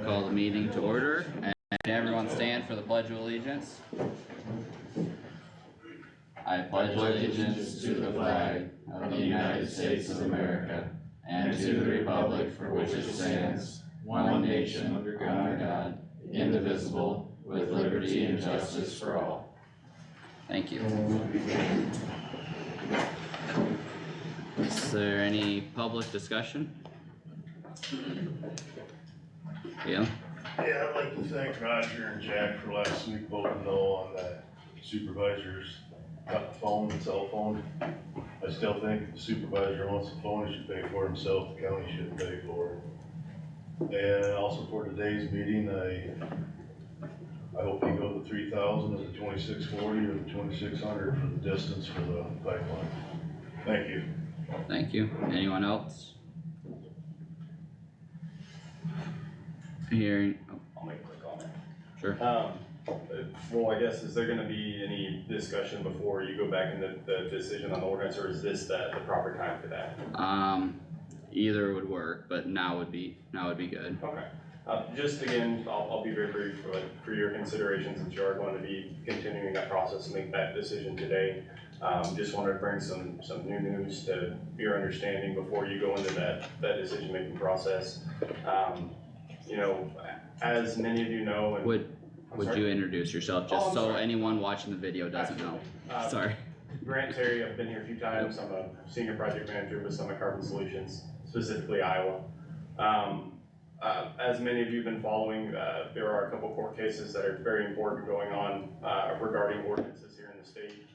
call the meeting to order, and everyone stand for the Pledge of Allegiance. I pledge allegiance to the flag of the United States of America and to the republic for which it stands, one nation under God, indivisible, with liberty and justice for all. Thank you. Is there any public discussion? Yeah. Yeah, I'd like to thank Roger and Jack for last week voting no on that supervisors got the phone, the cell phone. I still think if the supervisor wants the phone, he should pay for it himself, the county shouldn't pay for it. And also for today's meeting, I hope you go the 3,000 or the 2640 or the 2,600 for the distance for the pipeline. Thank you. Thank you. Anyone else? Hearing, I'll make a quick comment. sure. Well, I guess, is there gonna be any discussion before you go back into the decision on the ordinance, or is this the proper time for that? Either would work, but now would be good. Okay. Just again, I'll be very brief for your consideration, since you are going to be continuing that process and make that decision today. Just wanted to bring some new news to your understanding before you go into that decision-making process. You know, as many of you know, and Would you introduce yourself, just so anyone watching the video doesn't know? Sorry. Grant Terry, I've been here a few times. I'm a senior project manager with Summit Carbon Solutions, specifically Iowa. As many of you have been following, there are a couple court cases that are very important going on regarding ordinances here in the state.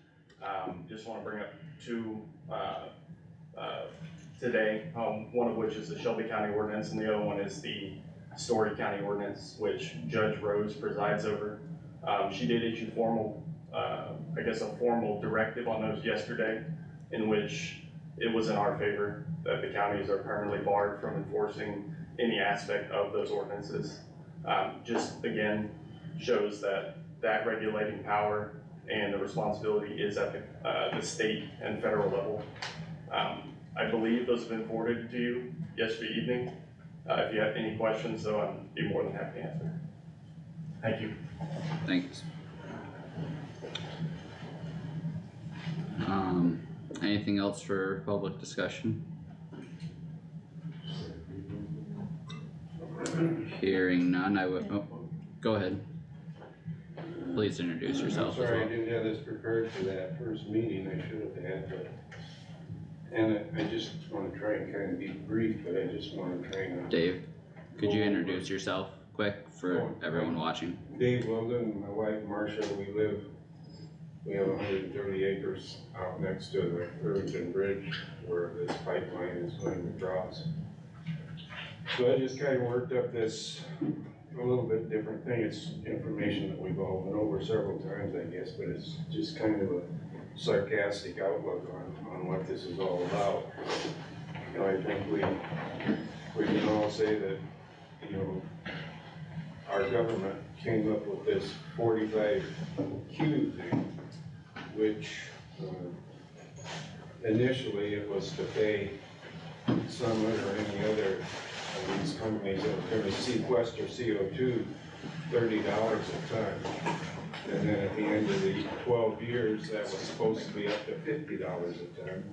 Just want to bring up two today, one of which is the Shelby County ordinance, and the other one is the Story County ordinance, which Judge Rose presides over. She did issue formal, a formal directive on those yesterday, in which it was in our favor that the counties are permanently barred from enforcing any aspect of those ordinances. Just again, shows that regulating power and the responsibility is at the state and federal level. I believe those have been forwarded to you yesterday evening. If you have any questions, though, I'd be more than happy to answer. Thank you. Thanks. Anything else for public discussion? Hearing none, go ahead. Please introduce yourself as well. Sorry, I didn't have this prepared for that first meeting. I should have had, but. And I just want to try and kind of be brief, but I just want to try and. Dave, could you introduce yourself quick for everyone watching? Dave Wilden, my wife Marcia, we have 130 acres out next to the Irvington Bridge where this pipeline is going to cross. So I just kind of worked up this a little bit different thing. It's information that we've all been over several times, I guess, but it's just kind of a sarcastic outlook on what this is all about. You know, I think we can all say that, you know, our government came up with this 45Q thing, which initially it was to pay Summit or any other of these companies that were going to sequester CO2 $30 a ton. And then at the end of the 12 years, that was supposed to be up to $50 a ton.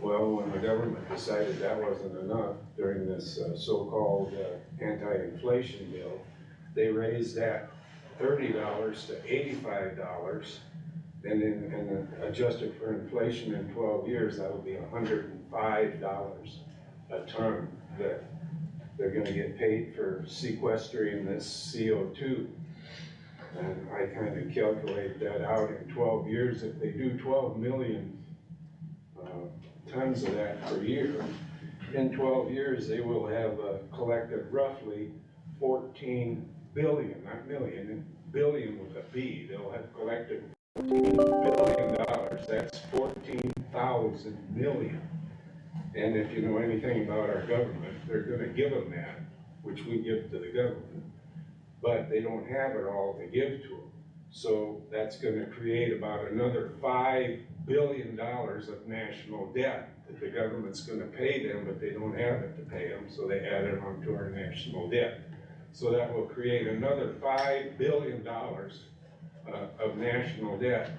Well, when the government decided that wasn't enough during this so-called anti-inflation bill, they raised that $30 to $85, and then adjusted for inflation in 12 years, that would be $105 a ton that they're going to get paid for sequestering this CO2. And I kind of calculate that out in 12 years. If they do 12 million tons of that per year, in 12 years they will have collected roughly 14 billion, not million, billion with a B. They'll have collected $14 billion. That's 14,000 million. And if you know anything about our government, they're going to give them that, which we give to the government. But they don't have it all to give to them. So that's going to create about another $5 billion of national debt that the government's going to pay them, but they don't have it to pay them, so they add it on to our national debt. So that will create another $5 billion of national debt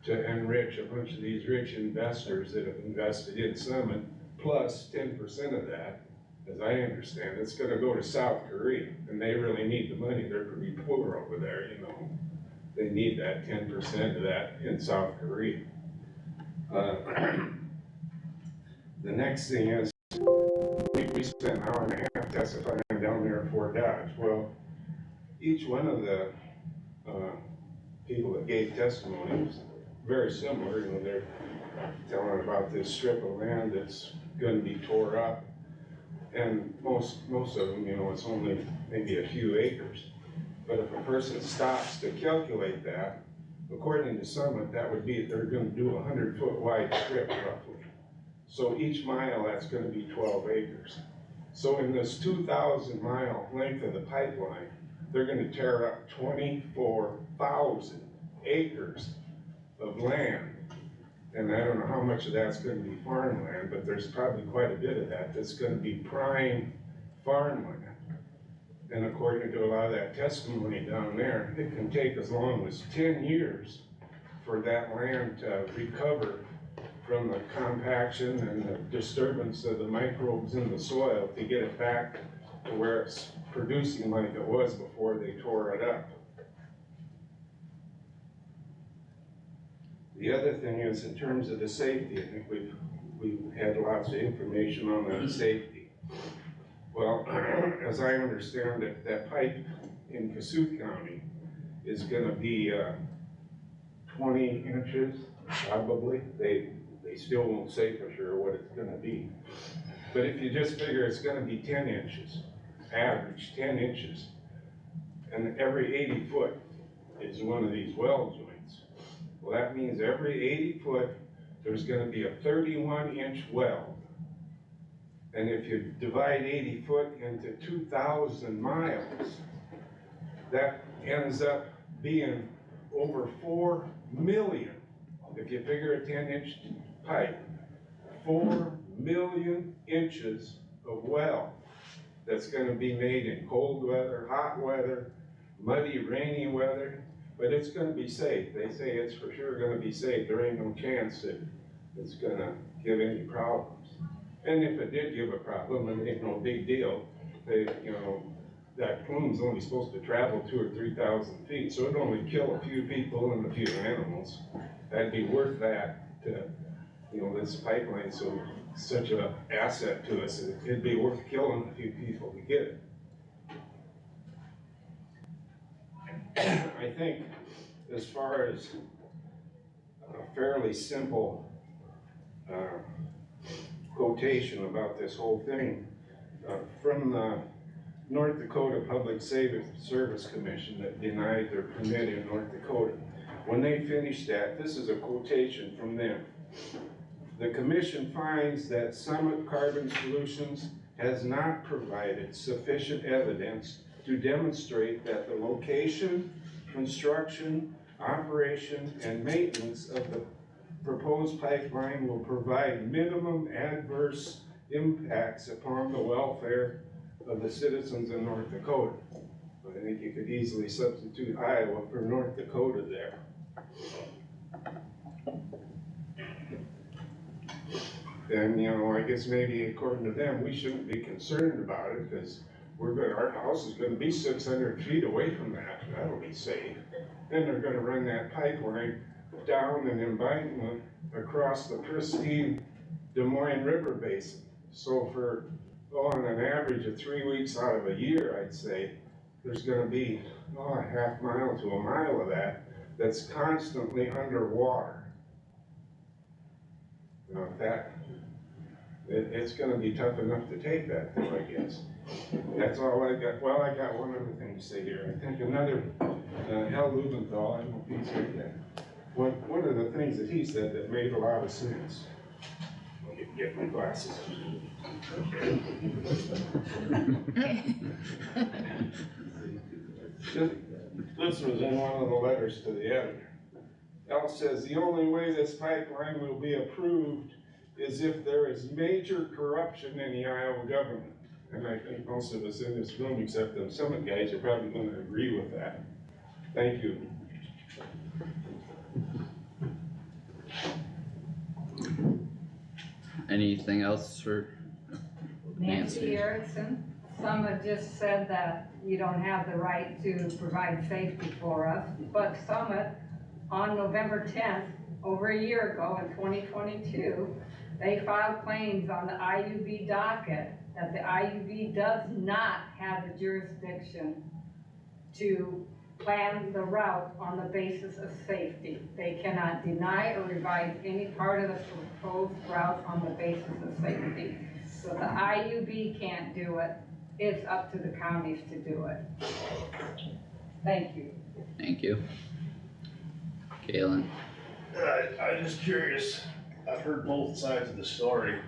to enrich a bunch of these rich investors that have invested in Summit, plus 10% of that, as I understand, it's gonna go to South Korea, and they really need the money. They're pretty poor over there, you know. They need that 10% of that in South Korea. The next thing is, we spent an hour and a half testifying down there at Fort Dodge. Well, each one of the people that gave testimony was very similar. You know, they're telling about this strip of land that's going to be tore up, and most of them, you know, it's only maybe a few acres. But if a person stops to calculate that, according to Summit, that would be, they're going to do a 100-foot wide strip roughly. So each mile, that's going to be 12 acres. So in this 2,000-mile length of the pipeline, they're going to tear up 24,000 acres of land. And I don't know how much of that's going to be farmland, but there's probably quite a bit of that that's going to be prime farmland. And according to a lot of that testimony down there, it can take as long as 10 years for that land to recover from the compaction and the disturbance of the microbes in the soil to get it back to where it's producing like it was before they tore it up. The other thing is, in terms of the safety, I think we've had lots of information on the safety. Well, as I understand it, that pipe in Kossuth County is gonna be 20 inches, probably. They still won't say for sure what it's gonna be. But if you just figure it's gonna be 10 inches, average 10 inches, and every 80 foot is one of these well joints. Well, that means every 80 foot, there's gonna be a 31-inch well. And if you divide 80 foot into 2,000 miles, that ends up being over 4 million. If you figure a 10-inch pipe, 4 million inches of well that's gonna be made in cold weather, hot weather, muddy, rainy weather, but it's gonna be safe. They say it's for sure gonna be safe. There ain't no chance that it's gonna give any problems. And if it did give a problem, it ain't no big deal. They, you know, that plume's only supposed to travel 2,000 or 3,000 feet, so it'd only kill a few people and a few animals. That'd be worth that to, you know, this pipeline's so such an asset to us. It'd be worth killing a few people to get it. I think as far as a fairly simple quotation about this whole thing from the North Dakota Public Service Commission that denied their permit in North Dakota. When they finished that, this is a quotation from them. The commission finds that Summit Carbon Solutions has not provided sufficient evidence to demonstrate that the location, construction, operation, and maintenance of the proposed pipeline will provide minimum adverse impacts upon the welfare of the citizens of North Dakota. I think you could easily substitute Iowa for North Dakota there. And, you know, I guess maybe according to them, we shouldn't be concerned about it because our house is going to be 600 feet away from that. That'll be safe. Then they're going to run that pipeline down an embankment across the pristine Des Moines River Basin. So for, on an average of 3 weeks out of a year, I'd say, there's going to be a half mile to a mile of that that's constantly underwater. You know, it's going to be tough enough to take that thing, I guess. That's all I got. Well, I got one other thing to say here. I think another, Al Lubenthal, I don't know if he's here yet. One of the things that he said that made a lot of sense. Let me get my glasses. This was in one of the letters to the editor. Al says, the only way this pipeline will be approved is if there is major corruption in the Iowa government. And I think most of us in this room, except them Summit guys, are probably gonna agree with that. Thank you. Anything else for Nancy Erickson, Summit just said that you don't have the right to provide safety for us, but Summit, on November 10th, over a year ago in 2022, they filed claims on the IUB docket that the IUB does not have the jurisdiction to plan the route on the basis of safety. They cannot deny or revise any part of the proposed route on the basis of safety. So the IUB can't do it, it's up to the counties to do it. Thank you. Thank you. Galen, I'm just curious, I've heard both sides of the story.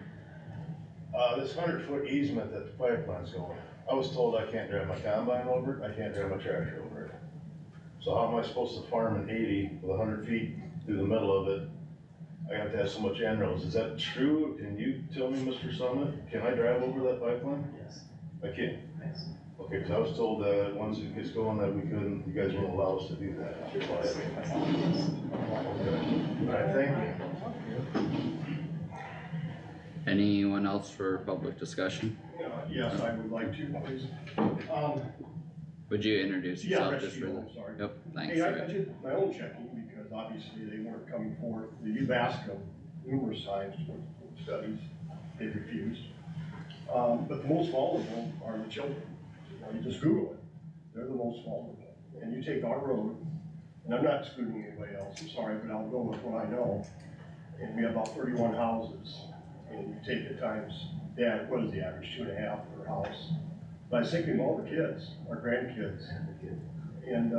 This 100-foot easement that the pipeline's going, I was told I can't drive my combine over it, I can't drive my tractor over it. So how am I supposed to farm an 80 with 100 feet through the middle of it? I have to have so much enrows. Is that true? Can you tell me, Mr. Summit, can I drive over that pipeline? Yes. I can. Yes. Okay, because I was told that once it gets going that we couldn't, you guys wouldn't allow us to do that. Okay. All right, thank you. anyone else for public discussion? Yes, I would like to, please. Would you introduce Yeah, yourself Rex just for Steele, the? I'm sorry. Yep, thanks. Hey, I Rich. did my own checking because obviously they weren't coming forth. You've asked them numerous times for studies, they refused. But the most vulnerable are the children. You just Google it. They're the most vulnerable. And you take our road, and I'm not excluding anybody else, I'm sorry, but I'll go with what I know. And we have about 31 houses, and you take it times, what is the average, 2.5 per house? But I was thinking of all the kids, our grandkids. And,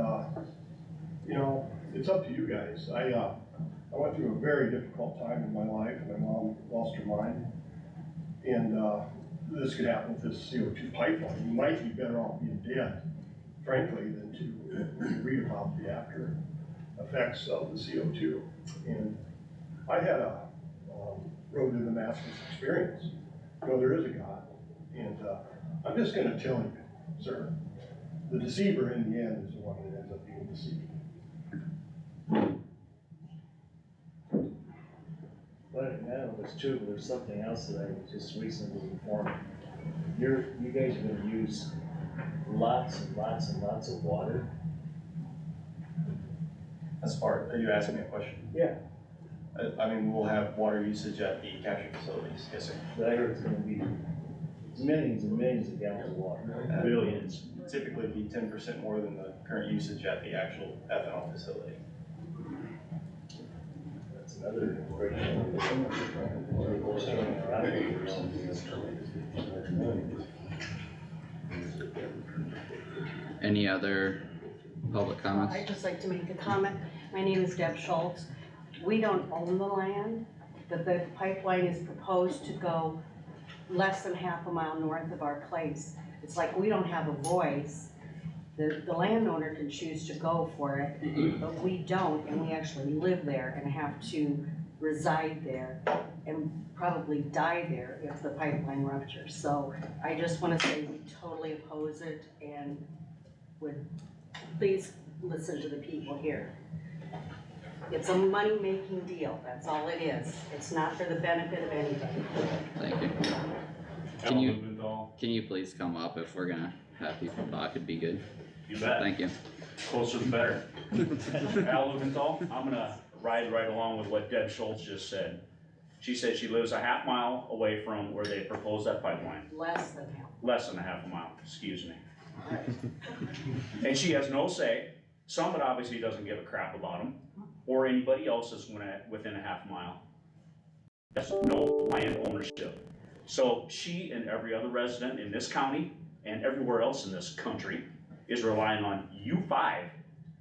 you know, it's up to you guys. I went through a very difficult time in my life. My mom lost her mind. And this could happen with this CO2 pipeline. You might be better off being dead, frankly, than to read about the after effects of the CO2. And I had a road to Damascus experience. You know, there is a God. And I'm just going to tell you, sir, the deceiver in the end is the one that ends up being deceived. But no, it's true, but there's something else that I just recently informed. You guys are gonna use lots and lots and lots of water. As far, are you asking me a question? Yeah. I mean, we'll have water usage at the capture facilities. Yes, sir. But I heard it's gonna be millions and millions of gallons of water. Billions, typically be 10% more than the current usage at the actual ethanol facility. That's another great. Any other public comments? I'd just like to make a comment. My name is Deb Schultz. We don't own the land. The pipeline is proposed to go less than half a mile north of our place. It's like we don't have a voice. The landowner can choose to go for it, but we don't, and we actually live there and have to reside there and probably die there if the pipeline ruptures. So I just want to say we totally oppose it and would please listen to the people here. It's a money-making deal, that's all it is. It's not for the benefit of anybody. Thank you. Can you please come up if we're gonna have people talk, it'd be good. You bet. Thank you. Closer the better. Al Lubenthal, I'm gonna ride right along with what Deb Schultz just said. She said she lives a half mile away from where they proposed that pipeline. Less than half. Less than a half a mile, excuse me. And she has no say. Summit obviously doesn't give a crap about them, or anybody else that's within a half mile. That's no land ownership. So she and every other resident in this county and everywhere else in this country is relying on you five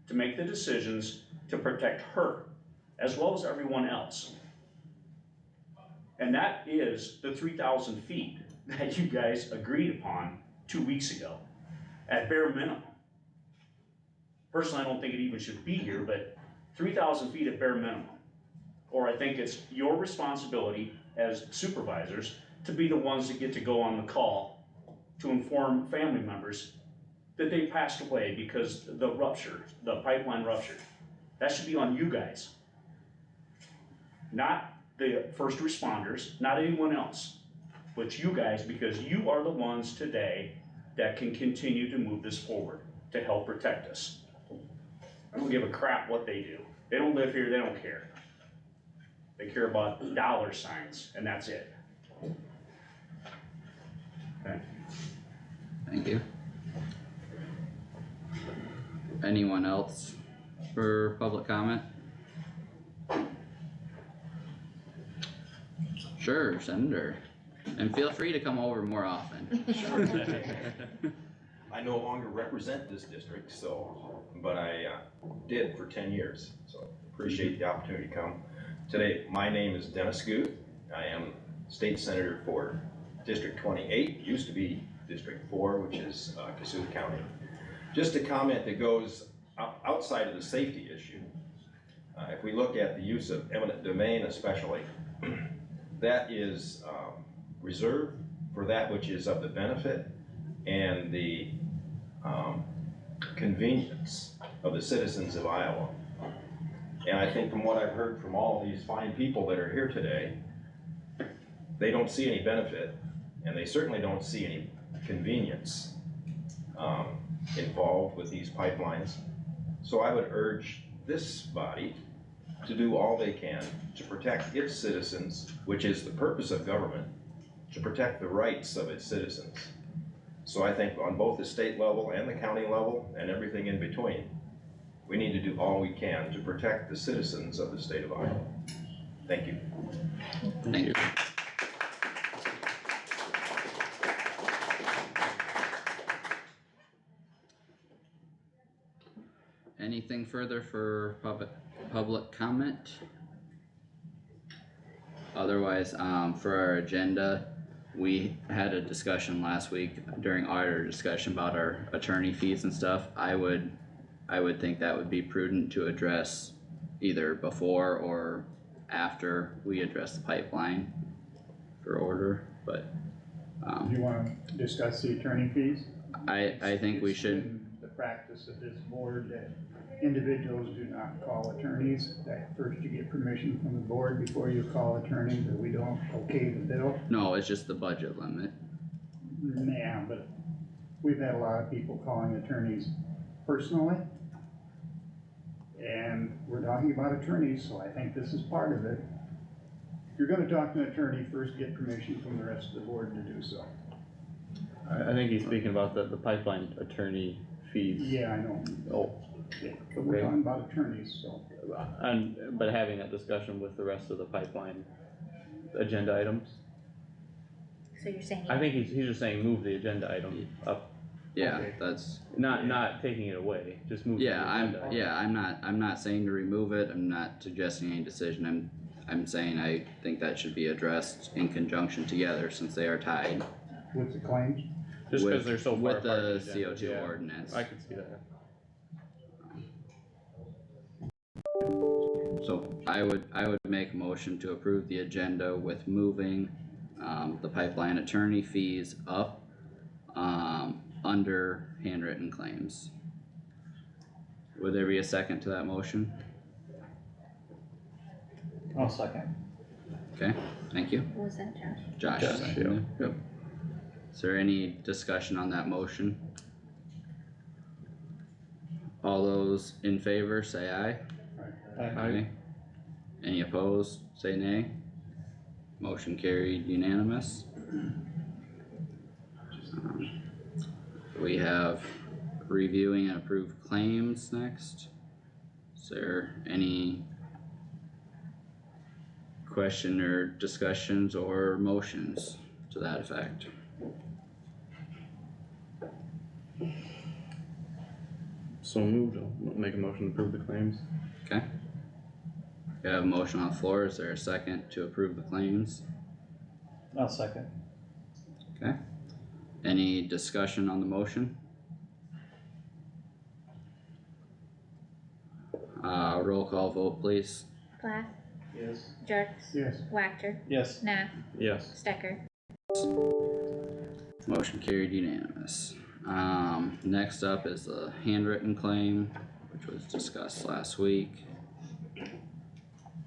to make the decisions to protect her, as well as everyone else. And that is the 3,000 feet that you guys agreed upon 2 weeks ago, at bare minimum. Personally, I don't think it even should be here, but 3,000 feet at bare minimum. Or I think it's your responsibility as supervisors to be the ones that get to go on the call to inform family members that they passed away because the pipeline ruptured. That should be on you guys. Not the first responders, not anyone else, but you guys, because you are the ones today that can continue to move this forward to help protect us. I don't give a crap what they do. They don't live here, they don't care. They care about dollar signs, and that's it. Okay. Thank you. Anyone else for public comment? Sure, Senator. And feel free to come over more often. I no longer represent this district, so, but I did for 10 years, so appreciate the opportunity to come. Today, my name is Dennis Kossuth. I am state senator for District 28, used to be District 4, which is Kossuth County. Just a comment that goes outside of the safety issue. If we look at the use of eminent domain especially, that is reserved for that which is of the benefit and the convenience of the citizens of Iowa. And I think from what I've heard from all of these fine people that are here today, they don't see any benefit, and they certainly don't see any convenience involved with these pipelines. So I would urge this body to do all they can to protect its citizens, which is the purpose of government, to protect the rights of its citizens. So I think on both the state level and the county level and everything in between, we need to do all we can to protect the citizens of the state of Iowa. Thank you. Thank you. Anything further for public comment? Otherwise, for our agenda, we had a discussion last week during our discussion about our attorney fees and stuff. I would think that would be prudent to address either before or after we address the pipeline for order, but, You wanna discuss the attorney fees? I think we It's should, been the practice of this board that individuals do not call attorneys, that first you get permission from the board before you call attorneys, or we don't okay the bill. no, it's just the budget limit. Yeah, but we've had a lot of people calling attorneys personally. And we're talking about attorneys, so I think this is part of it. If you're gonna talk to an attorney, first get permission from the rest of the board to do so. I think he's speaking about the pipeline attorney fees. Yeah, I know. Oh, Yeah, but we're Okay. talking about attorneys, so. but having that discussion with the rest of the pipeline agenda items. So you're saying, I think he's just saying move the agenda item up, Yeah, Okay. that's, not taking it away, just move the agenda. I'm not saying to remove it, I'm not suggesting any decision, I'm saying I think that should be addressed in conjunction together since they are tied. With the claims? Just with- cause they're so far with apart. the in agenda, CO2 yeah. ordinance. I can see that. So I would make a motion to approve the agenda with moving, the pipeline attorney fees up, under handwritten claims. Would there be a second to that motion? I'll second. Okay, thank you. what was that, Josh? Josh, Josh, seconded it. Yep. Is there any discussion on that motion? All those in favor, say aye. Aye. Any opposed, say nay. Motion carried unanimous. We have reviewing and approved claims next. Is there any question or discussions or motions to that effect? So moved, I'll make a motion to approve the claims. Okay. We have a motion on the floor. Is there a second to approve the claims? I'll second. Okay. Any discussion on the motion? Roll call vote, please. Plath, Motion carried unanimous. Next up is the handwritten claim, which was discussed last week.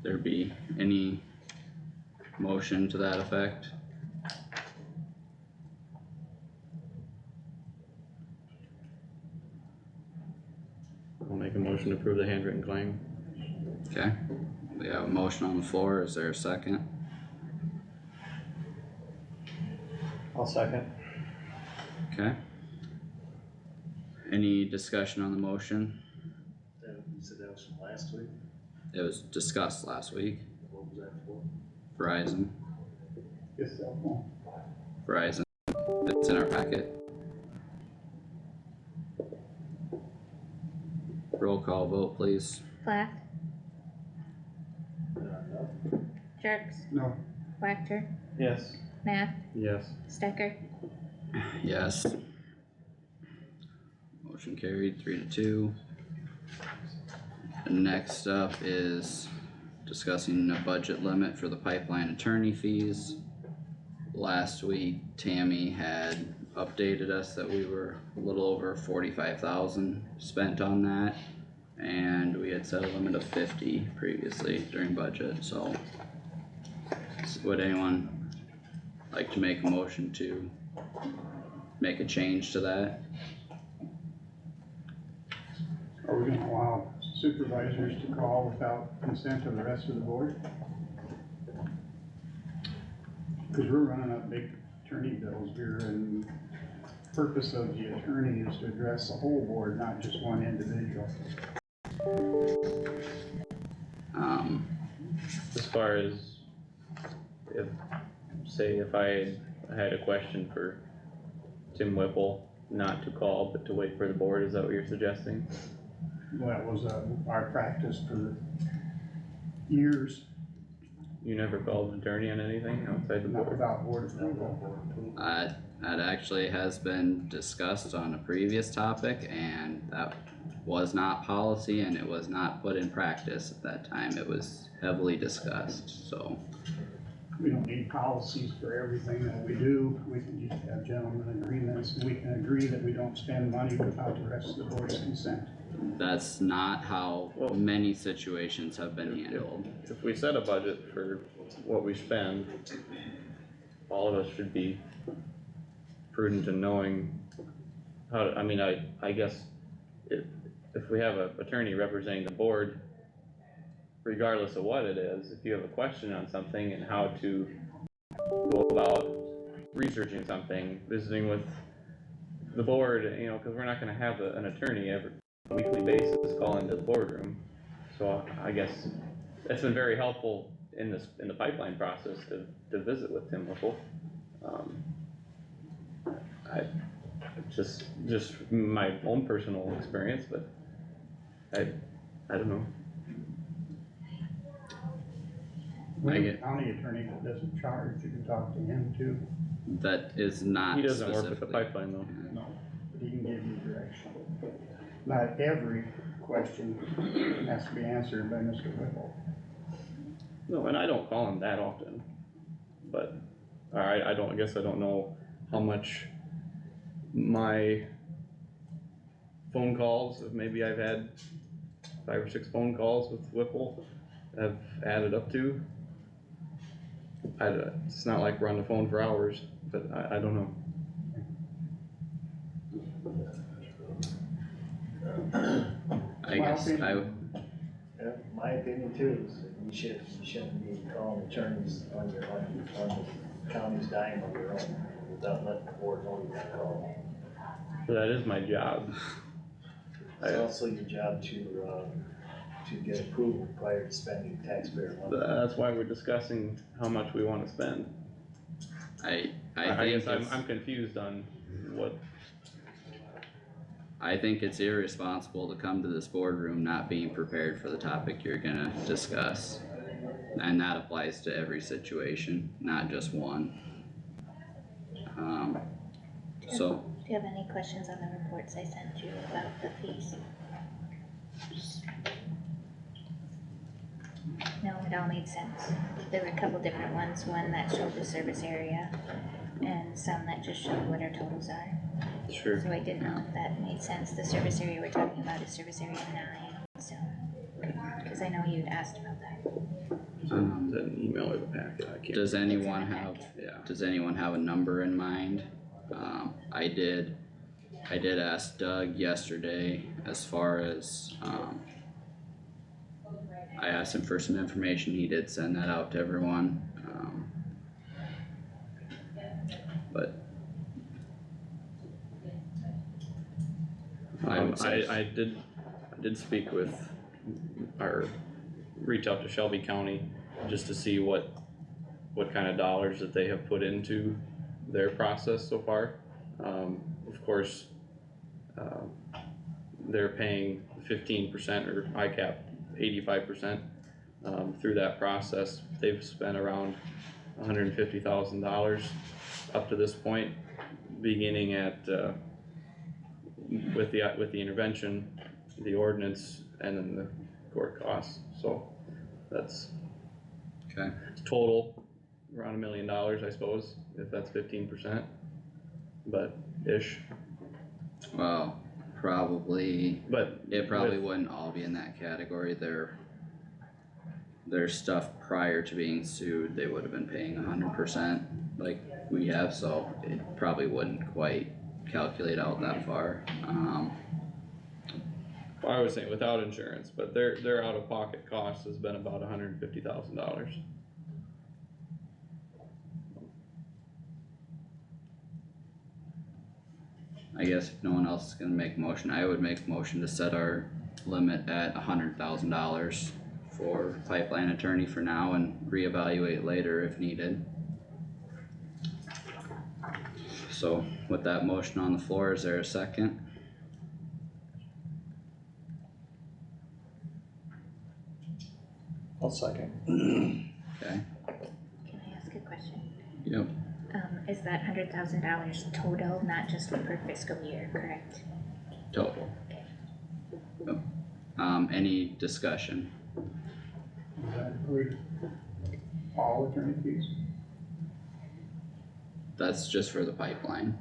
There be any motion to that effect? I'll make a motion to approve the handwritten claim. Okay, we have a motion on the floor, is there a second? I'll second. Okay. Any discussion on the motion? You said that was from last week? It was discussed last week. What was that for? Verizon, Just cell phone. Verizon, it's in our packet. Roll call vote, please. Plath, Jerks, No, Wactor, Yes. Nath, Yes. Stecker. Yes. Motion carried 3-2. Next up is discussing a budget limit for the pipeline attorney fees. Last week, Tammy had updated us that we were a little over 45,000 spent on that. And we had set a limit of 50 previously during budget, so. Would anyone like to make a motion to make a change to that? are we gonna allow supervisors to call without consent of the rest of the board? Cause we're running up big attorney bills here, and purpose of the attorney is to address the whole board, not just one individual. As far as if I had a question for Tim Whipple, not to call, but to wait for the board, is that what you're suggesting? Well, that was, our practice for years, You never called an attorney on anything outside the not board? without board approval. That actually has been discussed on a previous topic, and that was not policy and it was not put in practice at that time. It was heavily discussed, so. We don't need policies for everything that we do, we can just have gentlemen agreements, and we can agree that we don't spend money without the rest of the board's consent. That's not how many situations have been handled. If we set a budget for what we spend, all of us should be prudent in knowing how to, I mean, I guess if we have an attorney representing the board, regardless of what it is, if you have a question on something and how to go about researching something, visiting with the board, you know, cause we're not gonna have an attorney every weekly basis call into the boardroom. So I guess it's been very helpful in the pipeline process to visit with Tim Whipple. Just my own personal experience, but I don't know. We have a county attorney that doesn't charge, you can talk to him too. That is not He doesn't work with the specifically. pipeline though. No, but he can give you direction. Not every question has to be answered by Mr. Whipple. No, and I don't call him that often, but, I guess I don't know how much my phone calls, maybe I've had 5 or 6 phone calls with Whipple have added up to. It's not like we're on the phone for hours, but I don't know. I guess I, Yeah, my opinion too, is that you shouldn't be calling attorneys on the county's dime on your own, without letting the board know you're gonna call. So that is my job. It's also your job to get approval prior to spending taxpayer money. That's why we're discussing how much we wanna spend. I guess think I'm confused on what, I think it's irresponsible to come to this boardroom not being prepared for the topic you're gonna discuss. And that applies to every situation, not just one. So, Do you have any questions on the reports I sent you about the fees? No, it all made sense. There were a couple different ones, one that showed the service area, and some that just show what our totals are. Sure. So I didn't know if that made sense. The service area we're talking about is service area 9, so, cause I know you'd asked about that. Is that an email or the packet? I can't. Does anyone It's in the have, Yeah. does anyone have a number in mind? I did ask Doug yesterday as far as, I asked him for some information, he did send that out to everyone, but. I would say, I did speak with, or reach out to Shelby County just to see what kind of dollars that they have put into their process so far. Of course, they're paying 15% or ICAP 85%, through that process. They've spent around $150,000 up to this point, beginning at, with the intervention, the ordinance, and then the court costs, so that's okay, total around $1 million, I suppose, if that's 15%, but ish, well, probably, but it probably with- wouldn't all be in that category, their stuff prior to being sued, they would have been paying 100% like we have, so it probably wouldn't quite calculate out that far, I was saying without insurance, but their out-of-pocket cost has been about $150,000. I guess if no one else is gonna make a motion, I would make a motion to set our limit at $100,000 for pipeline attorney for now and reevaluate later if needed. So with that motion on the floor, is there a second? I'll second. Okay, Can I ask a question? yep, Is that $100,000 total, not just per fiscal year, correct? total. Yep. Any discussion? Does that include all attorney fees? That's just for the pipeline.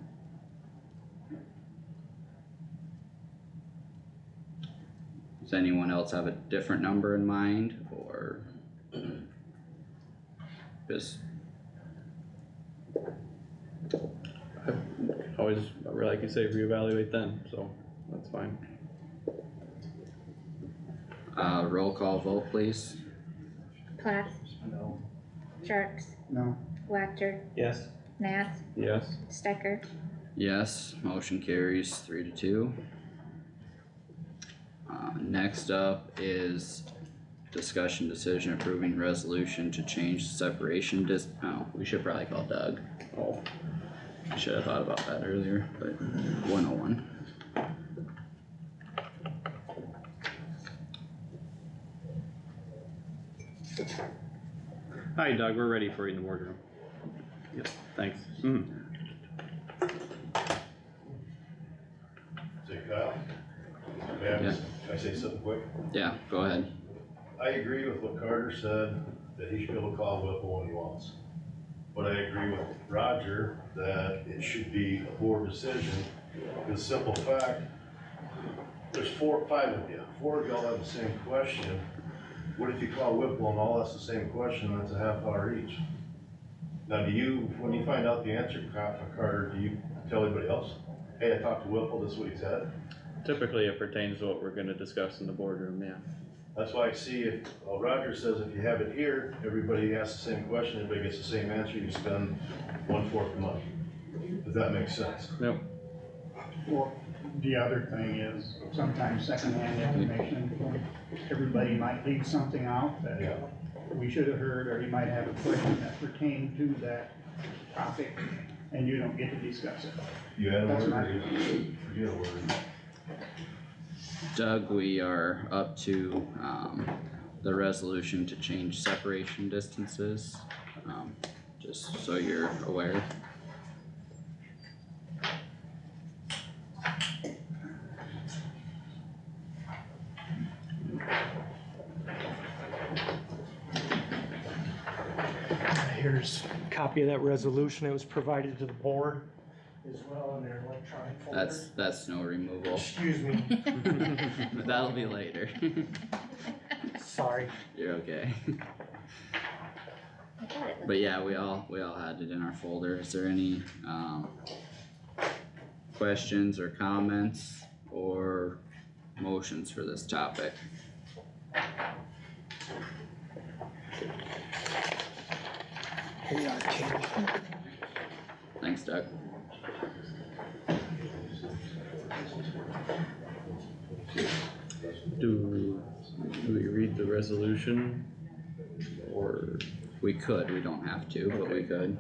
Does anyone else have a different number in mind, or just, Always, like you say, reevaluate then, so that's fine. roll call vote please? Plath, No. Jerks, No, Wactor, Yes. Nath, Yes, Stecker. Yes, motion carries 3-2. Next up is discussion decision approving resolution to change separation oh, we should probably call Doug. oh, I should have thought about that earlier, but 101. hi Doug, we're ready for you in the boardroom. Yep, thanks. Say Kyle? May I, Yeah. can I say something quick? Yeah, go ahead. I agree with what Carter said, that he should be able to call Whipple when he wants. But I agree with Roger that it should be a board decision, because simple fact, there's 4 or 5 of you, 4 of y'all have the same question. What if you call Whipple and all ask the same question, that's a half hour each? Now, do you, when you find out the answer, Carter, do you tell anybody else? Hey, I talked to Whipple, this is what he said? Typically, it pertains to what we're gonna discuss in the boardroom, yeah. That's why I see if, Roger says if you have it here, everybody asks the same question, everybody gets the same answer, you spend 1/4 the money. Does that make sense? Yep, well, the other thing is sometimes secondhand information, everybody might leave something out that Yeah. we should have heard, or you might have a question that pertained to that topic, and you don't get to discuss it. You had a That's word, my- or you forget a word? Doug, we are up to, the resolution to change separation distances, just so you're aware. Here There's a copy of that resolution. It was provided to the board as well in their electronic folder. That's snow removal. Excuse me, That'll be later. sorry. You're okay. I thought it looked. But yeah, we all had it in our folder. Is there any, questions or comments or motions for this topic? Here you are, Tim. Thanks, Doug. Do we read the resolution? Or, We could, we don't have to, but we could.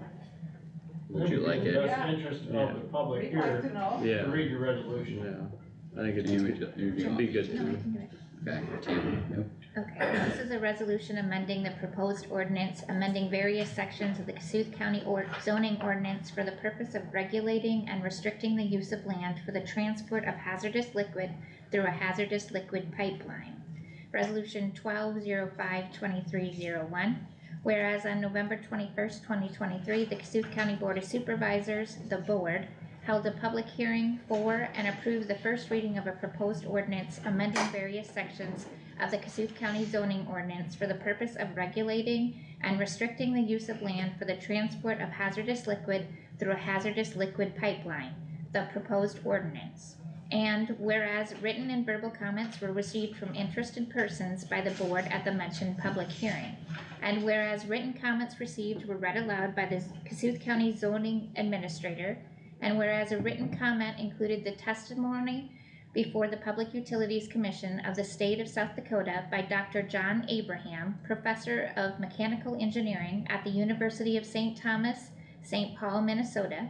Would you like In the it? best interest Yeah. of the public We'd like here, to know. to yeah, read your resolution. yeah, I think You it'd be good No, I to, can do it. Okay, Tammy, yep. Okay, this is a resolution amending the proposed ordinance, amending various sections of the Kossuth County zoning ordinance for the purpose of regulating and restricting the use of land for the transport of hazardous liquid through a hazardous liquid pipeline. Resolution 1205-2301, whereas on November 21st, 2023, the Kossuth County Board of Supervisors, the board, held a public hearing for and approved the first reading of a proposed ordinance amending various sections of the Kossuth County zoning ordinance for the purpose of regulating and restricting the use of land for the transport of hazardous liquid through a hazardous liquid pipeline, the proposed ordinance. And whereas written and verbal comments were received from interested persons by the board at the mentioned public hearing. And whereas written comments received were read aloud by the Kossuth County zoning administrator, and whereas a written comment included the testimony before the Public Utilities Commission of the State of South Dakota by Dr. John Abraham, Professor of Mechanical Engineering at the University of St. Thomas, St. Paul, Minnesota,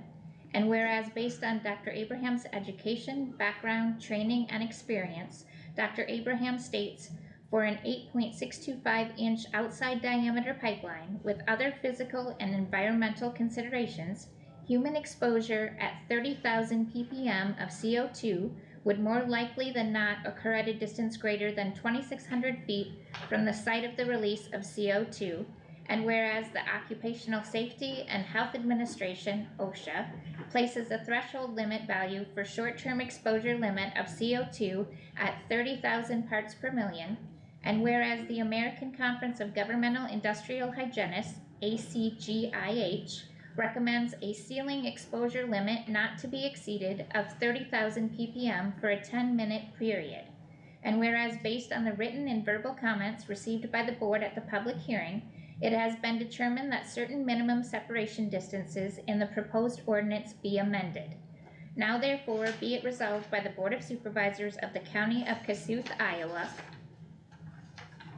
and whereas based on Dr. Abraham's education, background, training, and experience, Dr. Abraham states, for an 8.625-inch outside diameter pipeline with other physical and environmental considerations, human exposure at 30,000 ppm of CO2 would more likely than not occur at a distance greater than 2,600 feet from the site of the release of CO2, and whereas the Occupational Safety and Health Administration, OSHA, places a threshold limit value for short-term exposure limit of CO2 at 30,000 parts per million, and whereas the American Conference of Governmental Industrial Hygienists, ACGIH, recommends a ceiling exposure limit not to be exceeded of 30,000 ppm for a 10-minute period. And whereas based on the written and verbal comments received by the board at the public hearing, it has been determined that certain minimum separation distances in the proposed ordinance be amended. Now therefore be it resolved by the Board of Supervisors of the County of Kossuth, Iowa,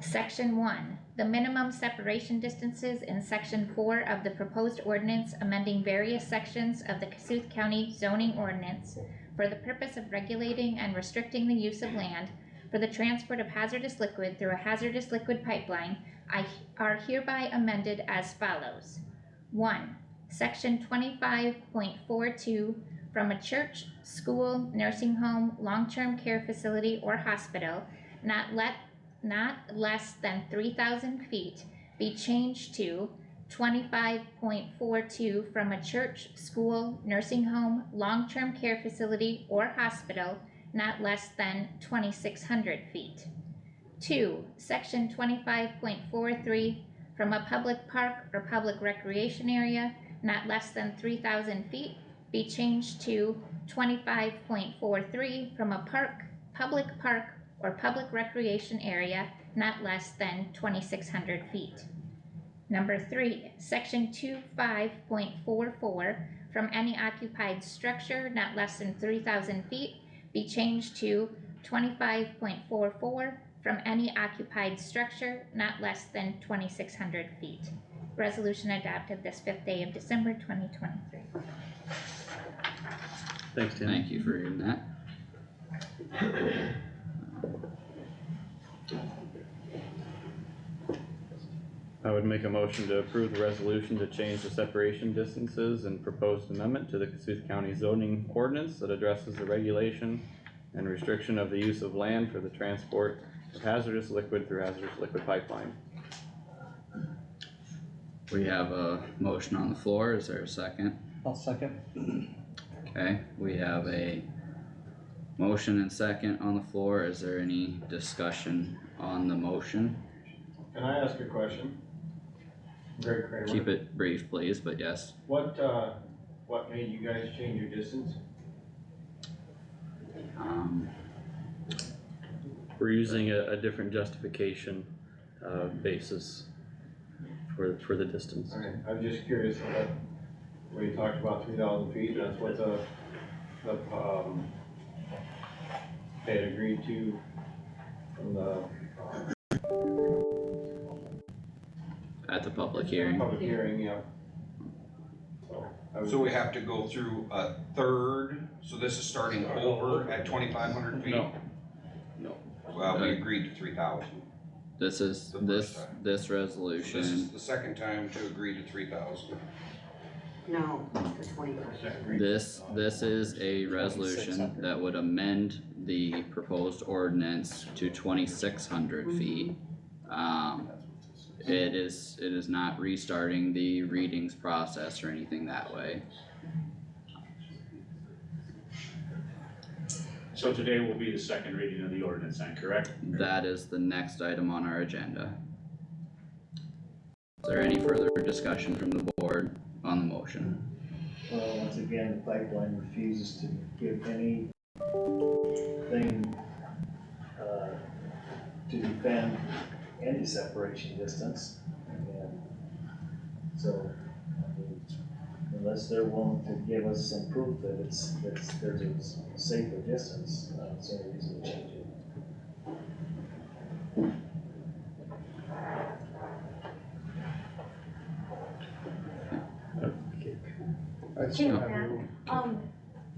Section 1, the minimum separation distances in Section 4 of the proposed ordinance amending various sections of the Kossuth County zoning ordinance for the purpose of regulating and restricting the use of land for the transport of hazardous liquid through a hazardous liquid pipeline are hereby amended as follows. 1. Section 25.42 from a church, school, nursing home, long-term care facility, or hospital not less than 3,000 feet be changed to 25.42 from a church, school, nursing home, long-term care facility, or hospital not less than 2,600 feet. 2. Section 25.43 from a public park or public recreation area not less than 3,000 feet be changed to 25.43 from a public park or public recreation area not less than 2,600 feet. Number 3, Section 25.44 from any occupied structure not less than 3,000 feet be changed to 25.44 from any occupied structure not less than 2,600 feet. Resolution adopted this 5th day of December 2023. thanks, Tim. Thank you for reading that. I would make a motion to approve the resolution to change the separation distances and proposed amendment to the Kossuth County zoning ordinance that addresses the regulation and restriction of the use of land for the transport of hazardous liquid through hazardous liquid pipeline. We have a motion on the floor, is there a second? I'll second. Okay, we have a motion and second on the floor, is there any discussion on the motion? Can I ask a question? Greg Kramer. Keep it brief, please, but yes. What made you guys change your distance? We're using a different justification, basis for the distance. Alright, I'm just curious, we talked about 3,000 feet, that's what they had agreed to from the At the public hearing. public hearing, yeah. So we have to go through a third, so this is starting over at 2,500 feet? No. Well, we agreed to 3,000. This is, The first time. this So resolution. this is the second time to agree to 3,000. No, the 20%. This is a resolution that would amend the proposed ordinance to 2,600 feet. It is not restarting the readings process or anything that way. So today will be the second reading of the ordinance then, correct? That is the next item on our agenda. Is there any further discussion from the board on the motion? Well, once again, the pipeline refuses to give anything, to defend any separation distance. And so, I mean, unless they're willing to give us some proof that there's a safer distance, I don't see any reason to change it. I still have Yeah. you.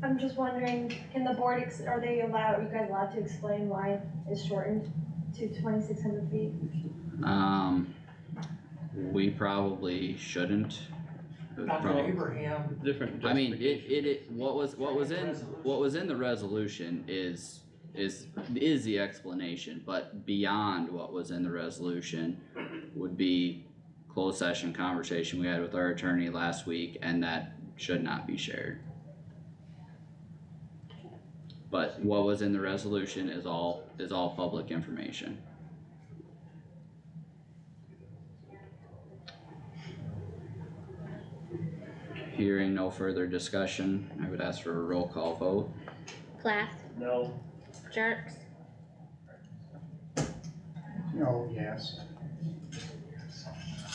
I'm just wondering, can the board, are you guys allowed to explain why it's shortened to 2,600 feet? We probably shouldn't. Dr. Abraham, Different I mean, justification. what was in the resolution is the explanation, but beyond what was in the resolution would be closed session conversation we had with our attorney last week, and that should not be shared. But what was in the resolution is all public information. Hearing no further discussion, I would ask for a roll call vote. Plath, No, Jerks, No, yes.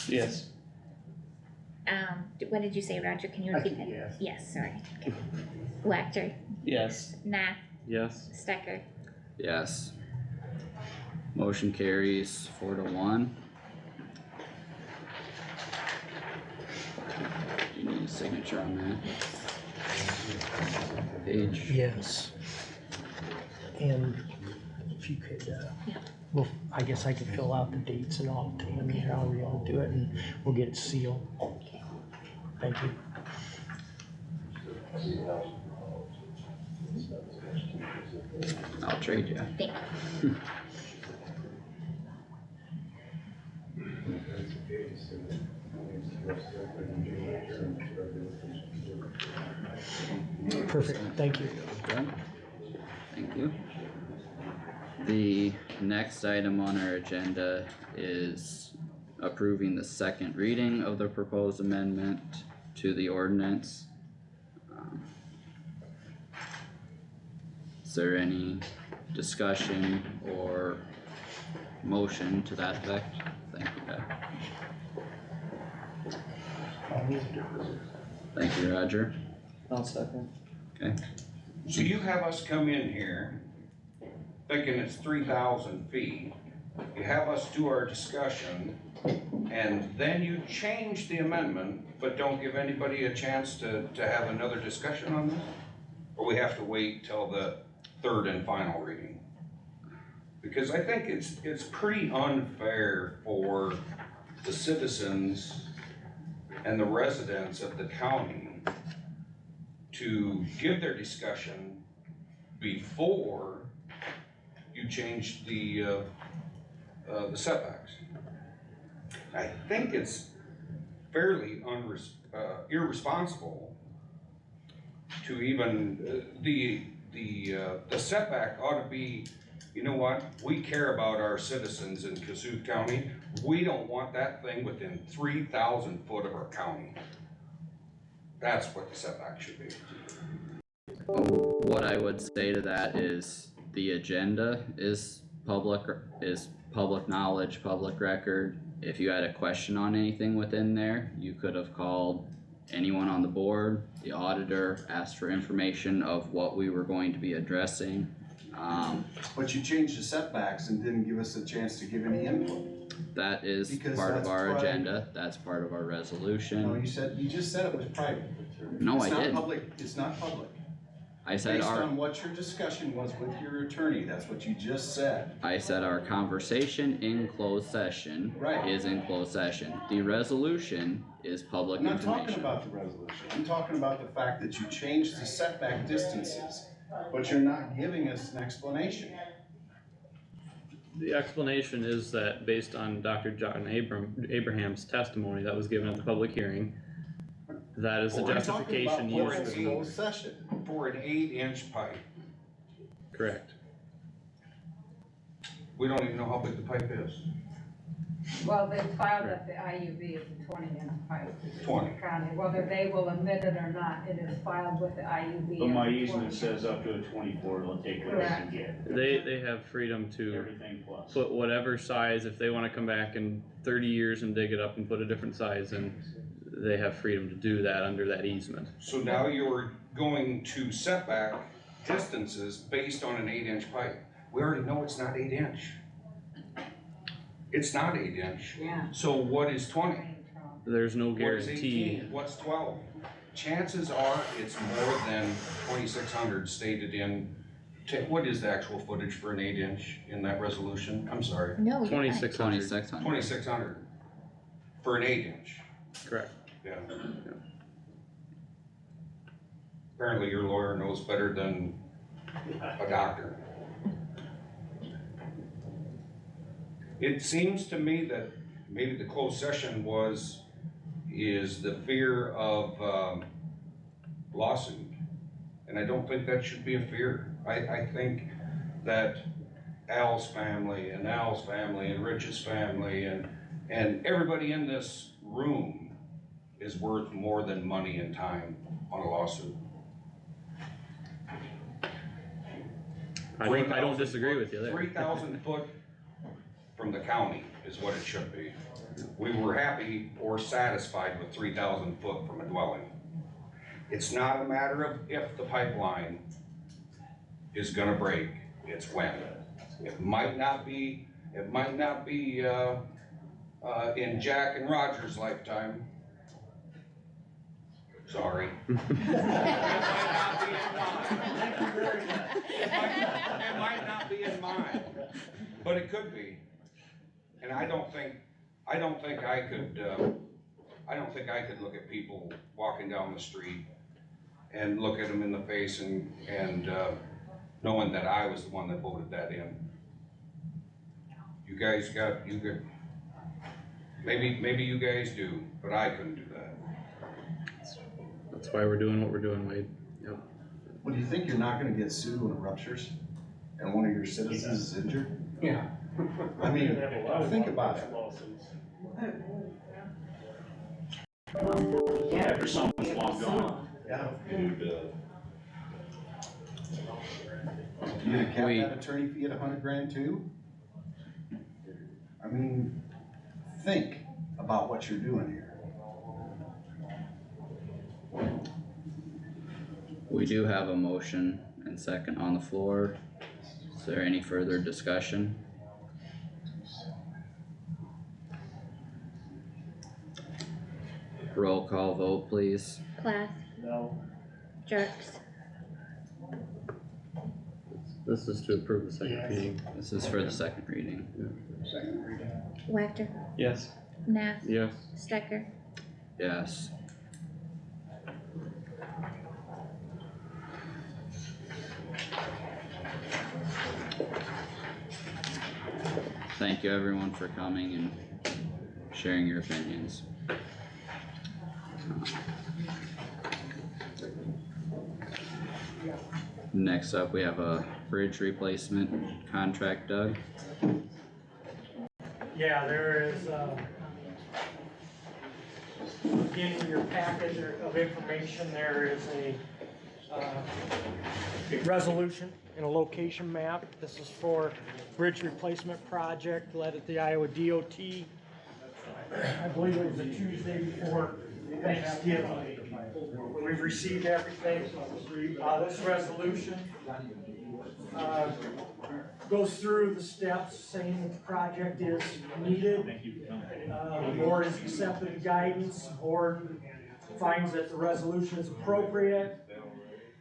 yes. What did you say, Roger? Can you I repeat think that? yes. Yes, sorry. Okay. Wactor, Yes. Nath, Yes. Stecker. Yes. Motion carries 4-1. Do you need a signature on that? Page? Yes. And if you could, well, I guess I could fill out the dates and all, Tammy, however you want to do it, and we'll get it sealed. Okay. Thank you. I'll trade you. Thank Perfect, thank you. Good. Thank you. The next item on our agenda is approving the second reading of the proposed amendment to the ordinance. Is there any discussion or motion to that effect? Thank you, Beth. Thank you, Roger. I'll second. Okay, So you have us come in here thinking it's 3,000 feet. You have us do our discussion, and then you change the amendment, but don't give anybody a chance to have another discussion on this? Or we have to wait till the third and final reading? Because I think it's pretty unfair for the citizens and the residents of the county to give their discussion before you change the setbacks. I think it's fairly irresponsible to even, the setback ought to be, you know what, we care about our citizens in Kossuth County. We don't want that thing within 3,000 foot of our county. That's what the setback should be. What I would say to that is the agenda is public knowledge, public record. If you had a question on anything within there, you could have called anyone on the board, the auditor, asked for information of what we were going to be addressing. But you changed the setbacks and didn't give us a chance to give any input. That is Because part of that's our private. agenda, that's part of our No, resolution. you just said it was private. No, It's I not didn't. public, it's not public. I said Based our, on what your discussion was with your attorney, that's what you just said. I said our conversation in closed session Right. is in closed session. The resolution is public I'm not talking information. about the resolution, I'm talking about the fact that you changed the setback distances, but you're not giving us an explanation. The explanation is that based on Dr. John Abraham's testimony that was given at the public hearing, that is the We're justification talking about used. what's the closed session. For an 8-inch pipe. Correct. We don't even know how big the pipe is. Well, they filed at the IUB as a 20-inch pipe. 20. County, whether they will admit it or not, it is filed with the IUB. But my as a easement 20. says up to a 24, they'll take what they can get. They have freedom to Everything plus. put whatever size, if they wanna come back in 30 years and dig it up and put a different size in, they have freedom to do that under that easement. So now you're going to setback distances based on an 8-inch pipe. We already know it's not 8-inch. It's not 8-inch. Yeah. So what is 20? There's no What is guarantee. 18? What's 12? Chances are it's more than 2,600 stated in, what is the actual footage for an 8-inch in that resolution? I'm sorry, No, you're right. 2600. 2,600 for an 8-inch. Correct. Yeah. Apparently your lawyer knows better than a doctor. It seems to me that maybe the closed session is the fear of lawsuit. And I don't think that should be a fear. I think that Al's family and Rich's family and everybody in this room is worth more than money and time on a lawsuit. I don't disagree with you there. 3,000 foot from the county is what it should be. We were happy or satisfied with 3,000 foot from a dwelling. It's not a matter of if the pipeline is gonna break, it's when. It might not be in Jack and Roger's lifetime. Sorry. It might not be in mine, but it could be. And I don't think I could look at people walking down the street and look at them in the face and knowing that I was the one that voted that in. You could, maybe you guys do, but I couldn't do that. That's why we're doing what we're doing, Wade. Yep. Well, do you think you're not gonna get sued when it ruptures and one of your citizens is injured? Yeah. I mean, think about it. After someone's long gone. Yeah. And, You gonna cap that attorney fee at $100,000 too? I mean, think about what you're doing here. We do have a motion and second on the floor. Is there any further discussion? Roll call vote, please. Plath, No. Jerks, This is to approve the second Yes. reading. This is for the second reading. Second reading. Wactor, Yes. Nath, Yes. Stecker. Yes. Thank you everyone for coming and sharing your opinions. Next up, we have a bridge replacement contract, Doug. Yeah, there is, again, in your package of information, there is a resolution and a location map. This is for bridge replacement project led at the Iowa DOT. I believe it was a Tuesday before Thanksgiving. We've received everything. This resolution goes through the steps saying that the project is needed. The board has accepted the guidance. The board finds that the resolution is appropriate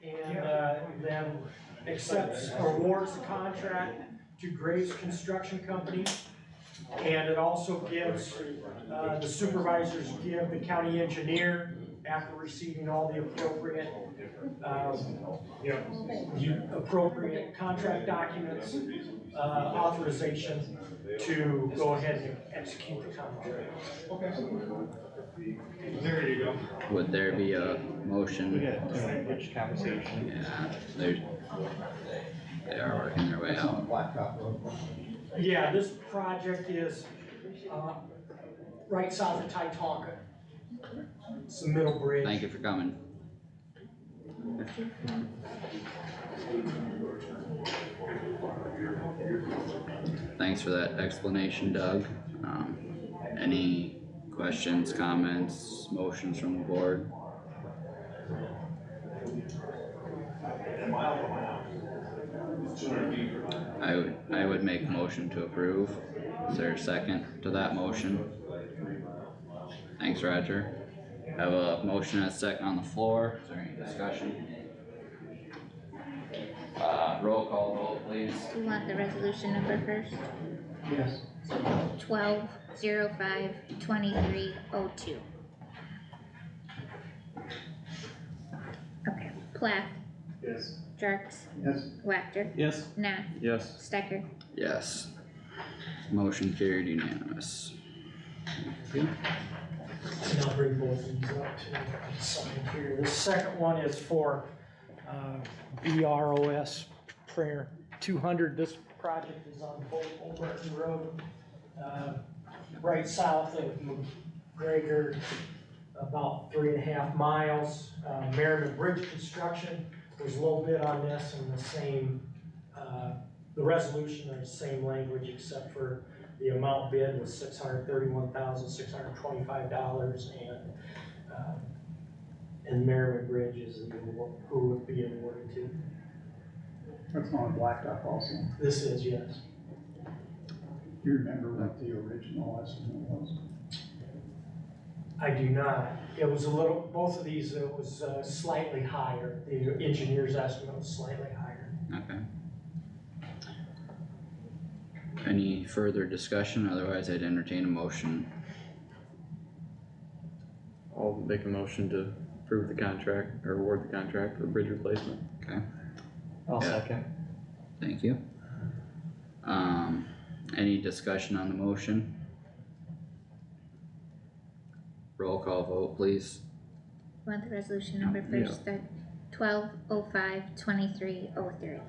and then accepts or awards the contract to Graves Construction Company. And it also gives, the supervisors give the county engineer, after receiving all the appropriate, contract documents, authorization to go ahead and execute the contract. There you go. Would there be a motion? We got too much conversation. Yeah, they are working their way out. Yeah, this project is, right south of Titanca. It's the middle bridge. Thank you for coming. Thanks for that explanation, Doug. Any questions, comments, motions from the board? I would make a motion to approve. Is there a second to that motion? Thanks, Roger. Have a motion and a second on the floor. Is there any discussion? Roll call vote, please. Do you want the resolution number first? Yes. 12-05-2302. Okay, Plath, Yes. Jerks, Yes. Wactor, Yes. Nath, Yes. Stecker. Yes. Motion carried unanimous. And I'll bring both of these up to sign here. The second one is for BROS Prayer 200. This project is on Old Burton Road, right south of McGregor, about 3.5 miles. Merriman Bridge Construction, there's a little bit on this and the same, the resolution, there's the same language except for the amount bid was $631,625 and Merriman Bridge is who would be awarded to. That's on Blacktop also. This is, yes. Do you remember what the original estimate was? I do not. It was a little, both of these, it was slightly higher. The engineer's estimate was slightly higher. Okay. Any further discussion? Otherwise, I'd entertain a motion. I'll make a motion to approve the contract or award the contract for bridge replacement. Okay, I'll Yeah. second. thank you. Any discussion on the motion? Roll call vote, please. You want the resolution number first? The 12-05-2303.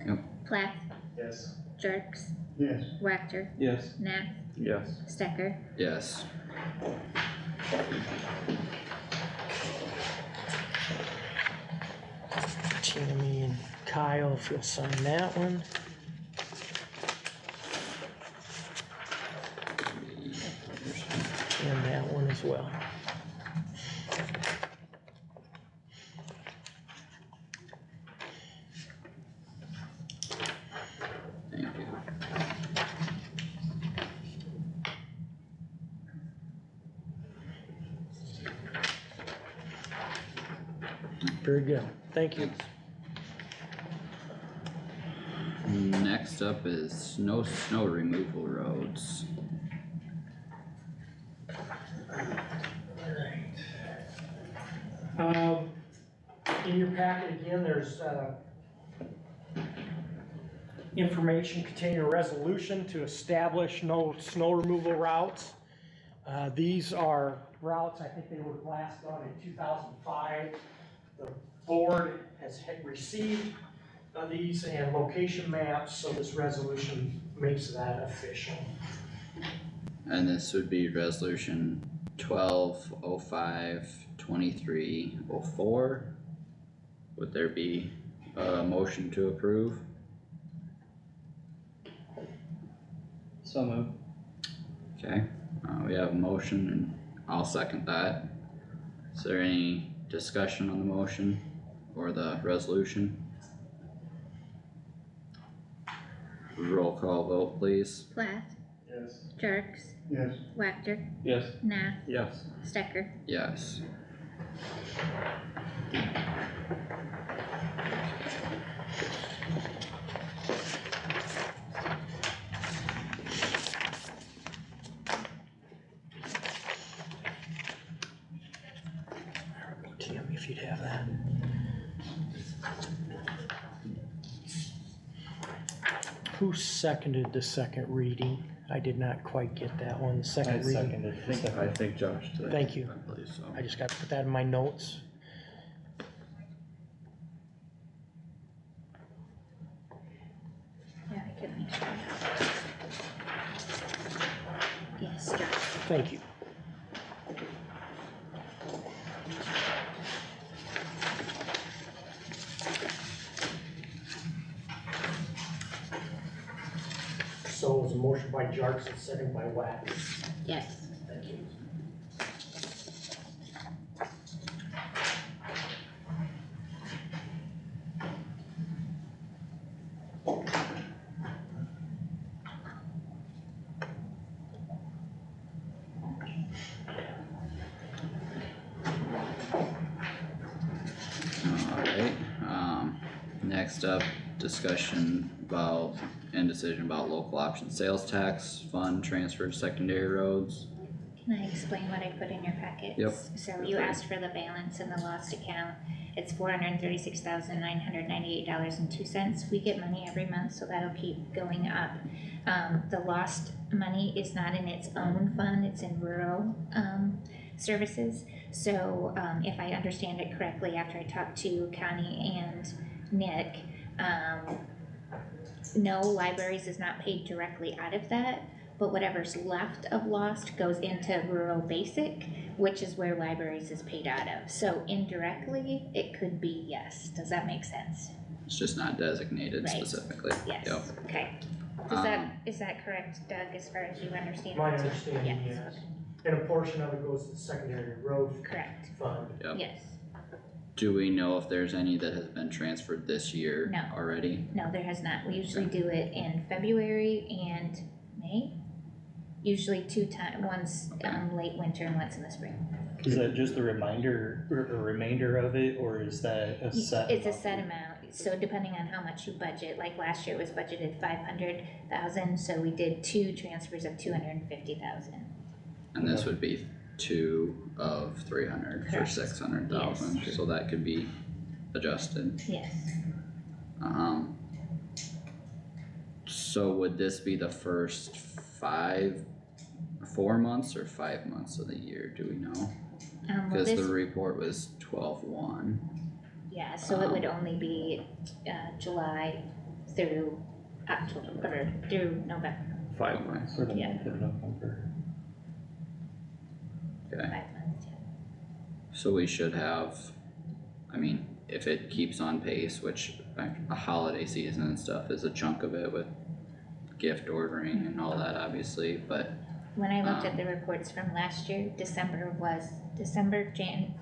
Yep. Plath, Yes. Jerks, Yes. Wactor, Yes. Nath, Yes. Stecker. Yes. Tammy and Kyle, if you'll sign that one. And that one as well. Thank you. Very good. Thank you. Next up is snow removal roads. In your packet again, there's information containing a resolution to establish no snow removal routes. These are routes, I think they were last done in 2005. The board has received these and location maps, so this resolution makes that official. And this would be resolution 12/05/23/04. Would there be a motion to approve? So moved. Okay, we have a motion and I'll second that. Is there any discussion on the motion or the resolution? Roll call vote, please. Plath, Yes. Jerks, Yes. Wactor, Yes. Nath, Yes. Stecker. Yes. Tim, if you'd have that. Who seconded the second reading? I did not quite get that one, the second reading. I think Josh did. Thank you. I believe so. I just got to put that in my notes. Yeah, I could make sure. Yes, Josh. Thank you. So it was a motion by Jarks and second by Wack. Yes. Thank you. Alright, next up, discussion about, and decision about local option sales tax fund transfer to secondary roads. Can I explain what I put in your packets? Yep. So you asked for the balance in the lost account. It's $436,998.02. We get money every month, so that'll keep going up. The lost money is not in its own fund, it's in rural, services. So, if I understand it correctly, after I talked to Connie and Nick, no, libraries is not paid directly out of that, but whatever's left of lost goes into rural basic, which is where libraries is paid out of. So indirectly, it could be yes. Does that make sense? It's just not designated Right. specifically. Yes, Yep. okay. Is that correct, Doug, as far as you understand? My it? understanding, yes. And a portion of it goes to the secondary road Correct, fund. Yep. yes. Do we know if there's any that has been transferred this year No. already? No, there has not. We usually do it in February and May. Usually two times, once late winter and once in the spring. Is that just the remainder of it, or is that a set? It's a set amount, so depending on how much you budget, like last year was budgeted 500,000, so we did two transfers of 250,000. And this would be 2 of 300 for Correct. 600,000, Yes. so that could be adjusted. Yes, So would this be the first 4 months or 5 months of the year, do we know? well Cause this, the report was 12/1. yeah, so it would only be, July through October, or through November, 5 months. For the Yeah. month of November. Okay, 5 months, yeah. so we should have, I mean, if it keeps on pace, which a holiday season and stuff is a chunk of it with gift ordering and all that obviously, but When I looked at the reports from last year,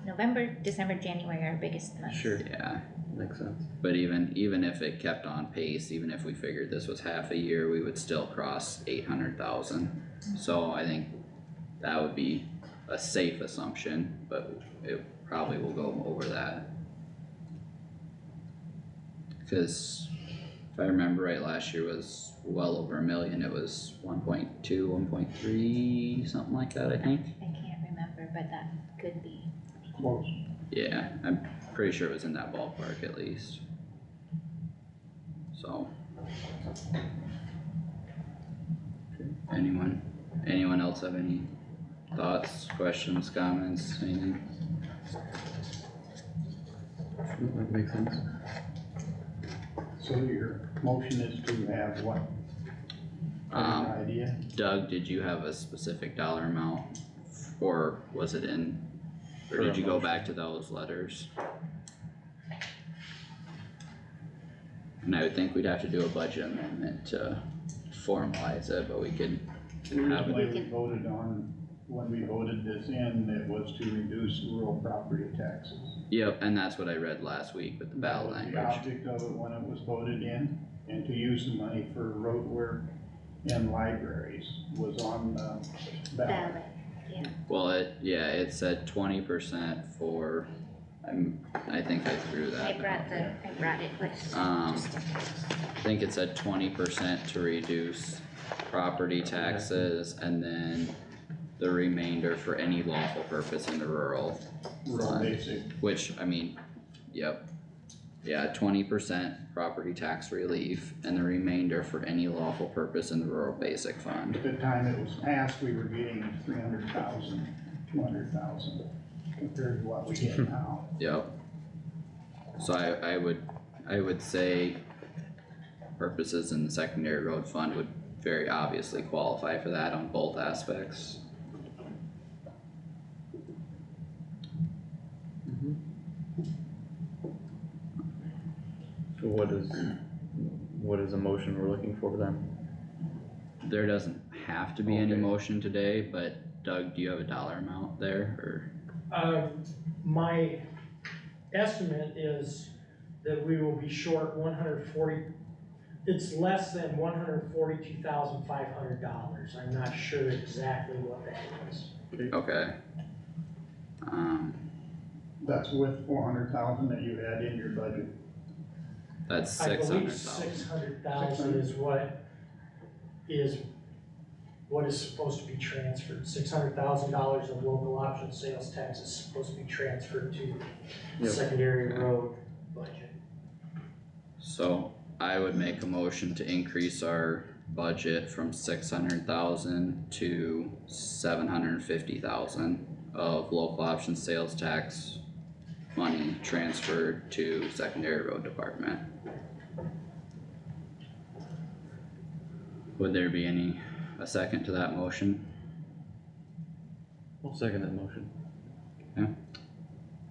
November, December, January are our biggest months. Sure, yeah. makes sense. But even if it kept on pace, even if we figured this was half a year, we would still cross 800,000. So I think that would be a safe assumption, but it probably will go over that. Cause if I remember right, last year was well over $1 million, it was 1.2, 1.3, something like that, I think. I can't remember, but that could be. Close. Yeah, I'm pretty sure it was in that ballpark at least. So. Anyone else have any Thoughts, questions, comments, anything? That makes sense. So your motion is to have what? An idea? Doug, did you have a specific dollar amount, or was it in, or For did a you go motion. back to those letters? And I would think we'd have to do a budget amendment to formalize it, but we could have Originally, it. we voted on, when we voted this in, it was to reduce rural property taxes. Yep, and that's what I read last week with the That ballot was language. the object of it when it was voted in, and to use the money for road work and libraries was on the ballot. Ballot, yeah. Well, it said 20% for, I think I threw that. I brought it with. I think it said 20% to reduce property taxes and then the remainder for any lawful purpose in the rural Rural fund. basic. Which, I mean, yep. Yeah, 20% property tax relief and the remainder for any lawful purpose in the rural basic fund. At the time it was passed, we were getting 300,000, 200,000 compared to what we get now. Yep. So I would say purposes in the secondary road fund would very obviously qualify for that on both aspects. So what is a motion we're looking for then? There doesn't have to be any Okay. motion today, but Doug, do you have a dollar amount there, My estimate is that we will be short it's less than $142,500. I'm not sure exactly what that is. or, okay. That's with 400,000 that you had in your budget. That's I believe 600,000. 600,000 is what is supposed to be transferred. $600,000 of local option sales tax is supposed to be transferred to the Yep. secondary road budget. So I would make a motion to increase our budget from 600,000 to 750,000 of local option sales tax money transferred to secondary road department. Would there be a second to that motion? I'll second that motion.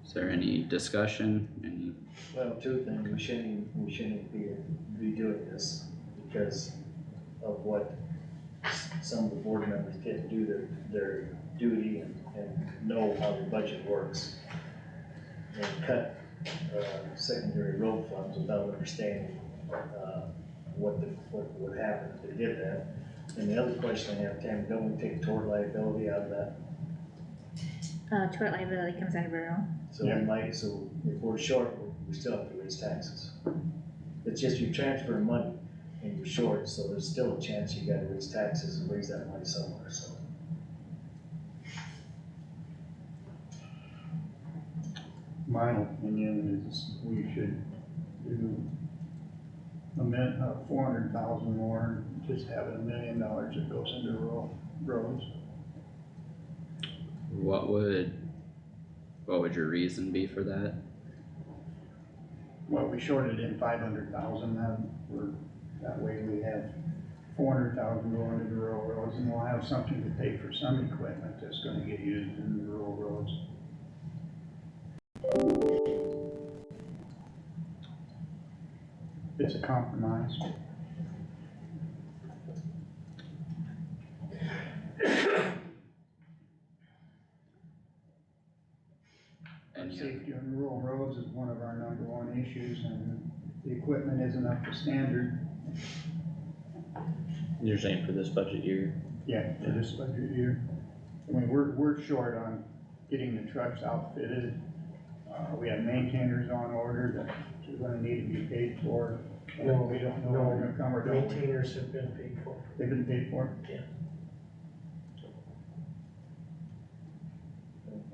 Is there any discussion, Well, two things, we shouldn't be doing this because of what some of the board members get to do their duty and know how the budget works. And cut, secondary road funds without understanding, what would happen if they did that. And the other question I have, Tammy, don't we take tort liability out of that? Tort liability comes out of rural. So we might, so if we're short, we still have to raise taxes. It's just you transfer money and you're short, so there's still a chance you gotta raise taxes and raise that money somewhere, so. My opinion is we should do 400,000 more, just have $1 million that goes into rural roads. what would your reason be for that? Well, we shorted in 500,000, that way we have 400,000 going into rural roads, and we'll have something to pay for some equipment that's gonna get used in the rural roads. It's a compromise. Safety on rural roads is one of our #1 issues, and the equipment isn't up to standard. You're saying for this budget year? Yeah, for this budget year. I mean, we're short on getting the trucks outfitted. We have maintainers on order that are gonna need to be paid for. No, We don't know when they're gonna come or don't. Maintainers have been paid for. They've been paid for? Yeah.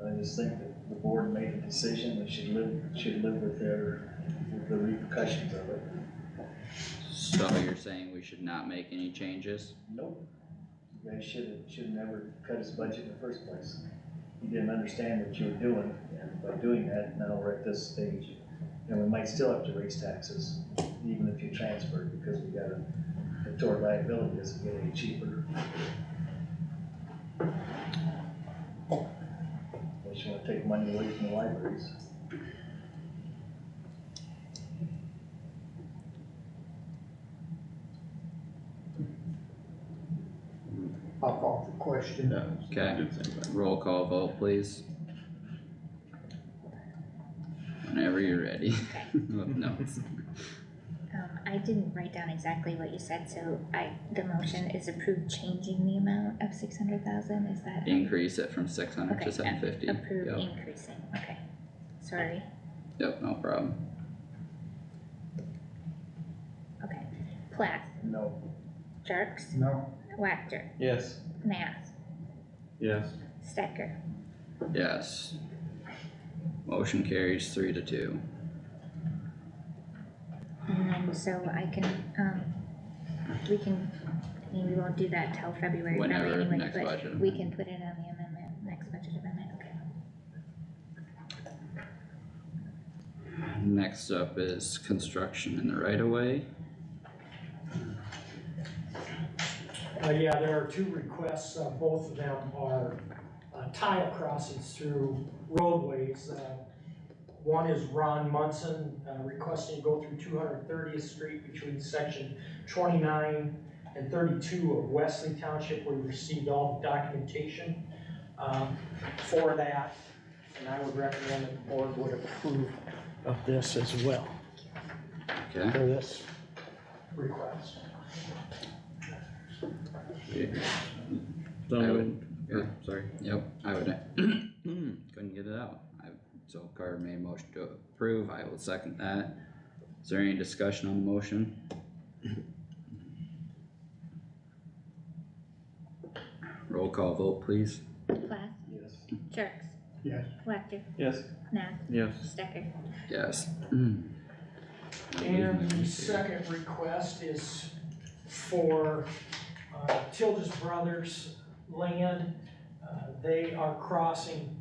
I just think that the board made a decision, they should live with the repercussions of it. So you're saying we should not make any changes? Nope. You guys should never cut his budget in the first place. You didn't understand what you were doing, and by doing that, now we're at this stage. And we might still have to raise taxes, even if you transfer, because we got the tort liability doesn't get any cheaper. Unless you wanna take money away from the libraries. I'll call for question. Okay, roll call vote, please. Whenever you're ready. With notes. I didn't write down exactly what you said, so the motion is approved changing the amount of 600,000, is that? Increase it from 600 Okay, to 750. Approve Yep. increasing, okay, sorry, Yep, no problem. okay. Plath, No. Jerks, No. Wactor, Yes. Nath, Yes. Stecker. Yes. Motion carries 3-2. And then, so I can, we can, I mean, we won't do that till February probably Whenever, anyway, next but budget we amendment. can put it on the amendment, next budget amendment, okay. Next up is construction in the right of way. Yeah, there are two requests, both of them are tile crossings through roadways. One is Ron Munson requesting to go through 230th Street between section 29 and 32 of Wesley Township. We received all the documentation for that, and I would recommend that the board would approve of this as well, Okay. for this request. So I moved. would, sorry, yep, I would, couldn't get it out. So Carter made a motion to approve, I will second that. Is there any discussion on the motion? Roll call vote, please. Plath, Yes. Jerks, Yes. Wactor, Yes. Nath, Yes. Stecker. Yes. And the second request is for Tildes Brothers land. They are crossing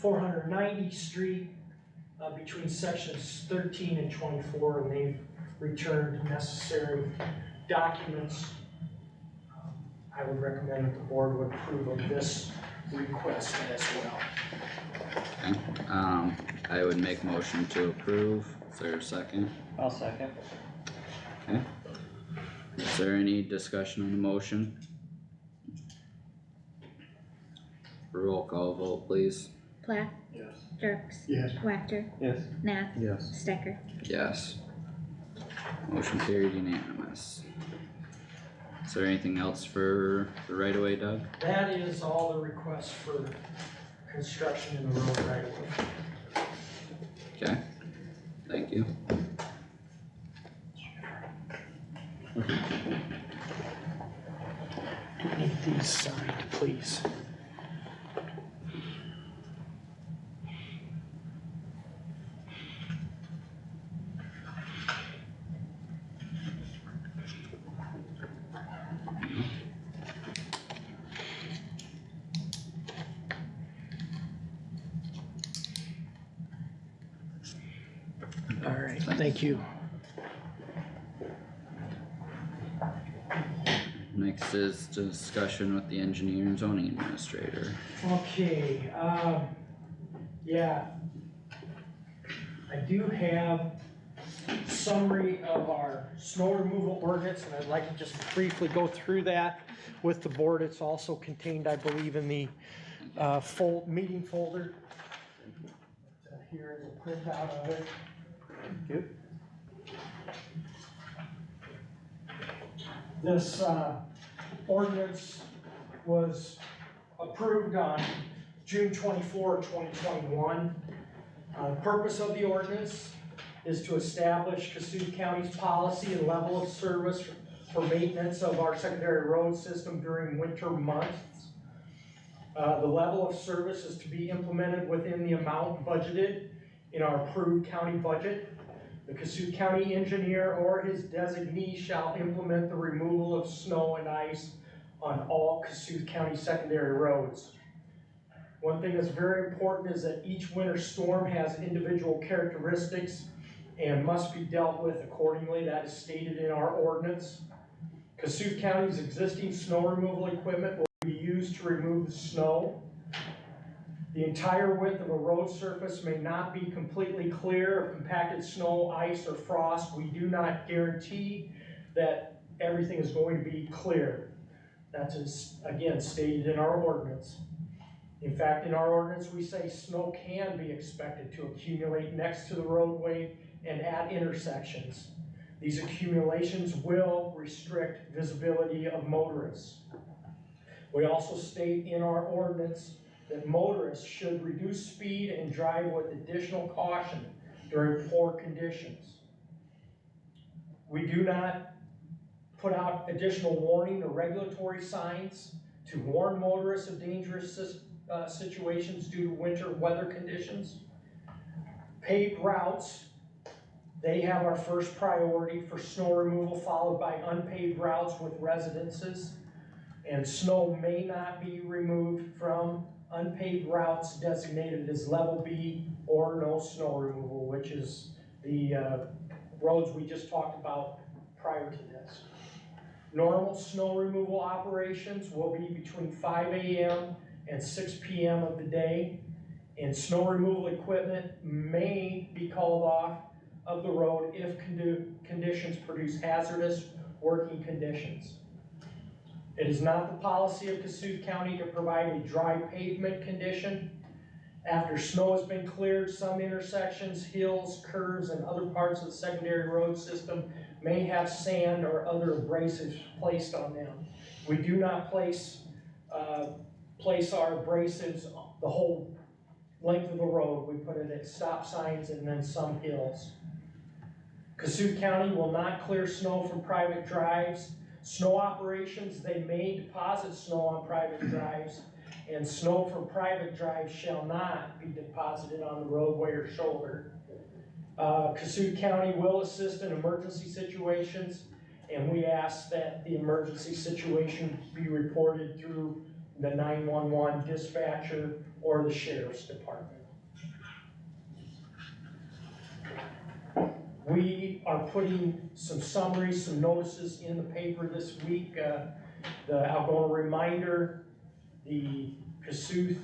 490th Street between sections 13 and 24, and they've returned necessary documents. I would recommend that the board would approve of this request as well. Okay, I would make motion to approve, is there a second? I'll second. Okay. Is there any discussion on the motion? Roll call vote, please. Plath, Yes. Jerks, Yes. Wactor, Yes. Nath, Yes. Stecker. Yes. Motion carried unanimous. Is there anything else for the right of way, Doug? That is all the requests for construction in the road right away. Okay, thank you. Need these signed, please. All right, thank you. Next is discussion with the engineer and zoning administrator. Okay, yeah. I do have summary of our snow removal ordinance, and I'd like to just briefly go through that with the board. It's also contained, I believe, in the meeting folder. Here is a printout of it. Thank you. This ordinance was approved on June 24, 2021. The purpose of the ordinance is to establish Kossuth County's policy and level of service for maintenance of our secondary road system during winter months. The level of service is to be implemented within the amount budgeted in our approved county budget. The Kossuth County engineer or his designee shall implement the removal of snow and ice on all Kossuth County secondary roads. One thing that's very important is that each winter storm has individual characteristics and must be dealt with accordingly. That is stated in our ordinance. Kossuth County's existing snow removal equipment will be used to remove the snow. The entire width of a road surface may not be completely clear of compacted snow, ice, or frost. We do not guarantee that everything is going to be clear. That's, again, stated in our ordinance. In fact, in our ordinance, we say snow can be expected to accumulate next to the roadway and at intersections. These accumulations will restrict visibility of motorists. We also state in our ordinance that motorists should reduce speed and drive with additional caution during poor conditions. We do not put out additional warning or regulatory signs to warn motorists of dangerous situations due to winter weather conditions. Paved routes, they have our first priority for snow removal, followed by unpaved routes with residences. And snow may not be removed from unpaved routes designated as level B or no snow removal, which is the roads we just talked about prior to this. Normal snow removal operations will be between 5 a.m. and 6 p.m. of the day, and snow removal equipment may be called off of the road if conditions produce hazardous working conditions. It is not the policy of Kossuth County to provide a dry pavement condition. After snow has been cleared, some intersections, hills, curves, and other parts of the secondary road system may have sand or other abrasives placed on them. We do not place our abrasives the whole length of the road. We put it at stop signs and then some hills. Kossuth County will not clear snow from private drives. Snow operations, they may deposit snow on private drives, and snow from private drives shall not be deposited on the roadway or shoulder. Kossuth County will assist in emergency situations, and we ask that the emergency situation be reported through the 911 dispatcher or the sheriff's department. We are putting some summaries, some notices in the paper this week. I'll go a reminder, the Kossuth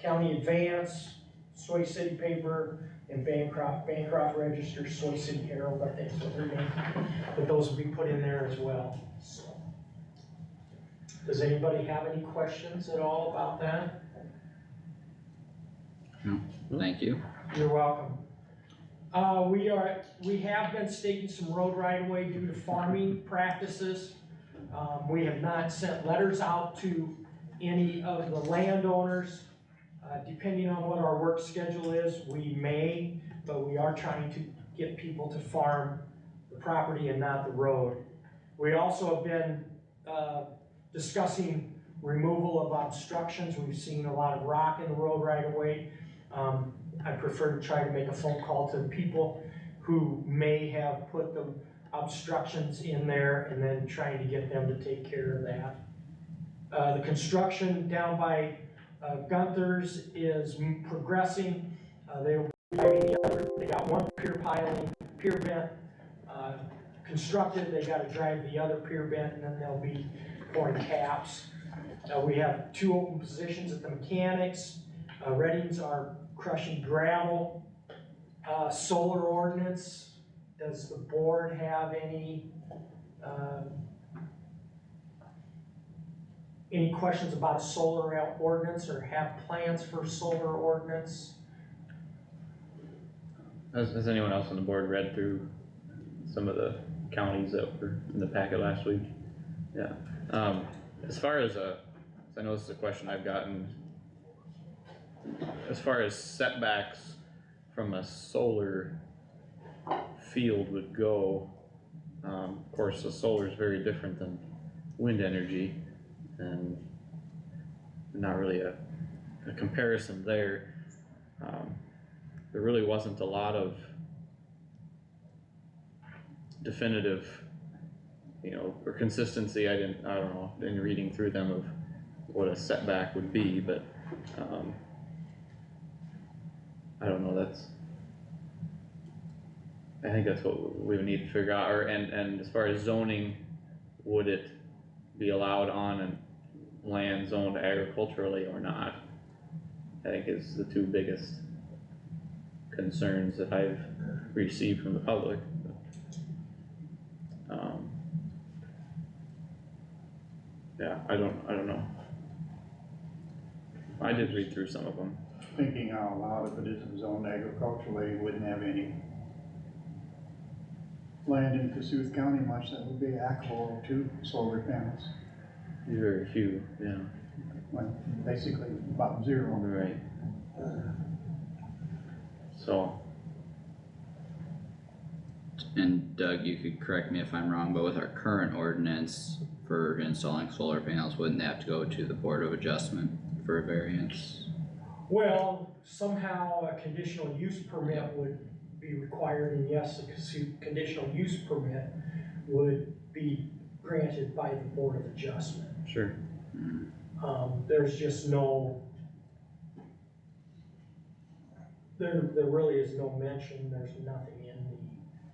County Advance, Soy City Paper, and Bancroft Register, Soy City Herald, I think is what they're named. But those will be put in there as well. So, does anybody have any questions at all about that? No, thank you. You're welcome. We have been stating some road right of way due to farming practices. We have not sent letters out to any of the landowners. Depending on what our work schedule is, we may, but we are trying to get people to farm the property and not the road. We also have been discussing removal of obstructions. We've seen a lot of rock in the road right of way. I prefer to try to make a phone call to the people who may have put the obstructions in there and then trying to get them to take care of that. The construction down by Gunther's is progressing. They got one pier piling, pier vent constructed. They got to drive the other pier vent, and then they'll be pouring caps. We have 2 open positions at the mechanics. Reddings are crushing gravel. Solar ordinance, does the board have any questions about a solar ordinance or have plans for solar ordinance? Has anyone else on the board read through some of the counties that were in the packet last week? Yeah. As far as I know this is a question I've gotten, as far as setbacks from a solar field would go, of course the solar is very different than wind energy, and not really a comparison there. There really wasn't a lot of definitive you know, or consistency, I don't know, in reading through them of what a setback would be, but, I don't know, I think that's what we would need to figure out, and as far as zoning, would it be allowed on a land zoned agriculturally or not? I think is the two biggest concerns that I've received from the public. Yeah, I don't know. I did read through some of them. Thinking out loud, if it isn't zoned agriculturally, you wouldn't have any land in Kossuth County much that would be applicable to solar panels. Very few, yeah. Like basically about zero. Right. So, And Doug, you could correct me if I'm wrong, but with our current ordinance for installing solar panels, wouldn't they have to go to the Board of Adjustment for a variance? Well, somehow a conditional use permit would be required, and yes, a conditional use permit would be granted by the Board of Adjustment. sure. There's just no, there really is no mention, there's nothing in the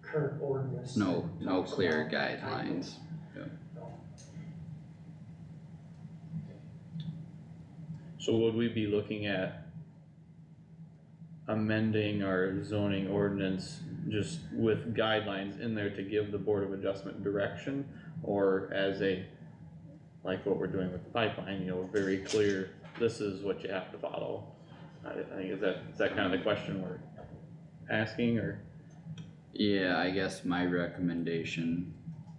current ordinance. No that talks clear about guidelines. So would we be looking at amending our zoning ordinance just with guidelines in there to give the Board of Adjustment direction? Or as like what we're doing with the pipeline, you know, very clear, this is what you have to follow? I think is that kind of the question we're asking, or? Yeah, I guess my recommendation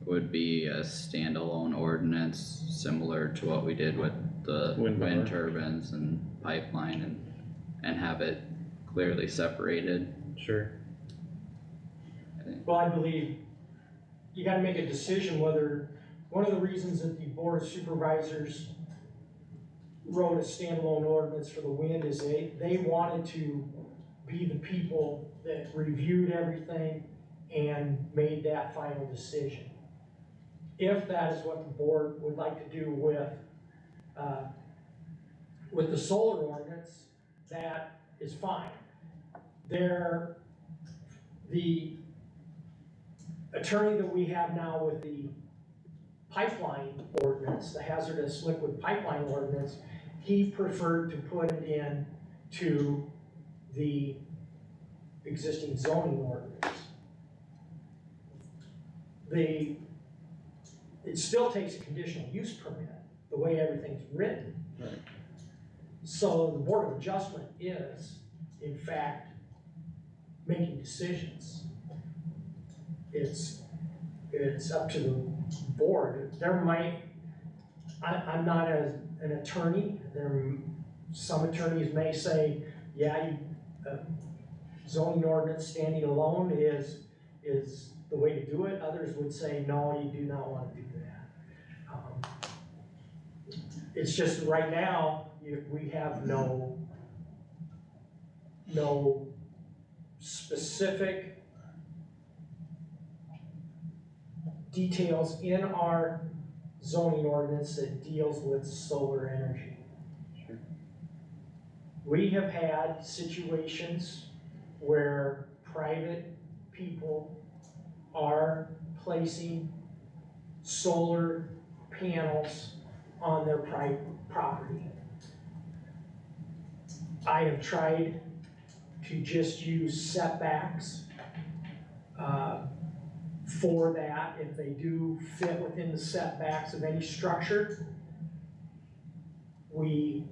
would be a standalone ordinance similar to what we did with the Wind power. wind turbines and pipeline and have it clearly separated. Sure. Well, I believe you gotta make a decision whether, one of the reasons that the Board of Supervisors wrote a standalone ordinance for the wind is they wanted to be the people that reviewed everything and made that final decision. If that is what the board would like to do with the solar ordinance, that is fine. The attorney that we have now with the pipeline ordinance, the hazardous liquid pipeline ordinance, he preferred to put it in to the existing zoning ordinance. It still takes a conditional use permit, the way everything's written. Right. So the Board of Adjustment is, in fact, making decisions. It's up to the board. There might, I'm not an attorney, some attorneys may say, yeah, zoning ordinance standing alone is the way to do it. Others would say, no, you do not want to do that. It's just right now, we have no specific details in our zoning ordinance that deals with solar energy. Sure. We have had situations where private people are placing solar panels on their private property. I have tried to just use setbacks for that. If they do fit within the setbacks of any structure, we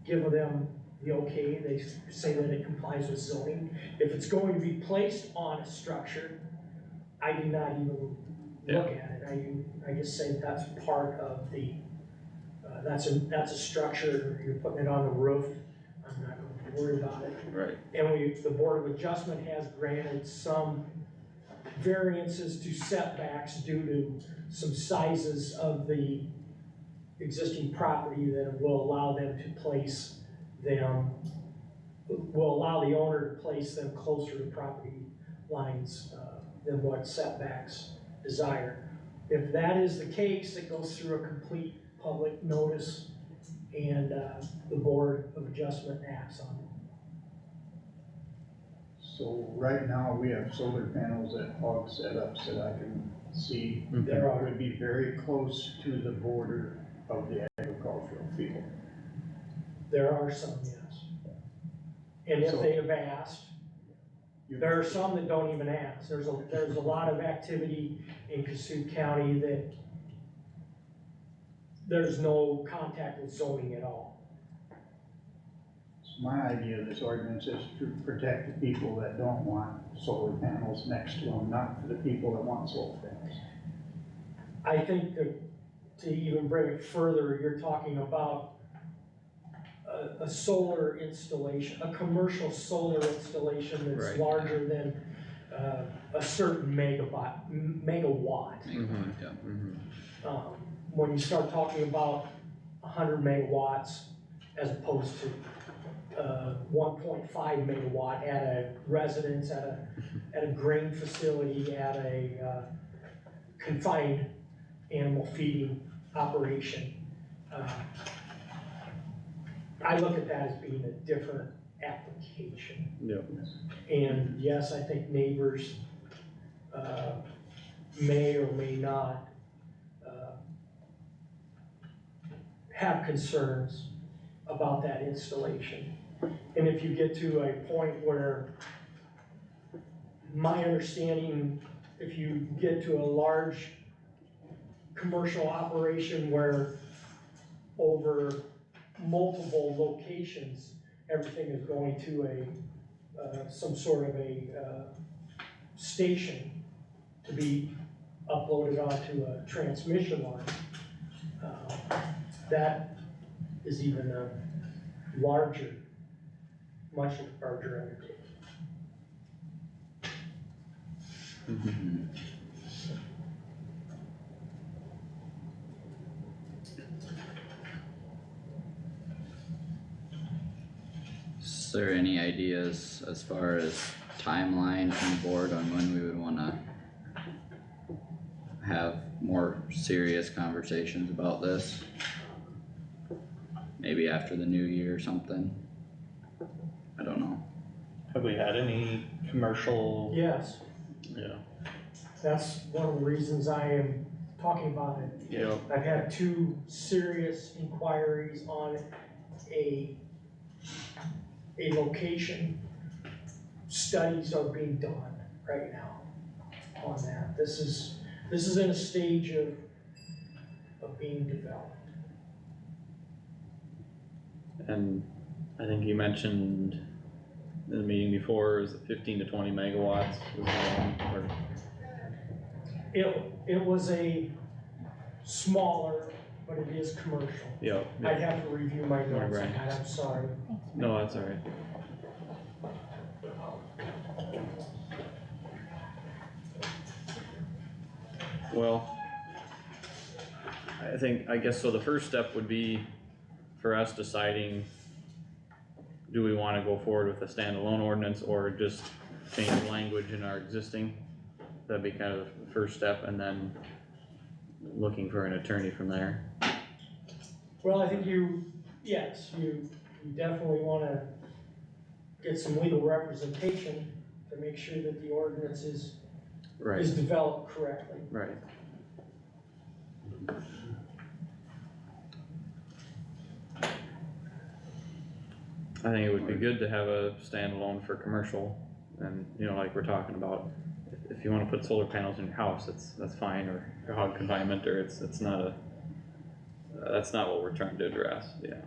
give them the okay. They say that it complies with zoning. If it's going to be placed on a structure, I do not even look at it. I just say that's part of the, that's a structure, you're putting it on the roof, I'm not going to worry about it. Right. And the Board of Adjustment has granted some variances to setbacks due to some sizes of the existing property that will allow them to place them, will allow the owner to place them closer to property lines than what setbacks desire. If that is the case, it goes through a complete public notice and, the Board of Adjustment acts on it. So right now, we have solar panels at hog setups that I can see. There are. Would be very close to the border of the agricultural field. There are some, yes. And if So- they have asked, there are some that don't even ask. There's a lot of activity in Kossuth County that there's no contact with zoning at all. My idea of this ordinance is to protect the people that don't want solar panels next to them, not for the people that want solar panels. I think that to even bring it further, you're talking about a solar installation, a commercial solar installation that's Right. larger than, a certain megawatt. When you start talking about 100 megawatts as opposed to 1.5 megawatt at a residence, at a grain facility, at a confined animal feeding operation. I look at that as being a different application. Yep. And yes, I think neighbors may or may not have concerns about that installation. And if you get to a point where, my understanding, if you get to a large commercial operation where over multiple locations, everything is going to some sort of a station to be uploaded onto a transmission line, that is even a larger, much larger undertaking. Is there any ideas as far as timeline from the board on when we would wanna have more serious conversations about this? Maybe after the new year or something? I don't know. Have we had any commercial? Yes, Yeah. that's one of the reasons I am talking about it. Yep. I've had 2 serious inquiries on a location. Studies are being done right now on that. This is in a stage of being developed. And I think you mentioned in the meeting before, is it 15 to 20 megawatts? Was the one, or, It was a smaller, but it is commercial. yeah, I'd have to review my notes on Right. that, I'm sorry. no, that's alright. Well, I guess, so the first step would be for us deciding, do we wanna go forward with a standalone ordinance or just change language in our existing? That'd be kind of the first step, and then looking for an attorney from there. Well, I think you definitely wanna get some legal representation to make sure that the ordinance is developed correctly. Right. I think it would be good to have a standalone for commercial, and, like we're talking about, if you wanna put solar panels in your house, that's fine, or your hog confinement, or it's not that's not what we're trying to address, yeah.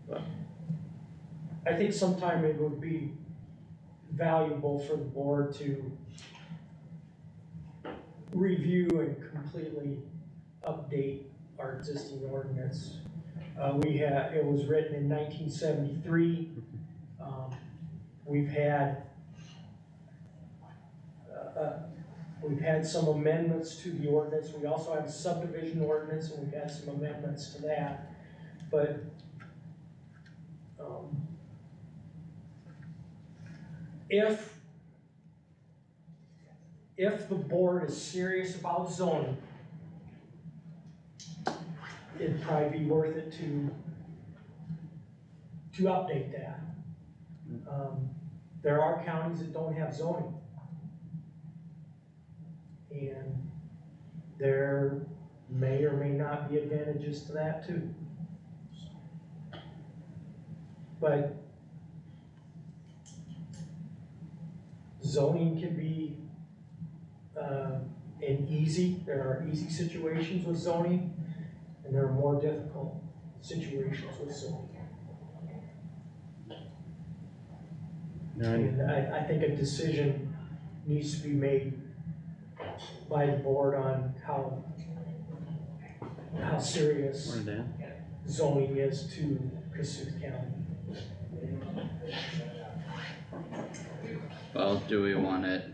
But, I think sometime it would be valuable for the board to review and completely update our existing ordinance. It was written in 1973. We've had some amendments to the ordinance. We also have a subdivision ordinance, and we've had some amendments to that. But if the board is serious about zoning, it'd probably be worth it to update that. There are counties that don't have zoning. And there may or may not be advantages to that too. But zoning can be there are easy situations with zoning, and there are more difficult situations with zoning. And I think a decision needs to be made by the board on how serious zoning is to Kossuth County. Well, do we want it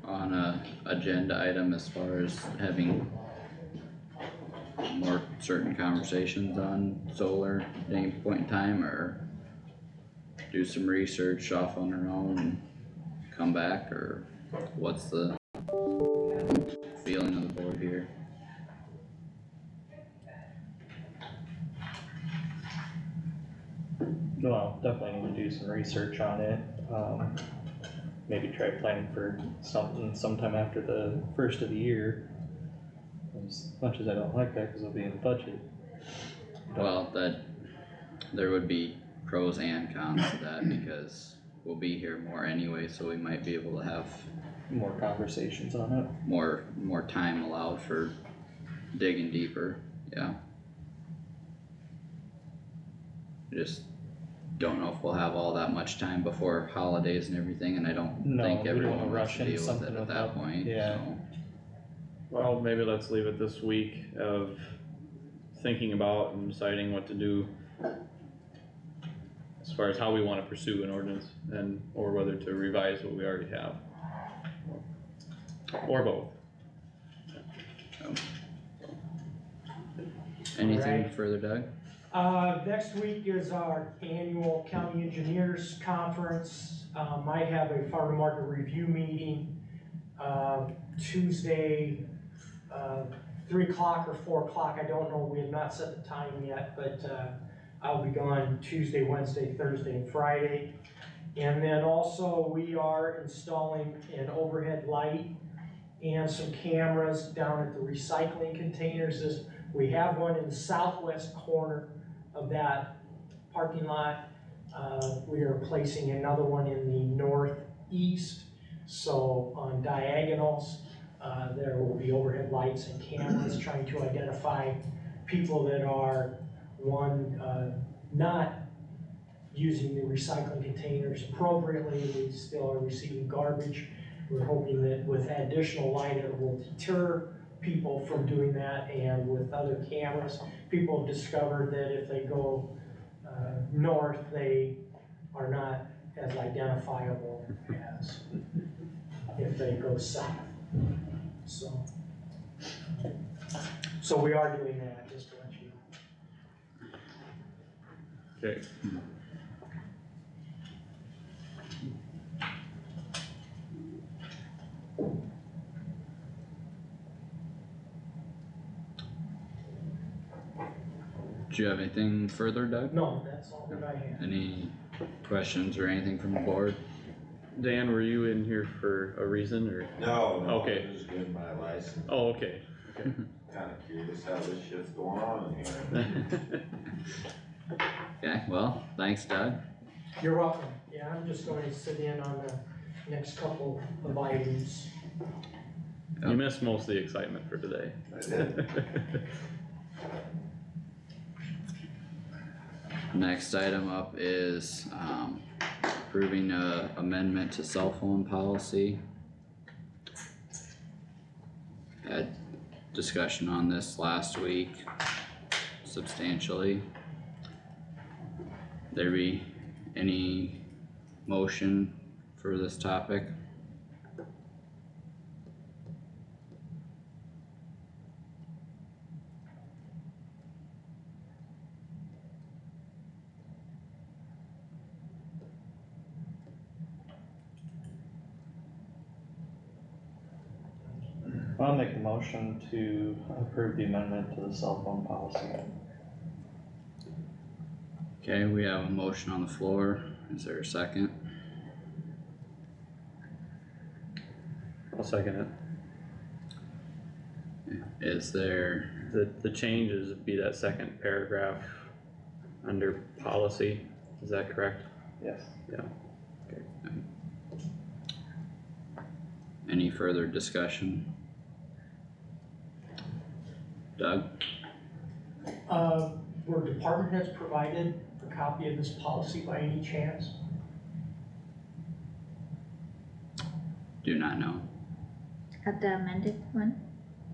on a agenda item as far as having more certain conversations on solar at any point in time, or do some research off on our own and come back, or what's the feeling of the board here? Well, definitely need to do some research on it. Maybe try planning for something sometime after the first of the year. As much as I don't like that, because it'll be in the budget. Well, there would be pros and cons to that, because we'll be here more anyway, so we might be able to have more conversations on it. More time allowed for digging deeper, yeah. I just don't know if we'll have all that much time before holidays and everything, and I don't think everyone wants to deal with it at that point, yeah. so. Well, maybe let's leave it this week of thinking about and deciding what to do as far as how we wanna pursue an ordinance, and, or whether to revise what we already have. Or both. Anything further, Doug? Next week is our annual county engineers conference. I have a farm market review meeting, Tuesday, 3 o'clock or 4 o'clock, I don't know, we have not set the time yet, but, I'll be gone Tuesday, Wednesday, Thursday, and Friday. And then also, we are installing an overhead light and some cameras down at the recycling containers. We have one in the southwest corner of that parking lot. We are placing another one in the northeast. So on diagonals, there will be overhead lights and cameras trying to identify people that are, not using the recycling containers appropriately. We still are receiving garbage. We're hoping that with additional light, it will deter people from doing that, and with other cameras, people have discovered that if they go north, they are not as identifiable as if they go south. So we are doing that, just to let you know. Okay. Do you have anything further, Doug? No, that's all that I have. Any questions or anything from the board? Dan, were you in here for a reason, or? No, Okay. I'm just getting my license. Oh, okay. Kinda curious how this shit's going on in here. Okay, well, thanks, Doug. You're welcome. Yeah, I'm just going to sit in on the next couple of items. You missed most of the excitement for today. I did. Next item up is, approving a amendment to cell phone policy. Had discussion on this last week substantially. There be any motion for this topic? I'll make the motion to approve the amendment to the cell phone policy. Okay, we have a motion on the floor. Is there a second? I'll second it. Is there, The changes would be that second paragraph under policy, is that correct? Yes. any further discussion? Doug? Were department heads provided a copy of this policy by any chance? Do not know. At the amended one?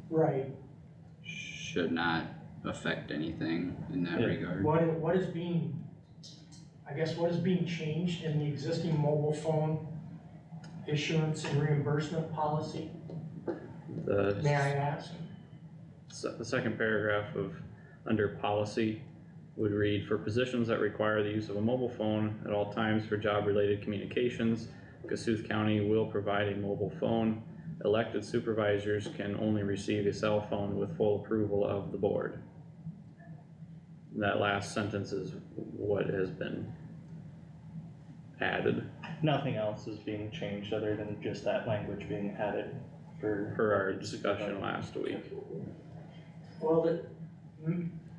Right. Should not affect anything in that Yeah. regard. What is being, I guess, what is being changed in the existing mobile phone issuance and reimbursement policy? May I ask? The second paragraph of, under policy, would read, for positions that require the use of a mobile phone at all times for job-related communications, Kossuth County will provide a mobile phone. Elected supervisors can only receive a cell phone with full approval of the board. That last sentence is what has been added Nothing else is being changed other than just that language being added for. per our discussion last week. Well,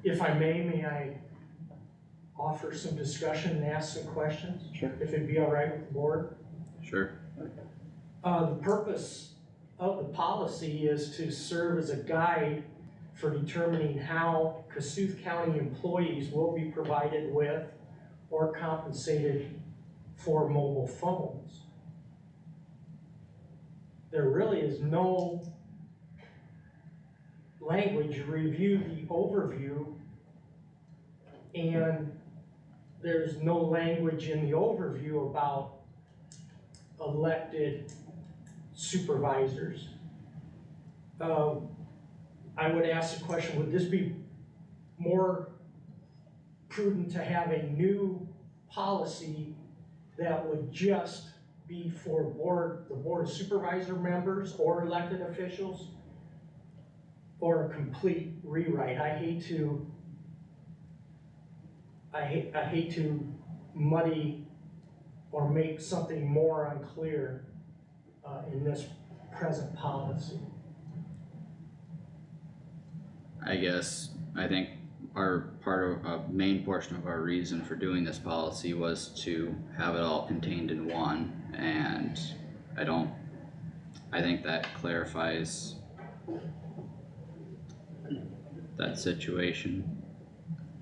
if I may I offer some discussion and ask some questions? Sure. If it'd be all right with the board? Sure. The purpose of the policy is to serve as a guide for determining how Kossuth County employees will be provided with or compensated for mobile phones. There really is no language to review the overview, and there's no language in the overview about elected supervisors. I would ask the question, would this be more prudent to have a new policy that would just be for the board of supervisor members or elected officials? Or a complete rewrite? I hate to muddy or make something more unclear in this present policy. I think a main portion of our reason for doing this policy was to have it all contained in one, and I think that clarifies that situation.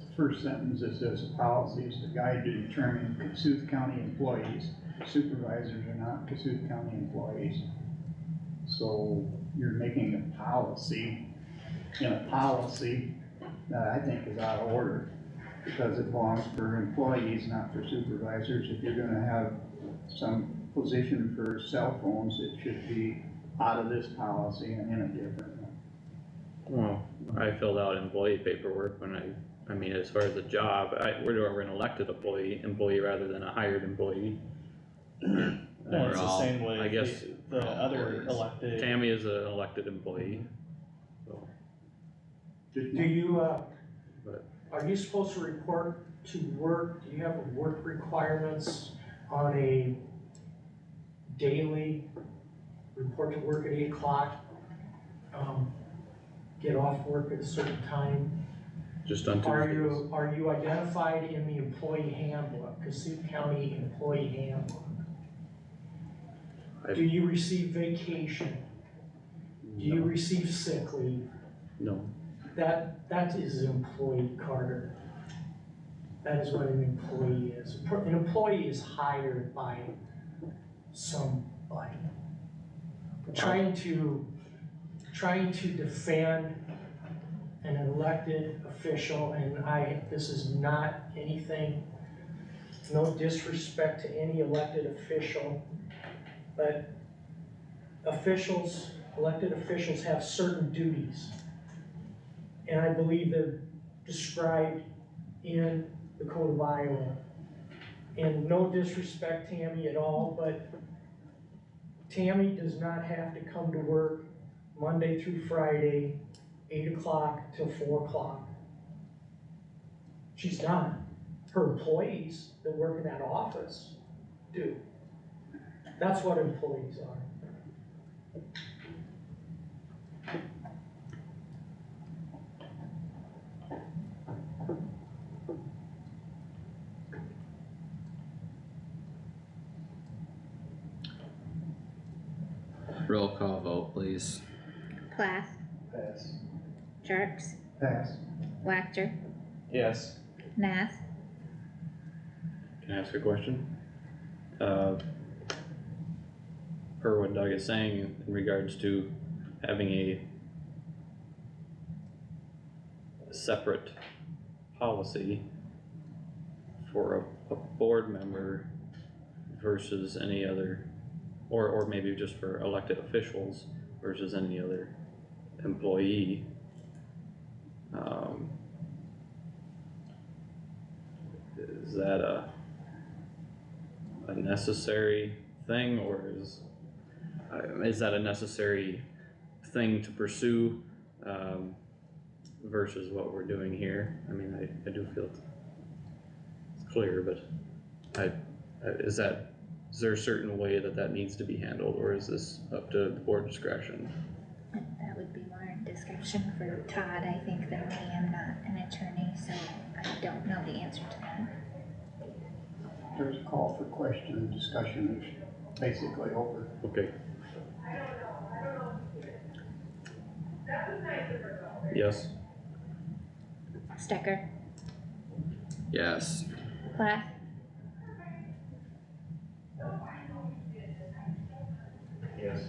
The first sentence, it says the policy is the guide to determine Kossuth County employees. Supervisors are not Kossuth County employees. So you're making a policy that I think is out of order, because it belongs for employees, not for supervisors. If you're gonna have some position for cell phones, it should be out of this policy and in a different one. Well, I filled out employee paperwork when I mean, as far as the job, we're an elected employee rather than a hired employee. No, it's the all- same way. I guess The we're all other employees. elected. Tammy is an elected employee, so. Do you, But- are you supposed to report to work? Do you have work requirements on a daily, report to work at 8 o'clock? Get off work at a certain time? Just on Tuesdays. Are you identified in the employee handbook, Kossuth County employee handbook? Do you receive vacation? Do you receive sick leave? No, That is an employee, Carter. That is what an employee is. An employee is hired by somebody. Trying to defend an elected official, and this is not anything, no disrespect to any elected official, but elected officials have certain duties. And I believe they're described in the Code of Iowa. And no disrespect, Tammy, at all, but Tammy does not have to come to work Monday through Friday, 8 o'clock till 4 o'clock. She's done. Her employees that work in that office do. That's what employees are. Roll call vote, please. Plath, Pass. Jerks, Pass. Wactor, Yes. Nath, Can I ask a question? Per what Doug is saying in regards to having a separate policy for a board member versus any other, or maybe just for elected officials versus any other employee. Is that a necessary thing, or is that a necessary thing to pursue, versus what we're doing here? I mean, I do feel it's clear, but is there a certain way that needs to be handled, or is this up to the board discretion? that would be more discussion for Todd, I think, than me. I'm not an attorney, so I don't know the answer to that. There's a call for question and discussion is basically over. Okay. Yes. Stecker, Yes. Plath, Yes.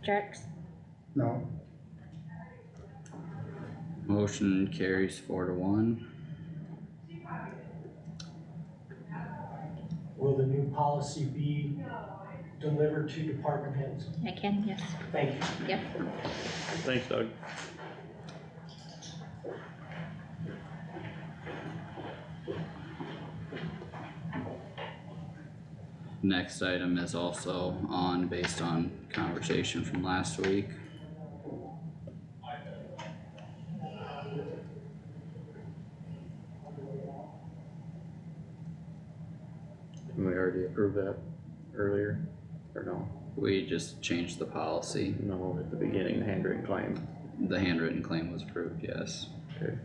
Jerks, No. Motion carries 4-1. Will the new policy be delivered to department heads? I can, yes. Thank you. Yep. Thanks, Doug. Next item is also on, based on conversation from last week. Didn't we already approved that earlier, or no? We just changed the policy. No, at the beginning, the handwritten claim. The handwritten claim was approved, yes. Okay.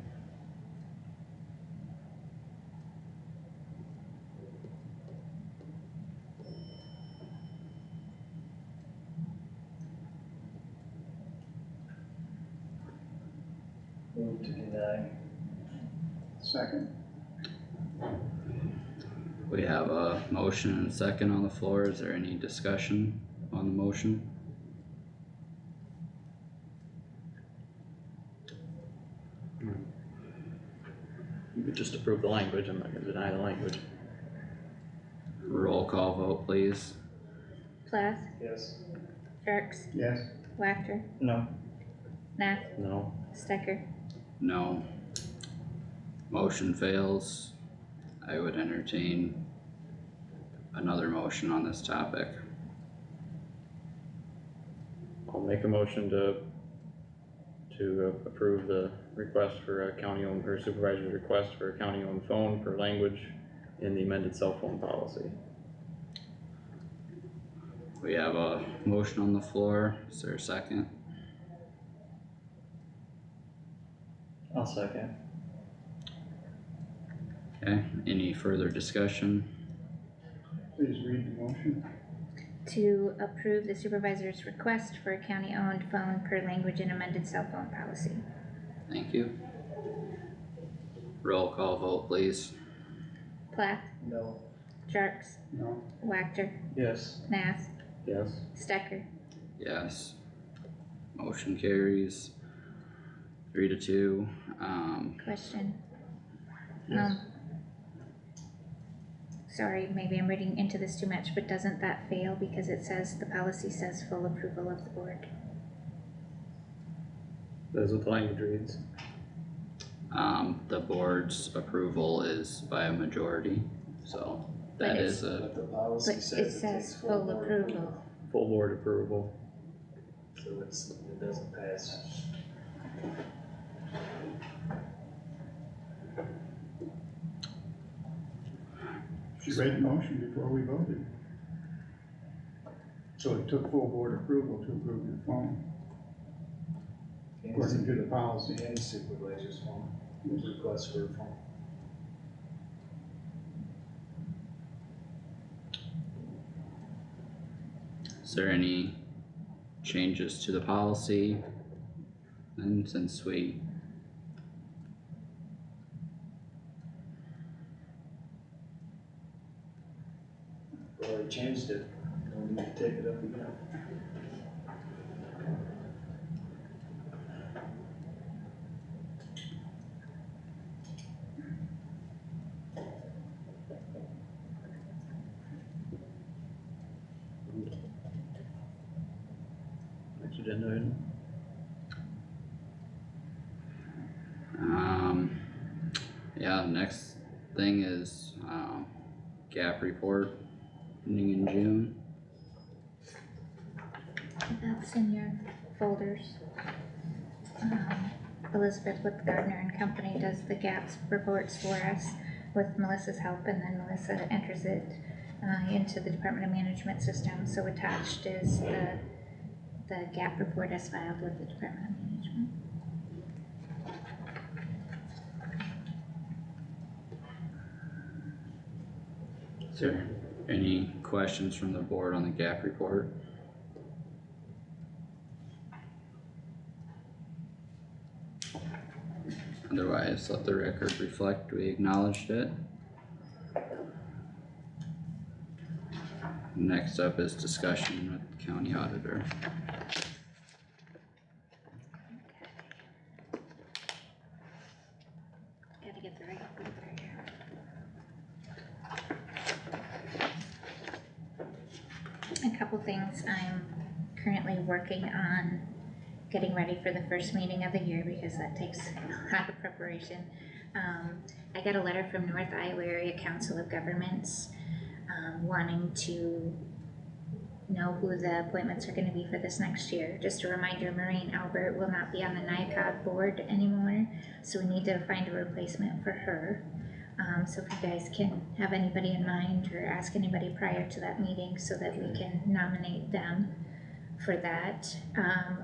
Move to deny. Second. We have a motion and a second on the floor. Is there any discussion on the motion? You could just approve the language, I'm not gonna deny the language. Roll call vote, please. Plath, Yes. Jerks, Yes. Wactor, No. Nath, No. Stecker, No. Motion fails. I would entertain another motion on this topic. I'll make a motion to approve the request for a county-owned, or supervisor's request for a county-owned phone for language in the amended cell phone policy. We have a motion on the floor. Is there a second? I'll second. Okay, any further discussion? Please read the motion. to approve the supervisor's request for a county-owned phone per language in amended cell phone policy. Thank you. Roll call vote, please. Plath, No. Jerks, No. Wactor, Yes. Nath, Yes. Stecker, Yes. Motion carries 3-2. question. Yes. Sorry, maybe I'm reading into this too much, but doesn't that fail because it says, the policy says full approval of the board? That's what the language reads. The board's approval is by a majority, so that But is a, But the policy But says it it says takes full board approval. Full board approval. So so it doesn't pass. She read the motion before we voted. So it took full board approval to approve your phone, according to the policy. And supervisor's phone, request for a phone. Is there any changes to the policy? And since we, Well, they changed it, don't need to take it up again. Next agenda item. yeah, next thing is, gap report ending in June. That's in your folders. Elizabeth with Gardner and Company does the GAPS reports for us with Melissa's help, and then Melissa enters it into the Department of Management system. So attached is the GAP report as filed with the Department of Management. Is there any questions from the board on the gap report? Otherwise, let the record reflect we acknowledged it. Next up is discussion with the county auditor. Gotta get the right folder here. A couple things I'm currently working on getting ready for the first meeting of the year because that takes a lot of preparation. I got a letter from North Iowa Area Council of Governments wanting to know who the appointments are gonna be for this next year. Just a reminder, Maureen Albert will not be on the NICOG board anymore, so we need to find a replacement for her. So if you guys can have anybody in mind or ask anybody prior to that meeting so that we can nominate them for that.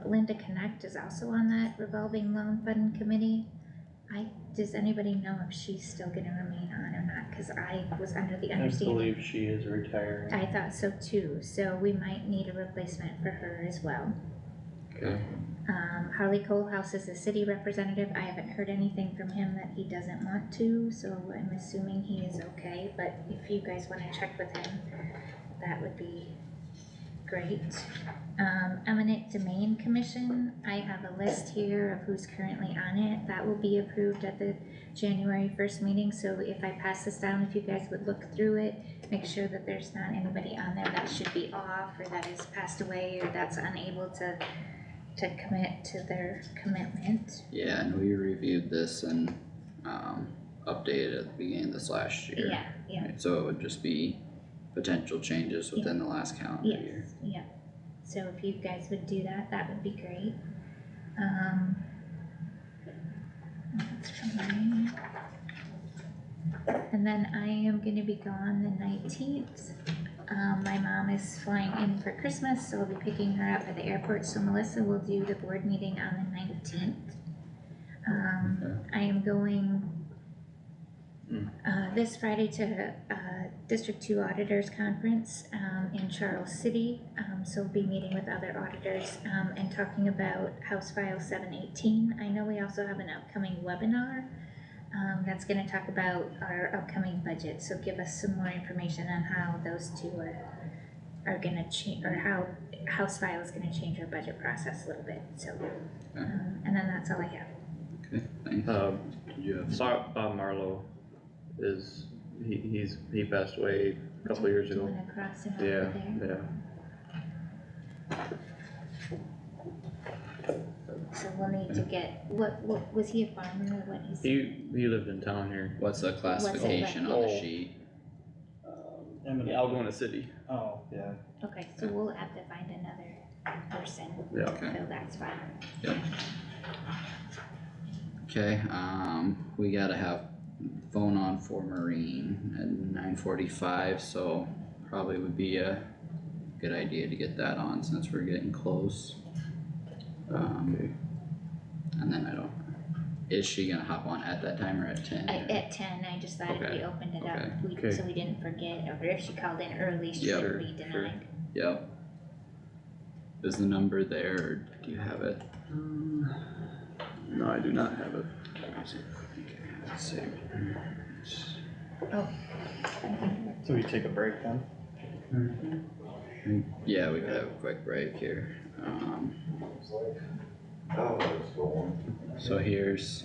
Linda Connect is also on that revolving loan fund committee. Does anybody know if she's still gonna remain on or not? Cause I was under the I understanding. believe she is retiring. I thought so too, so we might need a replacement for her as well. Okay. Harley Coalhouse is the city representative. I haven't heard anything from him that he doesn't want to, so I'm assuming he is okay, but if you guys wanna check with him, that would be great. Eminent Domain Commission, I have a list here of who's currently on it. That will be approved at the January 1st meeting, so if I pass this down, if you guys would look through it, make sure that there's not anybody on there that should be off or that has passed away or that's unable to commit to their commitment. Yeah, and we reviewed this and, updated at the beginning of this last year. Yeah. Right, so it would just be potential changes within the last calendar year. Yes, yeah. So if you guys would do that, that would be great. That's from mine. And then I am gonna be gone the 19th. My mom is flying in for Christmas, so I'll be picking her up at the airport, so Melissa will do the board meeting on the 19th. I am going this Friday to District 2 Auditors Conference in Charles City. So we'll be meeting with other auditors and talking about House File 718. I know we also have an upcoming webinar that's gonna talk about our upcoming budget. So give us some more information on how those two are gonna change, or how House File is gonna change our budget process a little bit. So, and then that's all I have. Okay, thanks. Did you have? Bob Marlowe he passed away a couple of years Do you ago. wanna cross him Yeah, over there? So we'll need to get, what, was he a farmer or what is? He lived in town here. What's the classification on the sheet? I'll go in the city. Oh, yeah. Okay, so we'll have to find another person, Yeah. so that's fine. Okay, we gotta have phone on for Marine at 9:45, so probably would be a good idea to get that on since we're getting close. Okay. And then is she gonna hop on at that time or at 10? At 10, I just thought if Okay, we opened it up, okay. Okay. so we didn't forget, or if she called in early, she Yeah, wouldn't be sure. denied. Yep. Is the number there, or do you have it? No, I do not have it. Let's see. So we take a break then? Yeah, we could have a quick break here. So here's,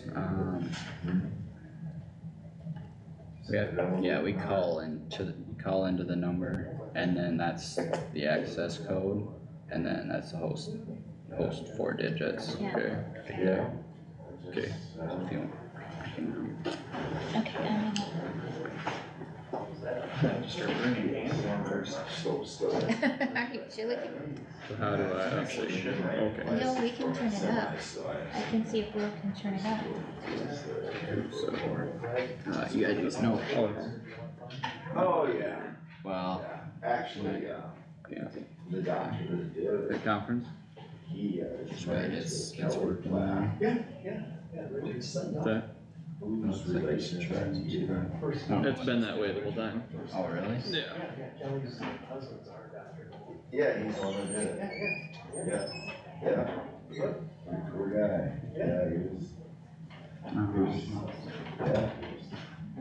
we call into the number, and then that's the access code, and then that's the host 4 digits. Yeah. Okay. Yeah. Okay. If you Okay, I'm Start bringing hands on first. in. Are you chilly? So how do I, let's see, okay. No, we can turn it up. I can see if Will can turn it up. you gotta do no. Oh, no. Oh, yeah. Well, Actually, Yeah. the doctor that did it, The conference? he, that's right, it's working now. What's that? whose relationship to you? It's been that way the whole time. Oh, really? Yeah. Yeah, he's the one that did it. Yeah. Poor guy. Yeah, he was, yeah.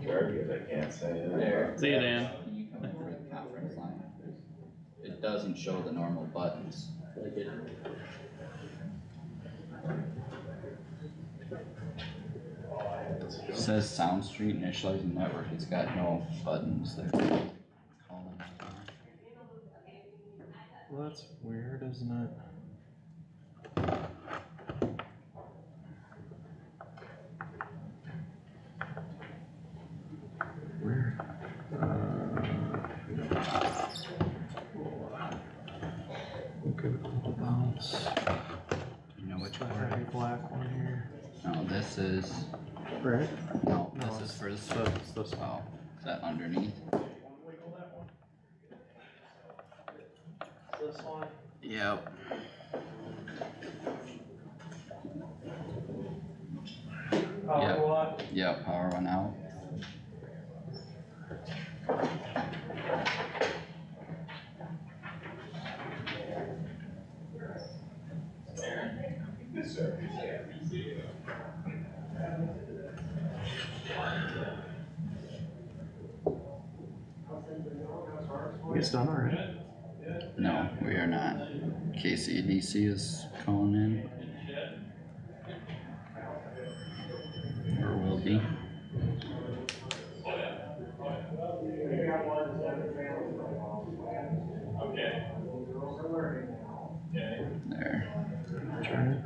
Very good, I can't say it. There. See you, Dan. You come in for the conference line. It doesn't show the normal buttons. Like it. It says Sound Street initializing network. It's got no buttons there. Calling. Well, that's weird, isn't it? Where? Okay, we'll bounce. You know which I one? have a black one here. No, this is. Right? No, No, this is for the. It's this one. Oh, is that underneath? This one? Yep. Power what? Yeah, power went out. You guys done already? No, we are not. KCDC is calling in. Or will be. There. Turn it.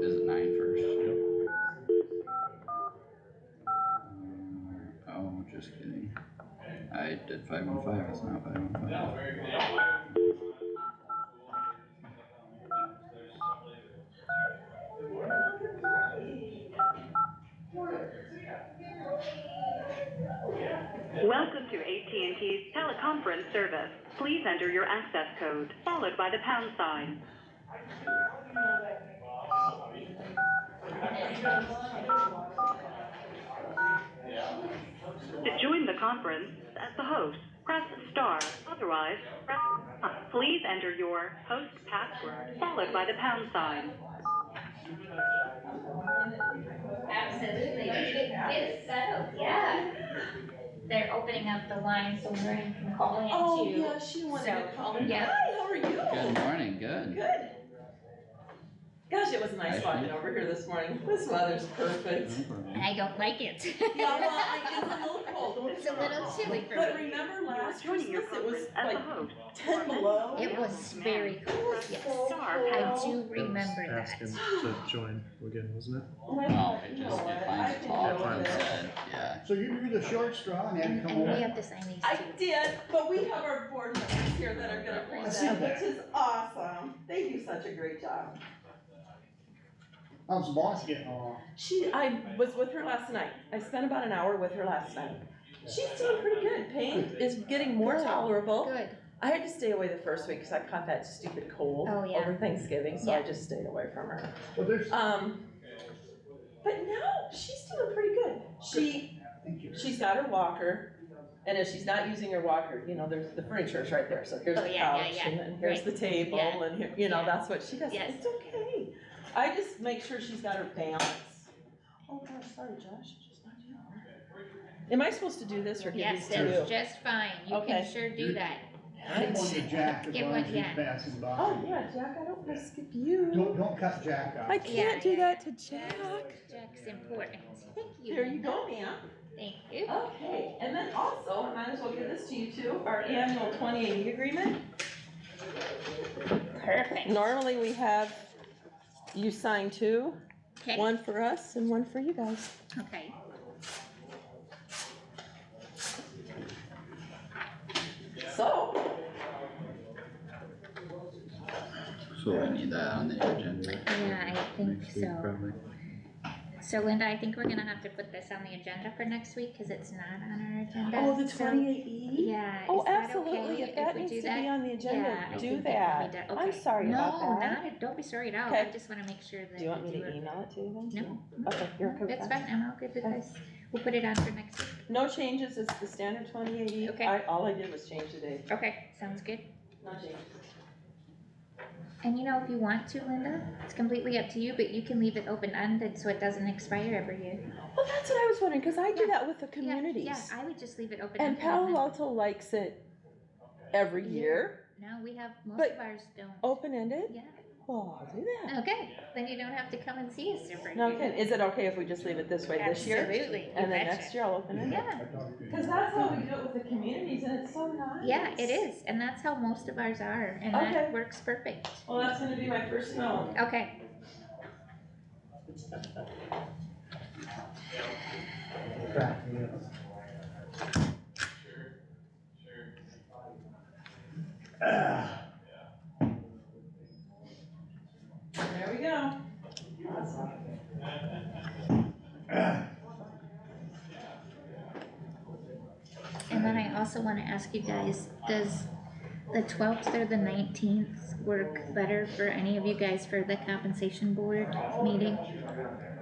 Visit 9 first. Oh, just kidding. I did 515, it's not 515. Welcome to AT&T's teleconference service. Please enter your access code, followed by the pound sign. To join the conference as the host, press star. Otherwise, press please enter your host password, followed by the pound sign. Absolutely. Get it settled, yeah. They're opening up the line so Maureen can call in too. Oh, yeah, she wanted to call in. Yeah. Hi, how are you? Good morning, good. Good. Gosh, it was nice walking over here this morning. This weather's perfect. I don't like it. Yeah, well, it's a little cold. Don't It's a little chilly for But me. remember last Joining your Christmas, it was conference as like a host. 10 below? It was very cold, yes. I do remember that. Ask him to join again, wasn't it? No, it just, it finds a top, It finds and, yeah. So you do the short straw and then And come we over? have to sign these I too. did, but we have our board members here that are gonna I see present, that. which is awesome. They do such a great job. How's the boss getting along? I was with her last night. I spent about an hour with her last night. She's doing pretty good. Pain is getting more tolerable. Good. I had to stay away the first week because I caught that stupid cold Oh, yeah. over Thanksgiving, so Yeah. I just stayed away from her. Well, there's, But no, she's doing pretty good. She's got her walker, and if she's not using her walker, you know, there's the furniture's right there. So here's Oh, the yeah, couch, yeah, yeah. and here's Right. the table, Yeah. and here, you know, Yeah. that's what she does. Yes. It's okay. I just make sure she's got her balance. Oh gosh, sorry, Josh. Just not you. Am I supposed to do this or give Yes, these to you? that's just fine. You Okay. can sure do that. give one to Jack as Give long one, as he's yeah. passing by. Oh yeah, Jack, I don't want to skip you. Don't cut Jack off. I can't do that to Jack. Jack's important. Thank you. There you go, ma'am. Thank you. Okay, and then also, I might as well give this to you too, our annual 2080 agreement. Perfect. Normally we have you sign two, Okay. one for us and one for you guys. Okay. So, So we need that on the agenda. Yeah, I think next week, so. probably. So Linda, I think we're gonna have to put this on the agenda for next week, cause it's not on our agenda. oh, the So- 28E? Yeah, Oh, is that absolutely, okay if that we needs do to that? be on the agenda, Yeah, I do think that. that can be I'm done. sorry about No, that. don't be sorry at all. Okay. I just wanna make sure that. Do you want me we to do it. email it to you then? No. Okay, you're okay with That's that? fine, I'm all good with Okay. this. We'll put it on for next week. No changes, it's the standard 2080. Okay. All I did was change the date. Okay, sounds good. No changes. And you know, if you want to, Linda, it's completely up to you, but you can leave it open-ended so it doesn't expire every year. Well, that's what I was wondering, because I do that with the Yeah, communities. yeah, I would just leave it open-ended. And Palo Alto likes it every year, No, we have, most But- of ours don't. open-ended. Yeah. Oh, I'll do that. Okay, then you don't have to come and see us every No, year. okay, is it okay if we just leave it this way this year? Absolutely, you And then betcha. next year I'll open it? Yeah, Because that's how we do it with the communities, and it's so nice. yeah, it is, and that's how most of ours are, and Okay. that works perfect. Well, that's gonna be my first note. Okay, There we go. and then I also wanna ask you guys, does the 12th or the 19th work better for any of you guys for the compensation board meeting?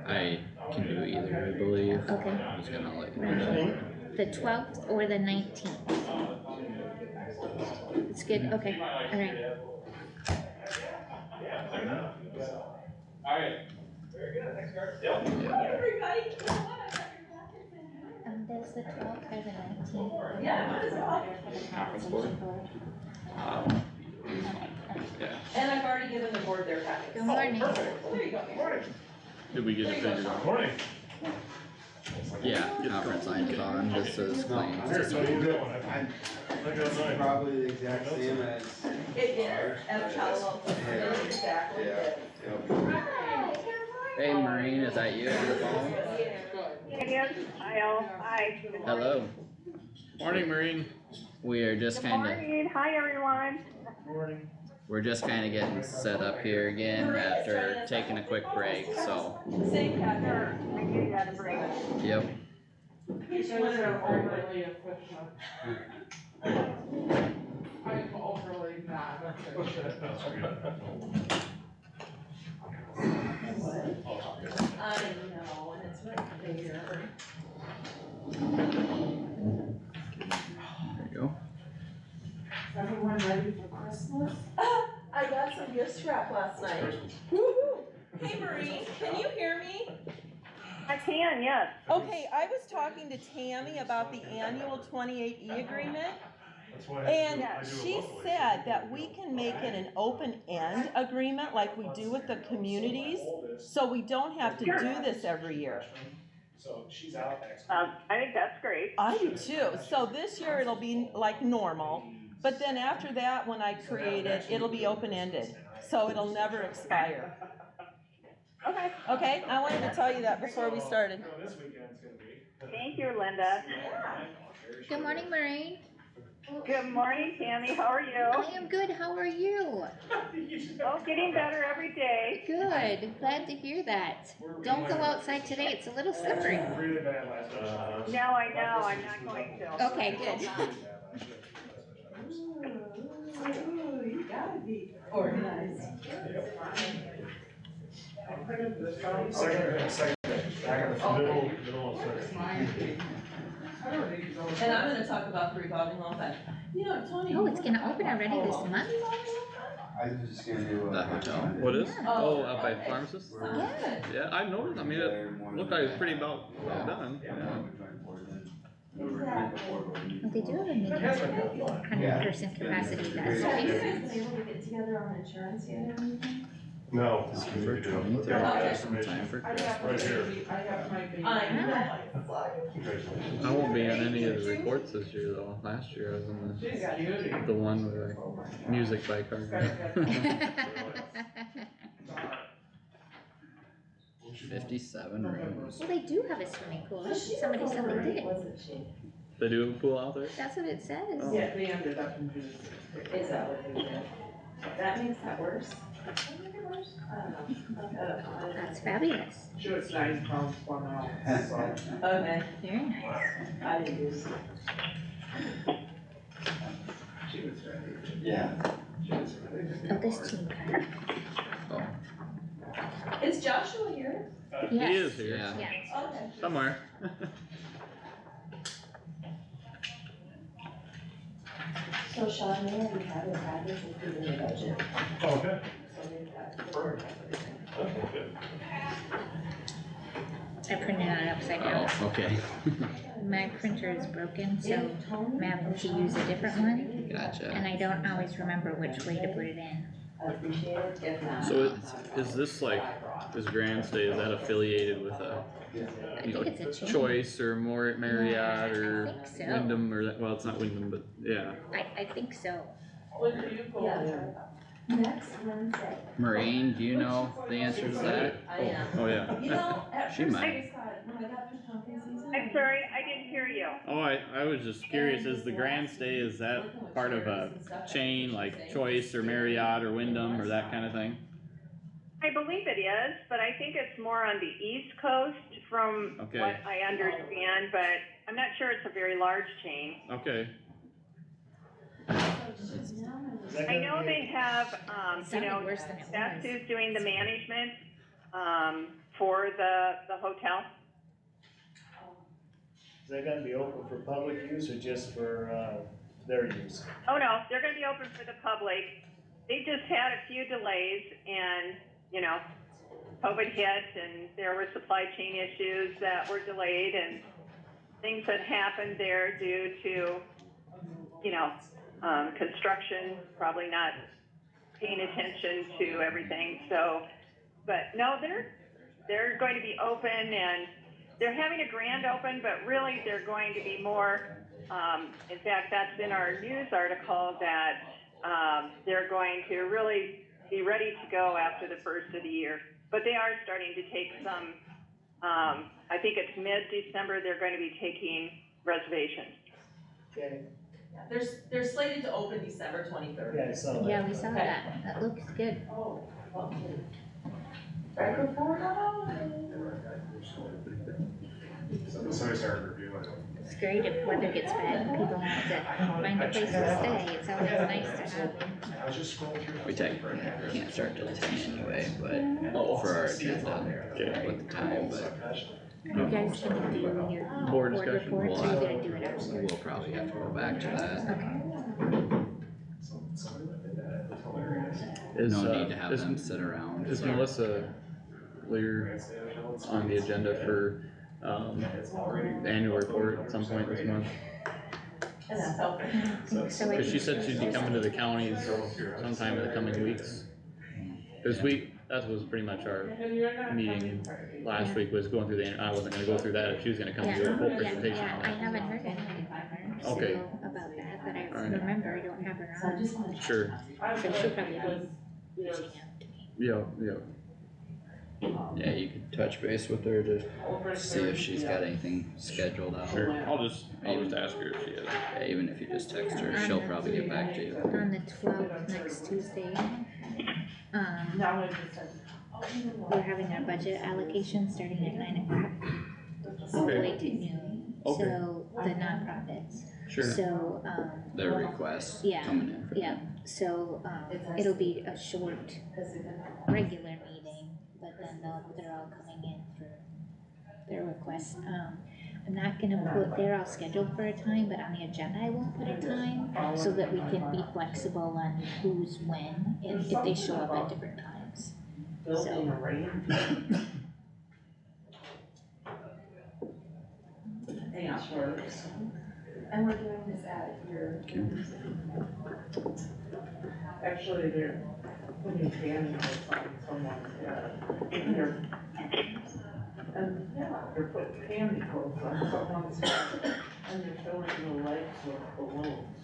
I can do either, I believe. Okay. I'm just gonna let you know. The 12th or the 19th? It's good, okay, alright. Does the 12th or the 19th? Yeah, might as well. For the compensation board? Yeah. And I've already given the board their packets. Good morning. There you go. Morning. Did we get it figured out? Morning. Yeah, conference line's on, this is claims. Probably the exact same as. It is, as Palo Alto, it's exactly it. Hey Maureen, is that you on the phone? Yes, hi. Hello. Morning, Maureen. We are just Good kinda, morning, hi everyone. we're just kinda getting set up here again after taking a quick break, so. Same pattern. Sure, I knew you had a break. Yep. I'm overly mad. I know, and it's right there. There you go. Everyone ready for Christmas? I got some gift wrap last night. Woo-hoo. Hey Maureen, can you hear me? I can, yes. Okay, I was talking to Tammy about the annual 28E agreement, And she said that we can make it an open-end agreement like we do with the communities, so we don't have to do this every year. So she's out next. I think that's great. I do too. So this year it'll be like normal, but then after that, when I create it, it'll be open-ended, so it'll never expire. Okay. Okay, I wanted to tell you that before we started. This weekend's gonna be. Thank you, Linda. Good morning, Maureen. Good morning, Tammy. How are you? I am good, how are you? Oh, getting better every day. Good, glad to hear that. Don't go outside today, it's a little slippery. Really bad last night. No, I know, I'm not going to. Okay, good. Ooh, you gotta be organized. Second. Middle. And I'm gonna talk about the revolving loan fund. You know, Tony. Oh, it's gonna open already this month? I was just gonna do That hotel. What is? Yeah. Oh, out by the pharmacist? Yeah. Yeah, I noticed, I mean, it looked like it's pretty about done. Well, they do have a meeting, 100% capacity, that's Have you nice. guys been able to get together on insurance yet or anything? No. December 23rd, Yeah. some time for Right here. I won't be in any of the reports this year though. Last year I was in the one with like music by Carter. 57 rooms. Well, they do have a swimming pool, somebody said they did. They do have a pool out there? That's what it says. Oh. Yeah, they ended up in June. Is that what they did? That makes that worse? That's fabulous. Sure, it's 9 pounds per mile, so. Okay, Very nice. I didn't use it. Yeah. Oh, this team card. Is Joshua here? He Yes. is here. Yeah. Yeah. Okay. Somewhere. So Sean, they already have it added included in the budget. Okay. So they've got. Okay, good. I printed it upside down. Oh, okay. My printer is broken, so I'm having to use a different one, Gotcha. and I don't always remember which way to put it in. I appreciate it, if not. So is this like, is Grand Stay, is that affiliated with a, I you know, think it's a chain. Choice or Marriott I or think so. Wyndham or that, well, it's not Wyndham, but yeah. I think so. When do you go Yeah. there? Next Wednesday. Maureen, do you know the answer to that? I am. Oh, yeah. You know, at She first might. I just thought, when I got through pumpkin season. I'm sorry, I didn't hear you. Oh, I was just curious, is the Grand Stay, is that part of a chain like Choice or Marriott or Wyndham or that kind of thing? I believe it is, but I think it's more on the East Coast from Okay. what I understand, but I'm not sure it's a very large chain. Okay. I know they have, you Sounded know, worse than it that's was. who's doing the management, for the hotel. Is that gonna be open for public use or just for, their use? Oh, no, they're gonna be open for the public. They just had a few delays and, you know, COVID hit and there were supply chain issues that were delayed and things that happened there due to, you know, construction, probably not paying attention to everything, so, but no, they're going to be open and they're having a grand open, but really they're going to be more, in fact, that's in our news article that, they're going to really be ready to go after the first of the year. But they are starting to take some, I think it's mid-December, they're going to be taking reservations. Okay. They're slated to open December 23rd. Yeah, I saw that. Yeah, we saw that. That looks good. Oh, okay. Right before the holiday. So start reviewing. It's great if weather gets bad and people want to find a place to stay. It's always nice to have. I was just scrolling through. We can't start till 10 anyway, but for our agenda with the time, but You guys can do your Board board discussion. reports, or you're gonna do it after? we'll probably have to go back to that. Okay. No need to have them sit around. Is Melissa Lear on the agenda for, annual report at some point this month? Cause she said she'd be coming to the counties sometime in the coming weeks. Cause that was pretty much our meeting last week, was going through I wasn't gonna go through that if she was gonna come and do a whole presentation Yeah, on I it. haven't heard anything from her, Okay. so about that I Alright. remember, I don't have her on. Sure, So she'll probably be reaching out to me. yeah. Yeah, you could touch base with her to see if she's got anything scheduled out. Sure, I'll just ask her if she is. Yeah, even if you just text her, she'll probably get back to you. On the 12th, next Tuesday, we're having our budget allocation starting at 9 o'clock, all the way to noon. Okay. So the nonprofits. Sure. So, Their requests yeah, coming in for yeah, so, it'll be a short, regular meeting, but then they're all coming in for their requests. I'm not gonna they're all scheduled for a time, but on the agenda I won't put a time, so that we can be flexible on who's when, and if they show up at different times. So, And we're doing this at your. Actually, they're putting pantyhose on someone's head. And, yeah, they're putting pantyhose on someone's head, and they're filling the legs with balloons.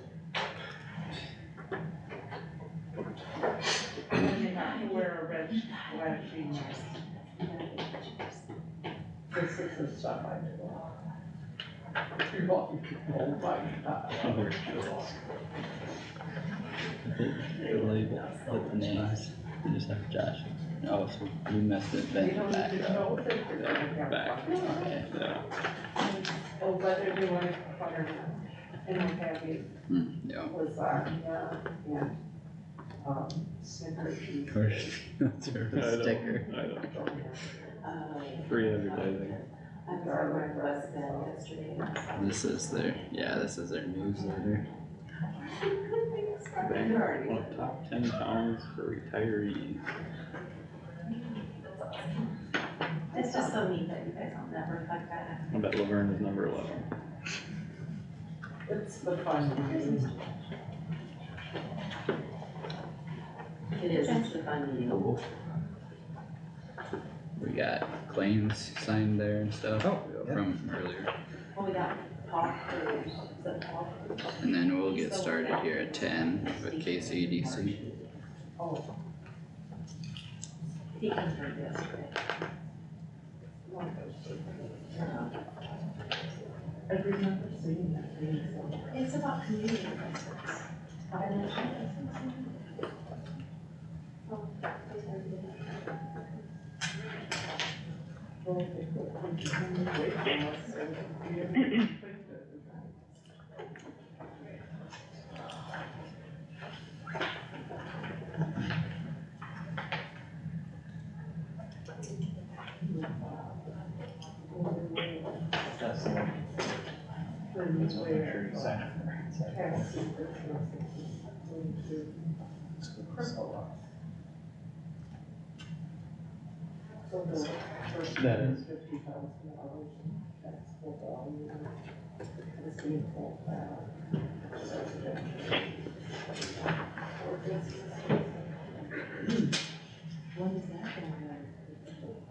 And they have to wear a red flashy mask. This is the stuff I do. Oh my God. The label, with the names, you just have Josh. Oh, so we missed it, They then don't back even know up. that they're gonna have Back, fun. okay, yeah. Oh, but everyone fired and I'm happy Yeah. was on, yeah, Snickers. Of course, that's her sticker. I know. Free advertising. I was on my bus then yesterday. This is their newsletter. One of top 10 towns for retirees. It's just so neat that you guys all never like that. I bet Laverne is number 11. It's the fun meeting. It is, it's the fun meeting. We got claims signed there and stuff from earlier. Oh, we got Paul Cruz, is that Paul? And then we'll get started here at 10 with KCDC. Oh. He confirmed yesterday. I remember seeing that thing, so. It's about community investments. Financial investments. Oh, That's the one. That's what I'm sure you signed up for. That is. When is that gonna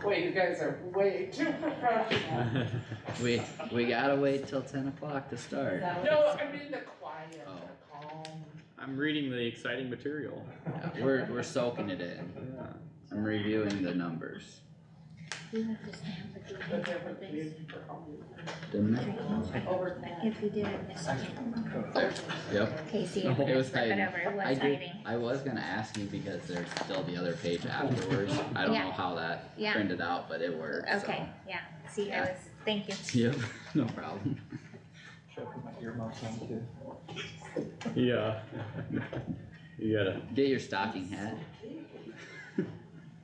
Wait, you guys are way too professional. We gotta wait till 10 o'clock to start. No, I mean the quiet, the calm. I'm reading the exciting material. Yeah, we're soaking it in. Yeah. I'm reviewing the numbers. Do you have to stamp at the end of this? Didn't it? If you did, I missed it. Yep. Casey, It was flip it hiding. over, it was I did, hiding. I was gonna ask you because there's still the other page afterwards. I don't Yeah. know how that Yeah. printed out, but it worked, so. Okay, yeah, see, I Yeah. was, thank you. Yep, no problem. Should I put my earmuffs on too? Yeah. You gotta. Get your stocking hat.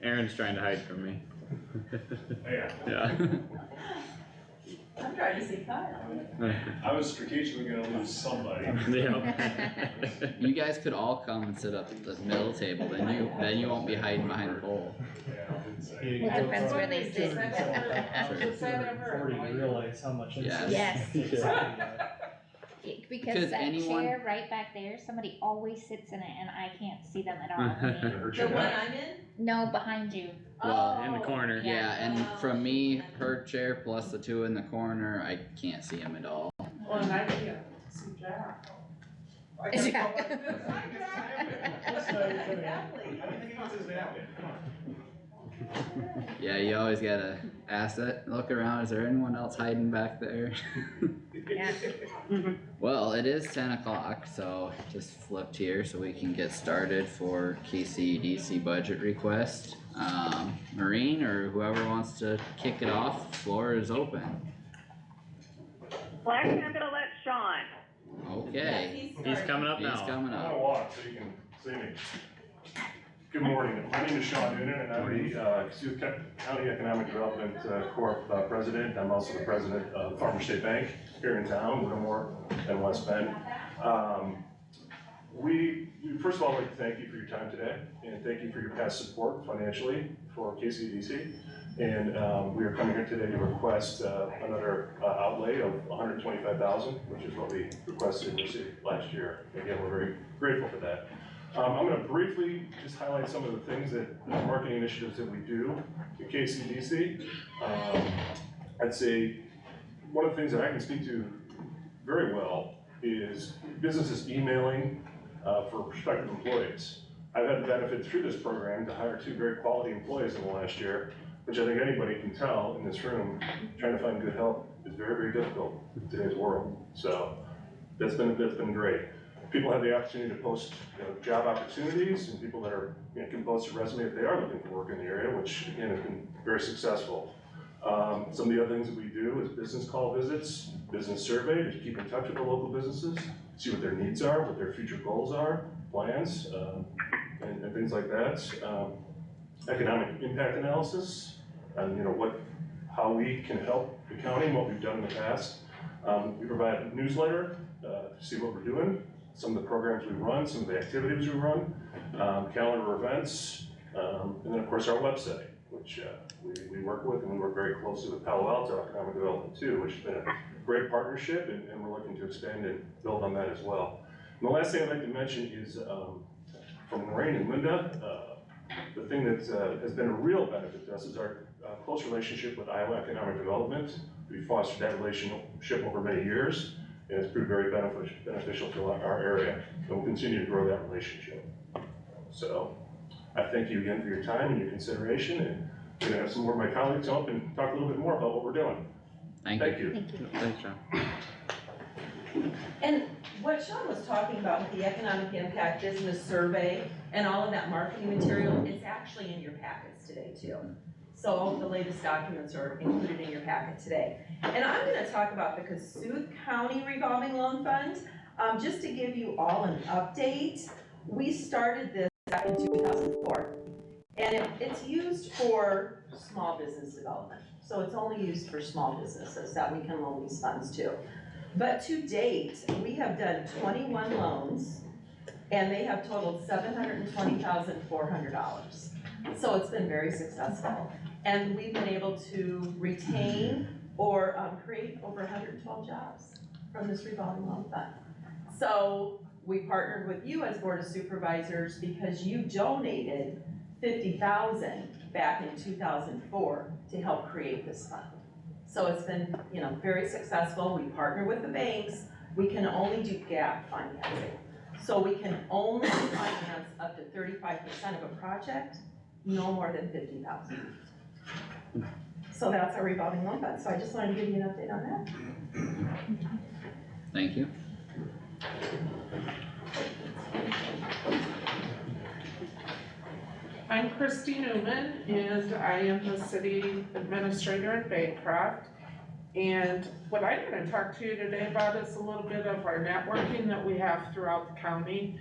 Aaron's trying to hide from me. Yeah. I'm trying to see Kyle. I was strategically gonna lose somebody. Yeah. You guys could all come and sit up at the middle table, then you won't be hiding behind the pole. Well, depends where they sit. Before you realize how much. Yes. Because that anyone- chair right back there, somebody always sits in it and I can't see them at all. I mean, The one I'm in? no, behind you. Well, in the corner. Yeah, and from me, her chair plus the two in the corner, I can't see him at all. Well, and I can't see Jack. Yeah, you always gotta ask that, look around, is there anyone else hiding back there? Yeah. Well, it is 10 o'clock, so just flipped here so we can get started for KCDC budget request. Maureen or whoever wants to kick it off, floor is open. Well, actually, I'm gonna let Sean. Okay, He's coming up he's now. coming I'm gonna up. walk so you can see me. Good morning, my name is Sean Noonan and I'm the Kossuth County Economic Development Corp. President. I'm also the president of Farmer State Bank here in town, Livermore and West Bend. We first of all like to thank you for your time today and thank you for your past support financially for KCDC. And we are coming here today to request another outlay of $125,000, which is what we requested and received last year. Again, we're very grateful for that. I'm going to briefly just highlight some of the things that marketing initiatives that we do at KCDC. I'd say one of the things that I can speak to very well is businesses emailing for prospective employees. I've had the benefit through this program to hire 2 very quality employees in the last year, which I think anybody can tell in this room, trying to find good help is very, very difficult in today's world. So that's been great. People have the opportunity to post job opportunities, and people that are can post a resume if they are looking for work in the area, which again has been very successful. Some of the other things that we do is business call visits, business survey to keep in touch with the local businesses, see what their needs are, what their future goals are, plans, and things like that. Economic impact analysis, and how we can help the county, what we've done in the past. We provide a newsletter to see what we're doing, some of the programs we run, some of the activities we run, calendar events, and then of course our website, which we work with, and we work very closely with Palo Alto Economic Development too, which has been a great partnership, and we're looking to expand and build on that as well. And the last thing I'd like to mention is from Lorraine and Linda, the thing that has been a real benefit to us is our close relationship with Iowa Economic Development. We fostered that relationship over many years, and it's proved very beneficial to our area, and we'll continue to grow that relationship. So I thank you again for your time and your consideration, and we're gonna have some more of my colleagues up and talk a little bit more about what we're doing. Thank you. Thank you. Thanks, John. And what Sean was talking about with the economic impact business survey and all of that marketing material, it's actually in your packets today too. So the latest documents are included in your packet today. And I'm gonna talk about the Kossuth County Revolving Loan Fund. Just to give you all an update, we started this back in 2004. And it's used for small business development. So it's only used for small businesses that we can loan these funds to. But to date, we have done 21 loans, and they have totaled $720,400. So it's been very successful. And we've been able to retain or create over 112 jobs from this revolving loan fund. So we partnered with you as Board of Supervisors because you donated $50,000 back in 2004 to help create this fund. So it's been, very successful. We partner with the banks. We can only do gap financing. So we can only finance up to 35% of a project, no more than $50,000. So that's our revolving loan fund, so I just wanted to give you an update on that. Thank you. I'm Christy Newman, and I am the city administrator in Baycroft. And what I'm gonna talk to you today about is a little bit of our networking that we have throughout the county,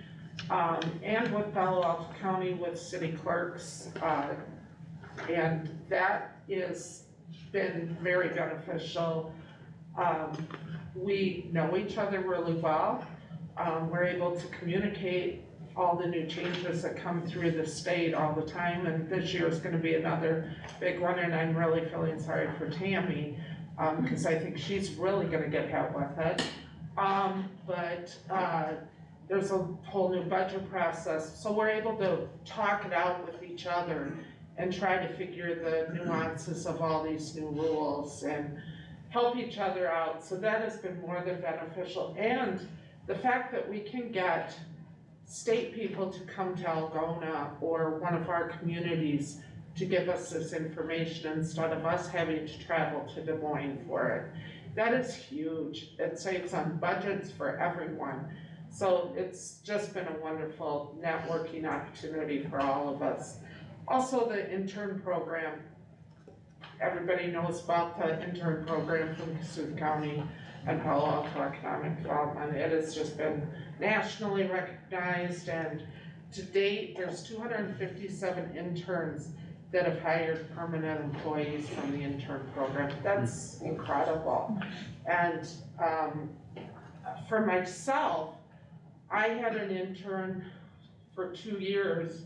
and with Palo Alto County with city clerks. And that is been very beneficial. We know each other really well. We're able to communicate all the new changes that come through the state all the time, and this year is gonna be another big one, and I'm really feeling sorry for Tammy, cause I think she's really gonna get hit with it. But there's a whole new budget process, so we're able to talk it out with each other and try to figure the nuances of all these new rules and help each other out, so that has been more than beneficial. And the fact that we can get state people to come to Algona or one of our communities to give us this information instead of us having to travel to Des Moines for it. That is huge. It saves on budgets for everyone. So it's just been a wonderful networking opportunity for all of us. Also, the intern program. Everybody knows about the intern program from Kossuth County and Palo Alto Economic Development. It has just been nationally recognized, and to date, there's 257 interns that have hired permanent employees from the intern program. That's incredible. And for myself, I had an intern for 2 years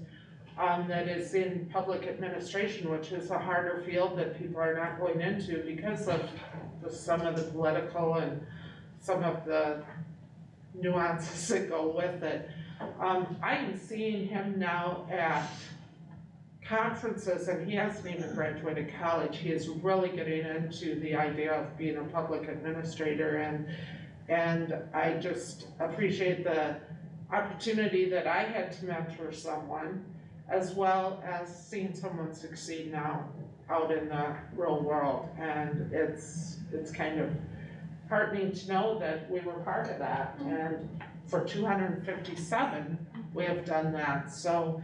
that is in public administration, which is a harder field that people are not going into because of some of the political and some of the nuances that go with it. I'm seeing him now at conferences, and he hasn't even graduated college. He is really getting into the idea of being a public administrator, and I just appreciate the opportunity that I had to mentor someone, as well as seeing someone succeed now out in the real world. And it's kind of heartening to know that we were part of that, and for 257, we have done that. So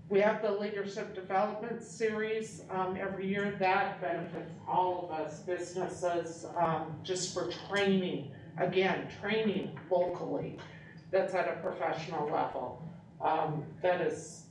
we have the Leadership Development Series every year. That benefits all of us, businesses, just for training, again, training locally, that's at a professional level. That is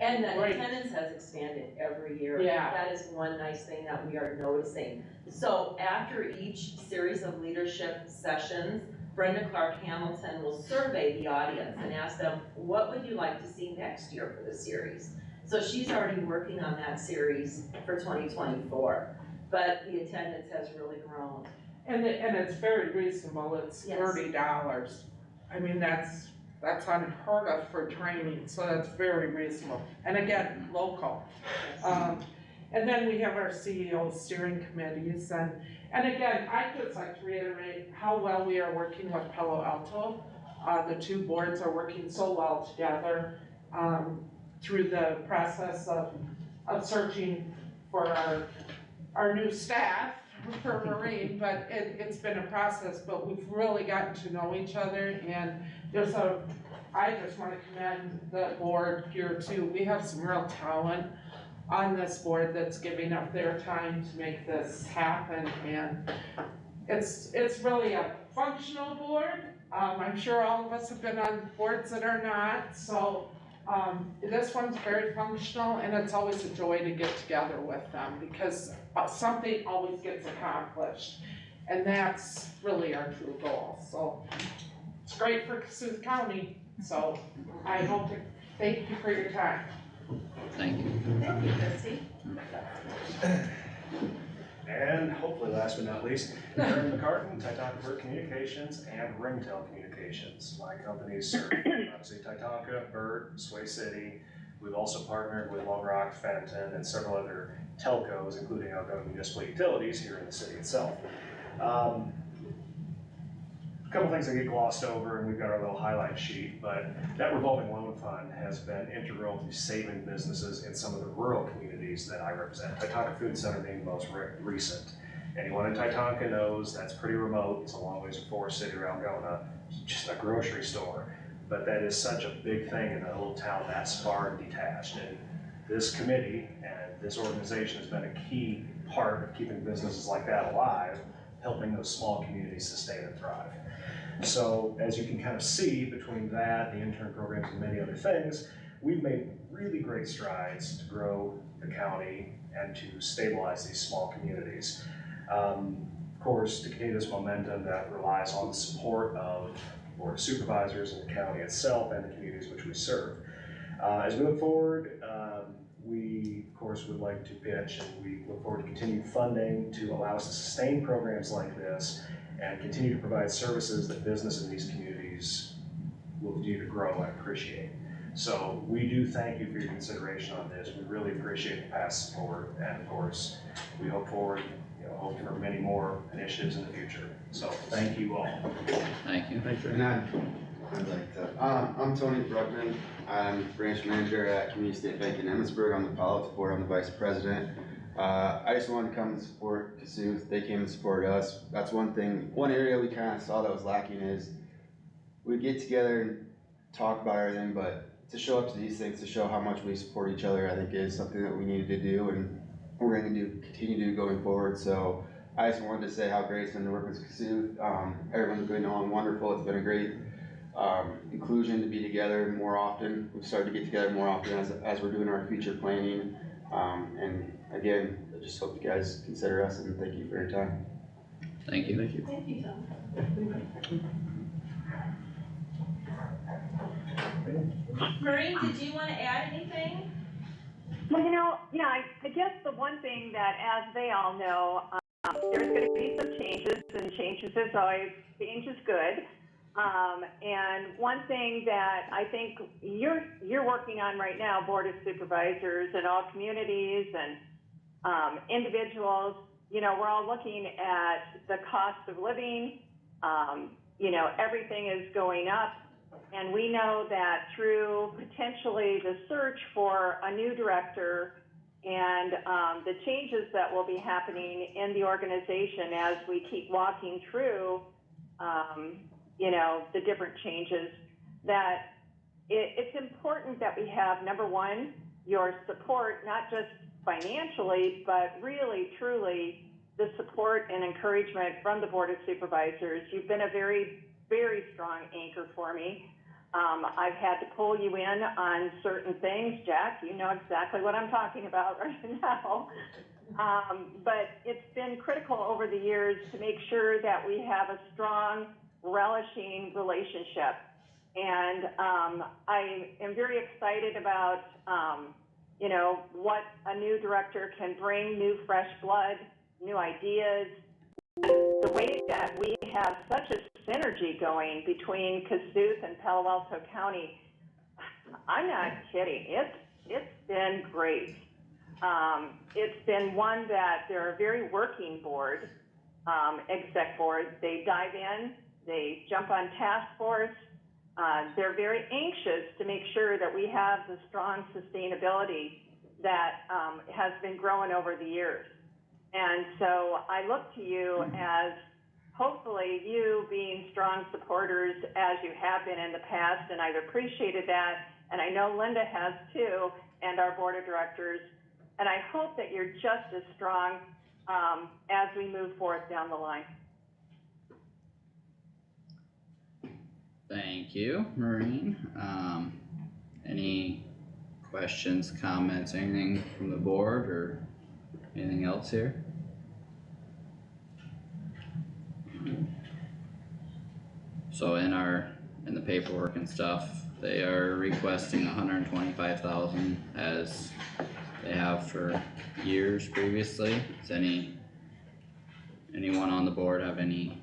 And the great. attendance has expanded every year. Yeah. That is one nice thing that we are noticing. So after each series of leadership sessions, Brenda Clark Hamilton will survey the audience and ask them, what would you like to see next year for the series? So she's already working on that series for 2024, but the attendance has really grown. And it's very reasonable. It's Yes. $30. I mean, that's unheard of for training, so that's very reasonable. And again, local. And then we have our CEO steering committees, and again, I'd just like to reiterate how well we are working with Palo Alto. The two boards are working so well together, through the process of searching for our new staff for Marine, but it's been a process, but we've really gotten to know each other, and I just wanna commend the board here too. We have some real talent on this board that's giving up their time to make this happen, and it's really a functional board. I'm sure all of us have been on boards that are not, so this one's very functional, and it's always a joy to get together with them because something always gets accomplished, and that's really our true goal. So it's great for Kossuth County, so I hope to thank you for your time. Thank you. Thank you, Christy. And hopefully last but not least, Aaron McCartan, Titanca Burt Communications and Ringtail Communications. My companies serve obviously Titanca, Burt, Sway City. We've also partnered with Long Rock, Fenton, and several other telcos, including Algona Municipal Utilities here in the city itself. couple things that get glossed over, and we've got our little highlight sheet, but that revolving loan fund has been integral to saving businesses in some of the rural communities that I represent. Titanca Food Center being the most recent. Anyone in Titanca knows that's pretty remote. It's a long ways from Forest City or Algona, just a grocery store. But that is such a big thing in a little town that's far detached. And this committee and this organization has been a key part of keeping businesses like that alive, helping those small communities sustain and thrive. So as you can kind of see between that, the intern programs and many other things, we've made really great strides to grow the county and to stabilize these small communities. Of course, to continue this momentum, that relies on the support of the Board of Supervisors and the county itself and the communities which we serve. As we look forward, we of course would like to pitch, and we look forward to continued funding to allow us to sustain programs like this and continue to provide services that business in these communities will continue to grow and appreciate. So we do thank you for your consideration on this. We really appreciate the past support, and of course, we hope for many more initiatives in the future. So thank you all. Thank you. And I'd like to, I'm Tony Bruckman. I'm branch manager at Community State Bank in Emmitsburg. I'm the politics board. I'm the vice president. I just wanted to come and support Kossuth. They came and supported us. That's one thing, one area we kind of saw that was lacking is we get together and talk about everything, but to show up to these things, to show how much we support each other, I think is something that we needed to do, and we're going to continue to do going forward. So I just wanted to say how great it's been to work with Kossuth. Everyone's been on wonderful. It's been a great inclusion to be together more often. We've started to get together more often as we're doing our future planning. And again, I just hope you guys consider us, and thank you for your time. Thank you. Thank you, Tom. Maureen, did you want to add anything? Well, I guess the one thing that, as they all know, there's going to be some changes, and change is good. And one thing that I think you're working on right now, Board of Supervisors and all communities and individuals, we're all looking at the cost of living. Everything is going up. And we know that through potentially the search for a new director and the changes that will be happening in the organization as we keep walking through, the different changes, that it's important that we have, number one, your support, not just financially, but really, truly, the support and encouragement from the Board of Supervisors. You've been a very, very strong anchor for me. I've had to pull you in on certain things. Jack, you know exactly what I'm talking about right now. But it's been critical over the years to make sure that we have a strong, relishing relationship. And I am very excited about, what a new director can bring, new fresh blood, new ideas. The way that we have such a synergy going between Kossuth and Palo Alto County, I'm not kidding. It's been great. It's been one that they're a very working board, exec board. They dive in, they jump on task force. They're very anxious to make sure that we have the strong sustainability that has been growing over the years. And so I look to you as hopefully you being strong supporters as you have been in the past, and I've appreciated that, and I know Linda has too, and our board of directors, and I hope that you're just as strong as we move forth down the line. Thank you, Maureen. Any questions, comments, anything from the board or anything else here? So in the paperwork and stuff, they are requesting $125,000 as they have for years previously. Does anyone on the board have any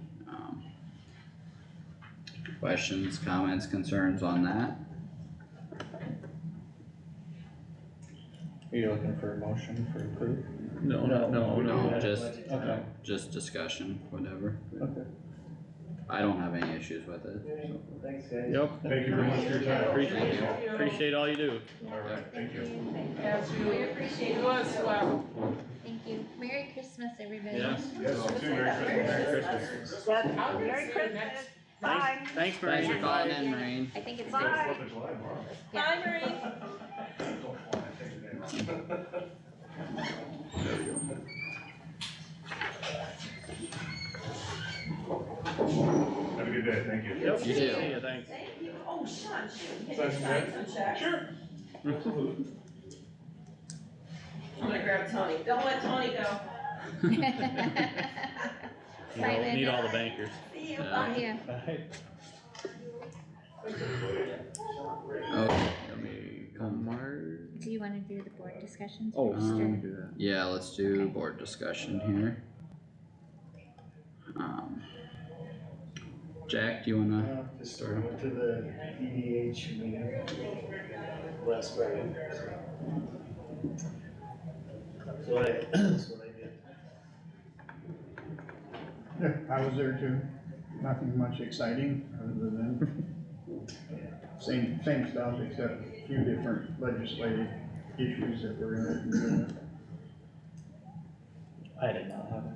questions, comments, concerns on that? Are you looking for a motion for approval? No, Okay. just discussion, whatever. Okay. I don't have any issues with it, so. Thanks, guys. Yep. Thank you very much for your time. Appreciate all you do. Alright, thank you. We appreciate it. Thank you. Merry Christmas, everybody. Yes. Yes, you too, Merry Christmas. Yes, Merry Christmas. Bye. Thanks, Maureen. Thanks for calling in, Maureen. I think it's Bye. Bye, Marie. Have a good day, thank you. Yep. You See too. ya, thanks. Thank you. Oh, Sean, shoot, can Sign you some sign checks? some checks? Sure. Absolutely. I'm gonna grab Tony. Don't let Tony go. Bye, Need all the Linda. bankers. See you, Yeah. bye. Yeah. Okay, let me come Mark. Do you wanna do the board discussions? Oh, first, or- do that. Yeah, let's do board discussion here. Jack, do you wanna? Just went to the EDH meeting last Friday. That's what I did. Yeah, I was there too. Nothing much exciting other than same stuff except a few different legislative issues that we're gonna be dealing with. I did not have it.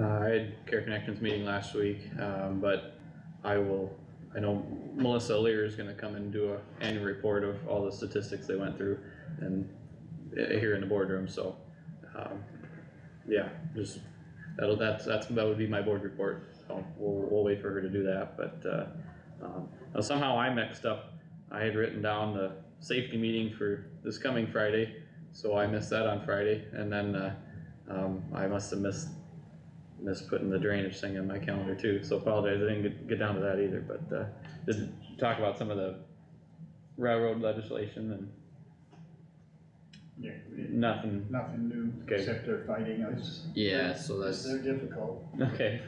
I had Care Connections meeting last week, but I know Melissa Lear is gonna come and do a annual report of all the statistics they went through and here in the boardroom, so, yeah, just, that would be my board report, so we'll wait for her to do that, but, now somehow I mixed up, I had written down the safety meeting for this coming Friday, so I missed that on Friday, and then, I must have missed putting the drainage thing in my calendar too, so apologize, I didn't get down to that either, but, did talk about some of the railroad legislation and Yeah, nothing, nothing new, Okay. except they're fighting us. yeah, so that's, They're difficult. okay.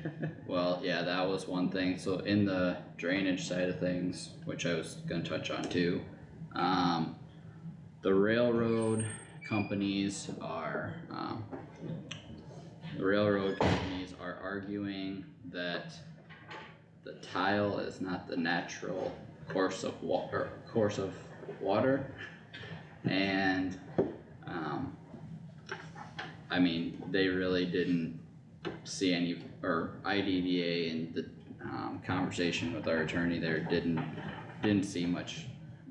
Well, yeah, that was one thing, so in the drainage side of things, which I was gonna touch on too, the railroad companies are, arguing that the tile is not the natural course of water, and, I mean, they really didn't see any, or IDDA in the, conversation with our attorney there didn't see much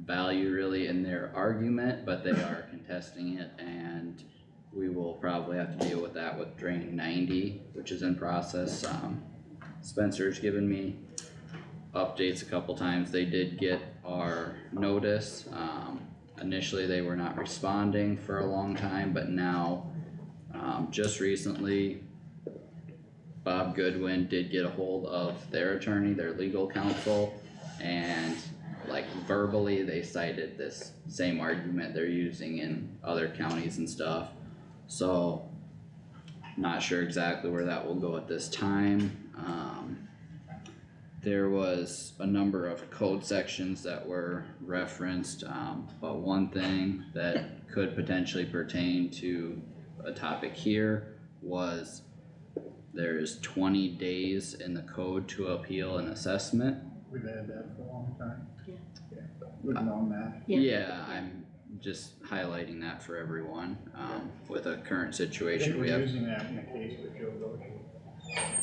value really in their argument, but they are contesting it, and we will probably have to deal with that with Drain 90, which is in process. Spencer's given me updates a couple times. They did get our notice. Initially they were not responding for a long time, but now, just recently, Bob Goodwin did get a hold of their attorney, their legal counsel, and like verbally they cited this same argument they're using in other counties and stuff. So, not sure exactly where that will go at this time. There was a number of code sections that were referenced, but one thing that could potentially pertain to a topic here was there's 20 days in the code to appeal an assessment. We've had that for a long time. Yeah. Yeah, we've known that. Yeah, I'm just highlighting that for everyone, with a current I think situation we we're have. using that in the case with Joe Doshi.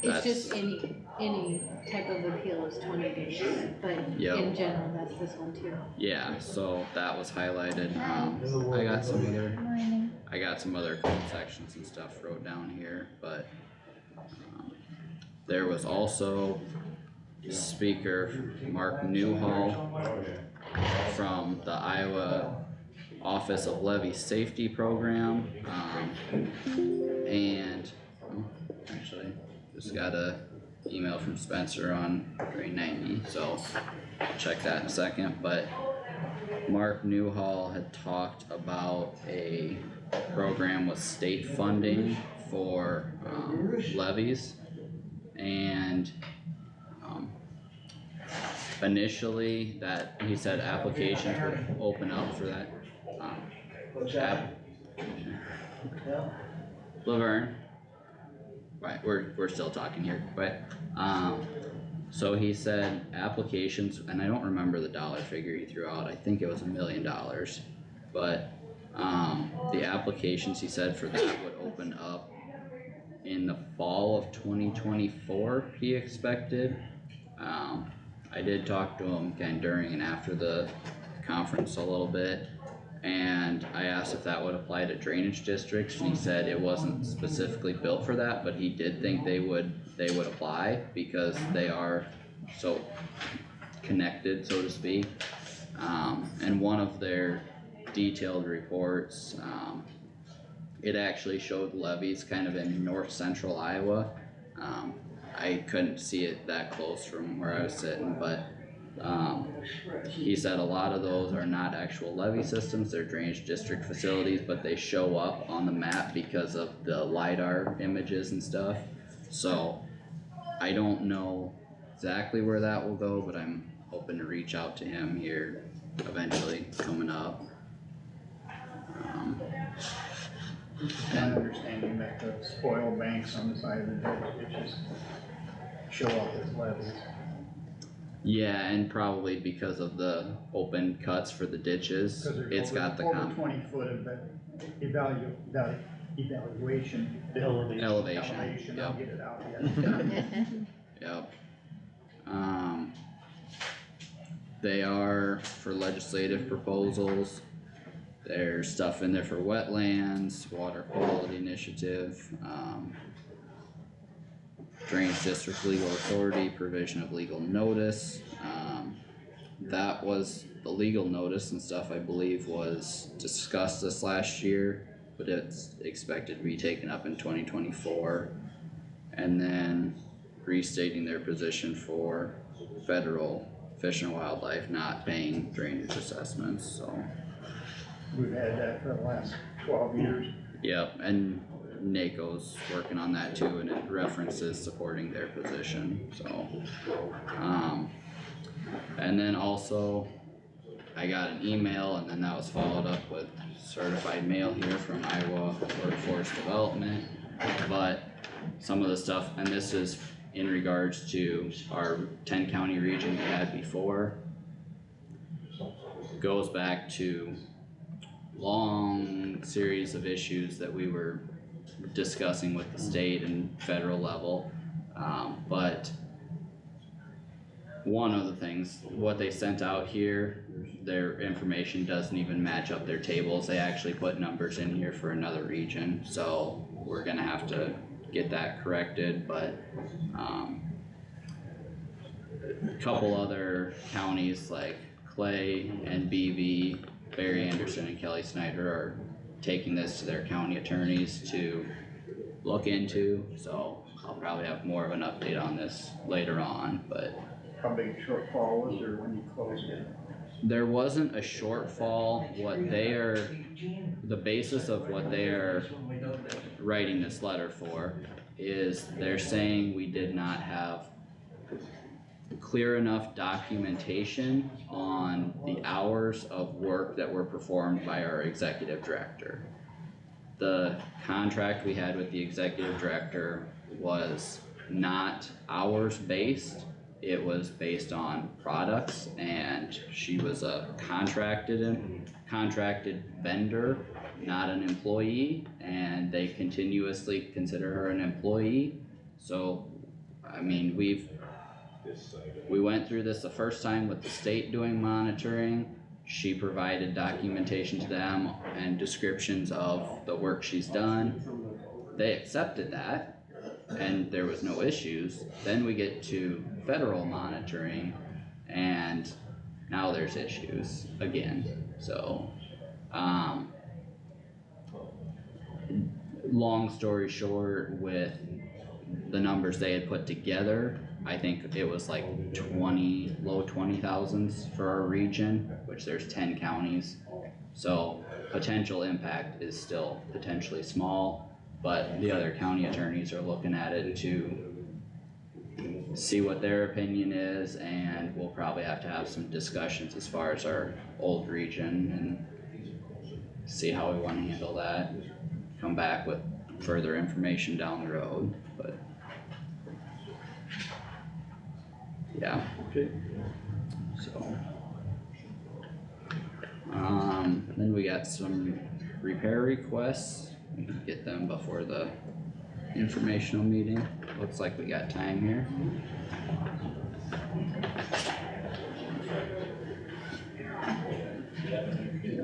It's That's- just any type of appeal is 20 days, but Yep. in general, that's this one too. Yeah, so that was highlighted, I got some other code sections and stuff wrote down here, but, there was also Speaker Mark Newhall from the Iowa Office of Levy Safety Program, and, actually, just got a email from Spencer on Drain 90, so I'll check that in a second, but Mark Newhall had talked about a program with state funding for, levies, and, initially that, he said applications would open up for that, Laverne. right, we're still talking here, right? So he said applications, and I don't remember the dollar figure he threw out, I think it was $1 million. But, the applications he said for that would open up in the fall of 2024, he expected. I did talk to him again during and after the conference a little bit. And I asked if that would apply to drainage districts, and he said it wasn't specifically built for that, but he did think they would apply because they are so connected, so to speak. And one of their detailed reports, it actually showed levees kind of in north central Iowa. I couldn't see it that close from where I was sitting, but he said a lot of those are not actual levee systems, they're drainage district facilities, but they show up on the map because of the LiDAR images and stuff. So I don't know exactly where that will go, but I'm hoping to reach out to him here eventually coming up. It's my understanding that the spoil banks on the side of the ditches show up as levees. Yeah, and probably because of the open cuts for the ditches, it's got the over 20 foot of evaluation. elevation, I'll yep. get it out yet. Yep. They are for legislative proposals. There's stuff in there for wetlands, water quality initiative, drainage district legal authority, provision of legal notice. That was the legal notice and stuff, I believe, was discussed this last year, but it's expected to be taken up in 2024. And then restating their position for federal Fish and Wildlife not paying drainage assessments, so. We've had that for the last 12 years. Yep, and NACO's working on that too, and it references supporting their position, so. And then also, I got an email, and then that was followed up with certified mail here from Iowa Workforce Development. But some of the stuff, and this is in regards to our 10 county region we had before, goes back to long series of issues that we were discussing with the state and federal level. But one of the things, what they sent out here, their information doesn't even match up their tables. They actually put numbers in here for another region, so we're gonna have to get that corrected, but a couple other counties like Clay and BV, Barry Anderson and Kelly Snyder are taking this to their county attorneys to look into, so I'll probably have more of an update on this later on, but. How big shortfall was there when you closed it? There wasn't a shortfall. What they are, the basis of what they are writing this letter for is they're saying we did not have clear enough documentation on the hours of work that were performed by our executive director. The contract we had with the executive director was not hours based. It was based on products, and she was a contracted vendor, not an employee, and they continuously consider her an employee. So, I mean, we went through this the first time with the state doing monitoring. She provided documentation to them and descriptions of the work she's done. They accepted that, and there was no issues. Then we get to federal monitoring, and now there's issues again. So, long story short, with the numbers they had put together, I think it was like low 20,000s for our region, which there's 10 counties. So potential impact is still potentially small, but the other county attorneys are looking at it to see what their opinion is, and we'll probably have to have some discussions as far as our old region and see how we wanna handle that. Come back with further information down the road, but. Yeah. Okay. So. Then we got some repair requests, we can get them before the informational meeting, looks like we got time here.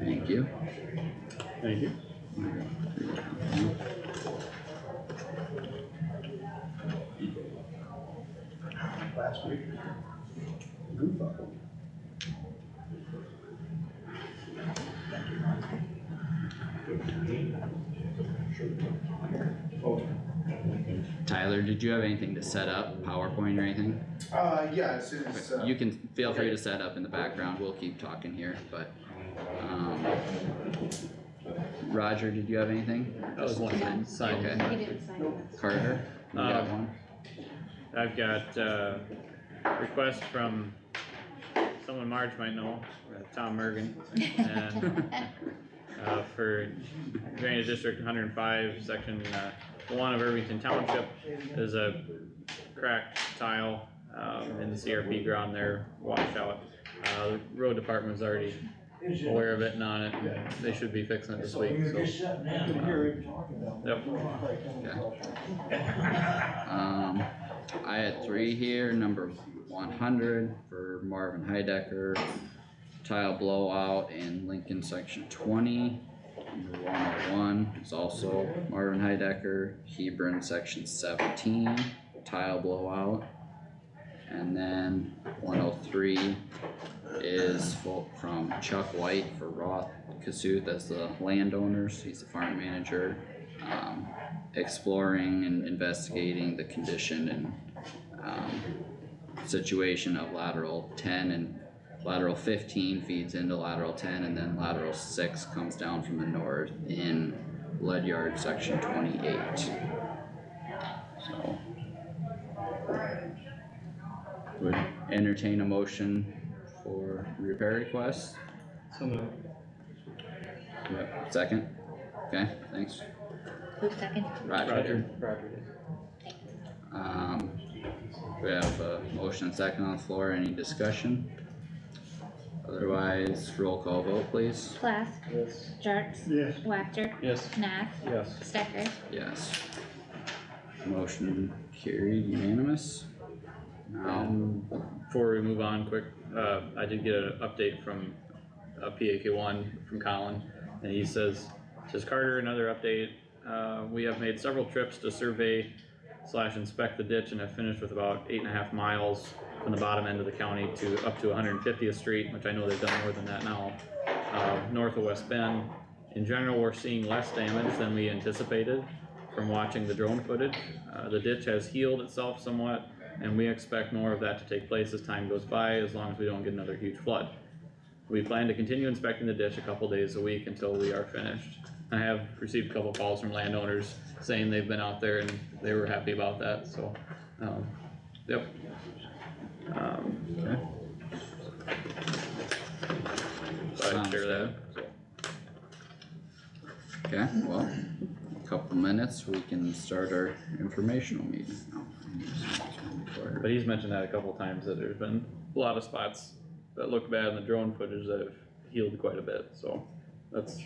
Thank you. Thank you. Last week. Goof up. Tyler, did you have anything to set up, PowerPoint or anything? Yeah, as soon as, You can feel free to set up in the background, we'll keep talking here, but, Roger, did you have anything? That was one thing, sign. Okay. He didn't sign it. Carter, you got one? I've got a request from someone Marge might know, Tom Mergen, and for Drainage District 105, Section 1 of Irvington Township, is a cracked tile in the CRP ground there, washout. The road department's already aware of it and on it, and they should be fixing it this week, so. Yep. I had three here, number 100 for Marvin Heidecker, tile blowout in Lincoln section 20. Number 101 is also Marvin Heidecker, Hebron section 17, tile blowout. And then 103 is from Chuck White for Roth Kossuth as the landowners, he's the farm manager. Exploring and investigating the condition and situation of lateral 10 and lateral 15 feeds into lateral 10, and then lateral 6 comes down from the north in lead yard section 28. So would entertain a motion for repair requests. So moved. Yep, second. Okay, thanks. Who's second? Roger. Roger did. We have a motion and second on the floor, any discussion? Otherwise, roll call vote please. Plath, Yes. Jerks, Yes. Wactor, Yes. Nath, Yes. Stecker. Yes. Motion carried unanimous. Now, Before we move on quick, I did get an update from PAK1 from Colin, and he says Carter, another update. We have made several trips to survey / inspect the ditch and have finished with about 8.5 miles from the bottom end of the county to up to 150th Street, which I know they've done more than that now, north of West Bend. In general, we're seeing less damage than we anticipated from watching the drone footage. The ditch has healed itself somewhat, and we expect more of that to take place as time goes by, as long as we don't get another huge flood. We plan to continue inspecting the ditch a couple days a week until we are finished. I have received a couple calls from landowners saying they've been out there and they were happy about that, so, yep. okay. So I Sounds share that. Okay, well, a couple minutes, we can start our informational meeting. But he's mentioned that a couple times, that there's been a lot of spots that look bad in the drone footage that have healed quite a bit, so that's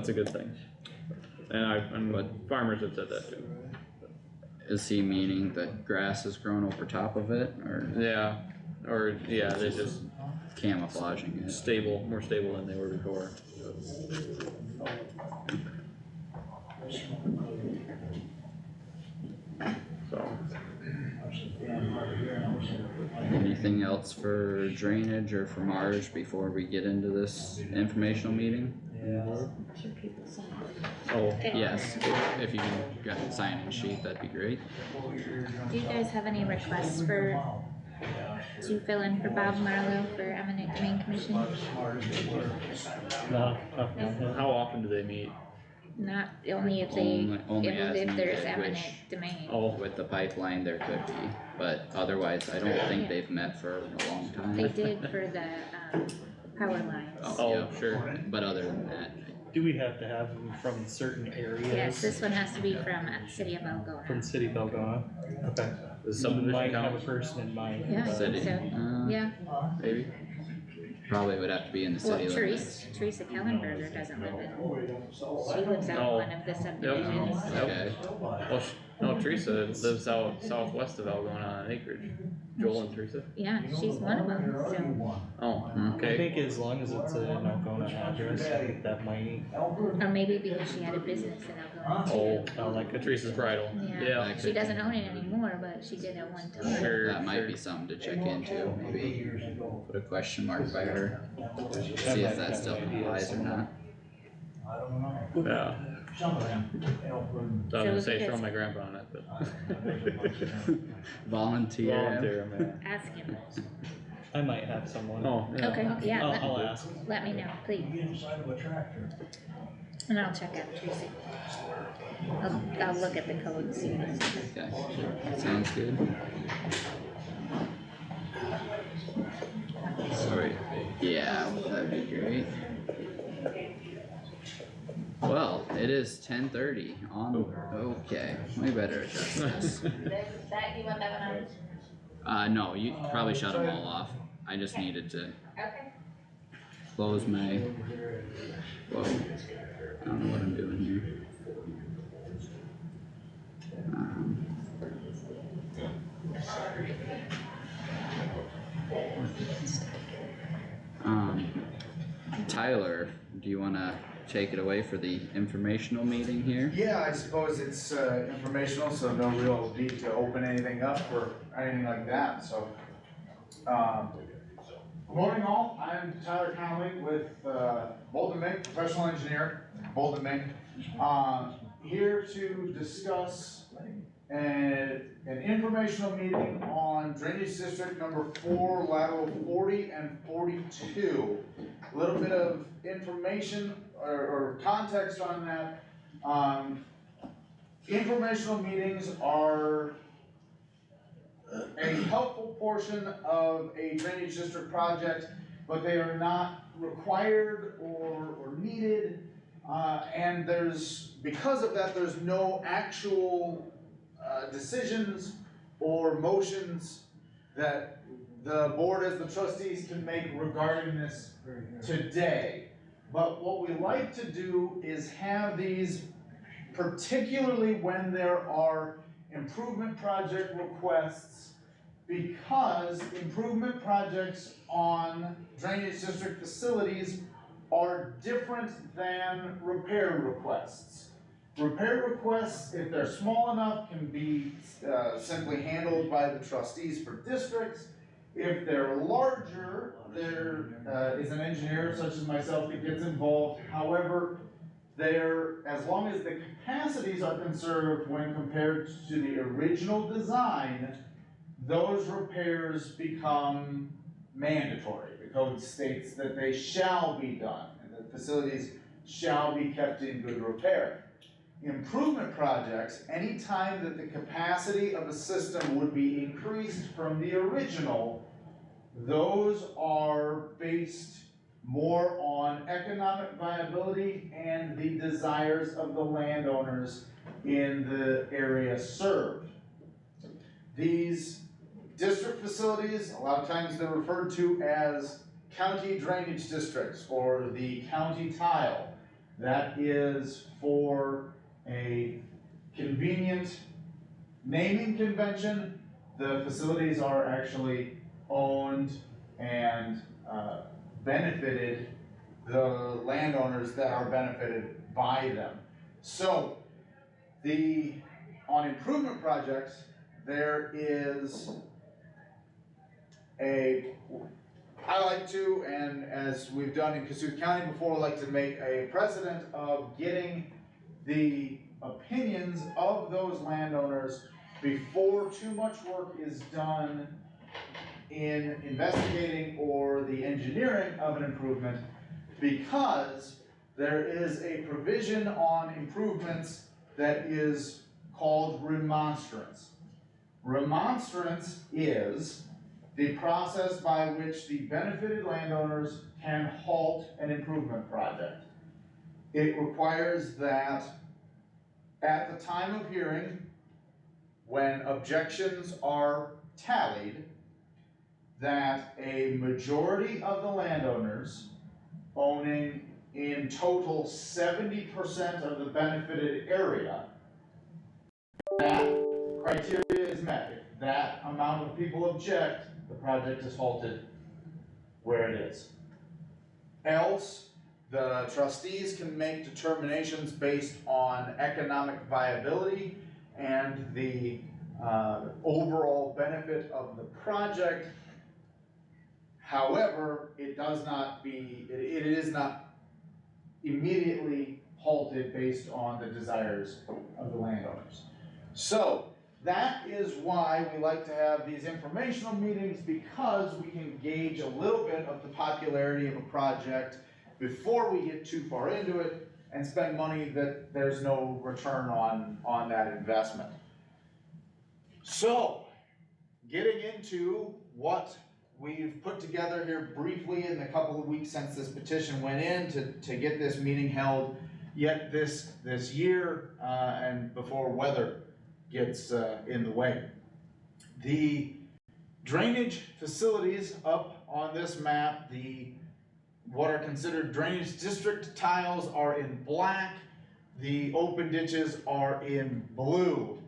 a good thing. And farmers have said that too. Is he meaning that grass has grown over top of it, or? Yeah, or, yeah, they just Camouflaging it. more stable than they were before. So. Anything else for drainage or for Marge before we get into this informational meeting? Oh, yes, if you can get a sign-in sheet, that'd be great. Do you guys have any requests to fill in for Bob Marlowe for eminent domain commission? No. How often do they meet? Not only if they, Only as if there's needed, eminent which- domain. Oh, with the pipeline, there could be, but otherwise, I don't think they've met for a long time. They did for the, power lines. Oh, yeah, sure. But other than that, Do we have to have them from certain areas? Yes, this one has to be from city of Algona. From City of Algona, okay. The subdivision Might have a count, person in mind. Yeah, I think City. so, yeah. Maybe. Probably would have to be in the Well, city limits. Teresa Kellenberger doesn't live in, she lives out Oh. one of the subdivisions. Okay. well, no, Teresa lives out southwest of Algona on acreage. Joel and Teresa? Yeah, she's one of them, so, Oh, I okay. think as long as it's an Algona address, I think that might, or maybe because she had a business in Algona too. Oh, like Teresa's Bridal. Yeah, that she could doesn't own it anymore, but she did at one time. Sure. That might be something to check into, maybe put a question mark by her, see if that still applies or not. Yeah. I was gonna say throw my grandpa on it, but. Volunteer. Volunteer, man. Ask him. I might have someone. Oh, yeah. Okay, yeah, I'll ask. let me know, please. And I'll check out Teresa. I'll look at the code, see what it says. Okay, sounds good. Sorry, yeah, that'd be great. Well, it is 10:30 on, okay, we better adjust this. That, you want that one on? No, you probably shut them all off, I just needed to Okay. close my, whoa, I don't know what I'm doing here. Tyler, do you wanna take it away for the informational meeting here? Yeah, I suppose it's informational, so no real need to open anything up or anything like that, so. Good morning all, I'm Tyler Connolly with Bolton Mink, professional engineer, Bolton Mink. Here to discuss an informational meeting on Drainage District number 4, lateral 40 and 42. A little bit of information or context on that. Informational meetings are a helpful portion of a drainage district project, but they are not required or needed. And because of that, there's no actual decisions or motions that the board as the trustees can make regarding this today. But what we like to do is have these, particularly when there are improvement project requests, because improvement projects on drainage district facilities are different than repair requests. Repair requests, if they're small enough, can be simply handled by the trustees for districts. If they're larger, there is an engineer such as myself that gets involved. However, as long as the capacities are conserved when compared to the original design, those repairs become mandatory. The code states that they shall be done, and that facilities shall be kept in good repair. Improvement projects, any time that the capacity of a system would be increased from the original, those are based more on economic viability and the desires of the landowners in the area served. These district facilities, a lot of times they're referred to as county drainage districts or the county tile. That is for a convenient naming convention. The facilities are actually owned and benefited, the landowners that are benefited by them. So, on improvement projects, there is I like to, and as we've done in Kossuth County before, like to make a precedent of getting the opinions of those landowners before too much work is done in investigating or the engineering of an improvement, because there is a provision on improvements that is called remonstrance. Remonstrance is the process by which the benefited landowners can halt an improvement project. it requires that at the time of hearing, when objections are tallied, that a majority of the landowners owning in total 70% of the benefited area, that criteria is met. If that amount of people object, the project is halted where it is. Else, the trustees can make determinations based on economic viability and the overall benefit of the project. However, it is not immediately halted based on the desires of the landowners. So that is why we like to have these informational meetings, because we can gauge a little bit of the popularity of a project before we get too far into it and spend money that there's no return on that investment. So, getting into what we've put together here briefly in the couple of weeks since this petition went in to get this meeting held yet this year and before weather gets in the way. The drainage facilities up on this map, what are considered drainage district tiles are in black, the open ditches are in blue.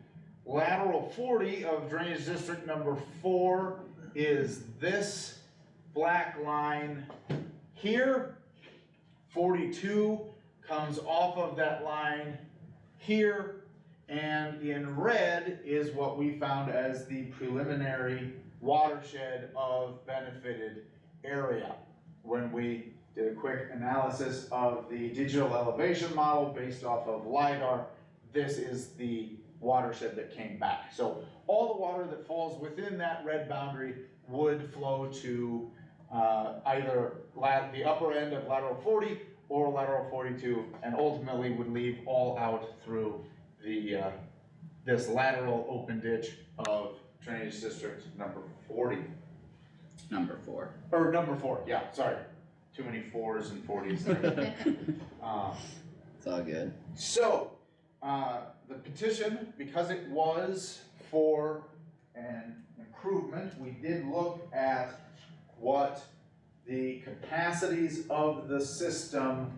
Lateral 40 of drainage district number 4 is this black line here. 42 comes off of that line here, and in red is what we found as the preliminary watershed of benefited area. When we did a quick analysis of the digital elevation model based off of LiDAR, this is the watershed that came back. So all the water that falls within that red boundary would flow to either the upper end of lateral 40 or lateral 42, and ultimately would leave all out through the this lateral open ditch of drainage district number 40. Number 4. Or number 4, yeah, sorry. Too many 4s and 40s there. It's all good. So, the petition, because it was for an improvement, we did look at what the capacities of the system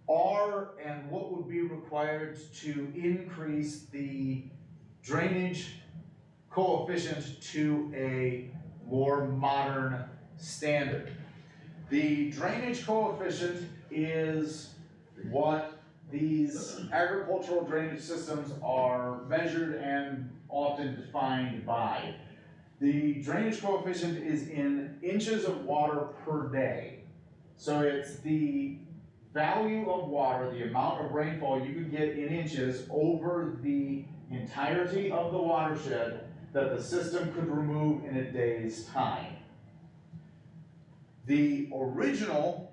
are and what would be required to increase the drainage coefficient to a more modern standard. The drainage coefficient is what these agricultural drainage systems are measured and often defined by. The drainage coefficient is in inches of water per day. So it's the value of water, the amount of rainfall you could get in inches over the entirety of the watershed that the system could remove in a day's time. The original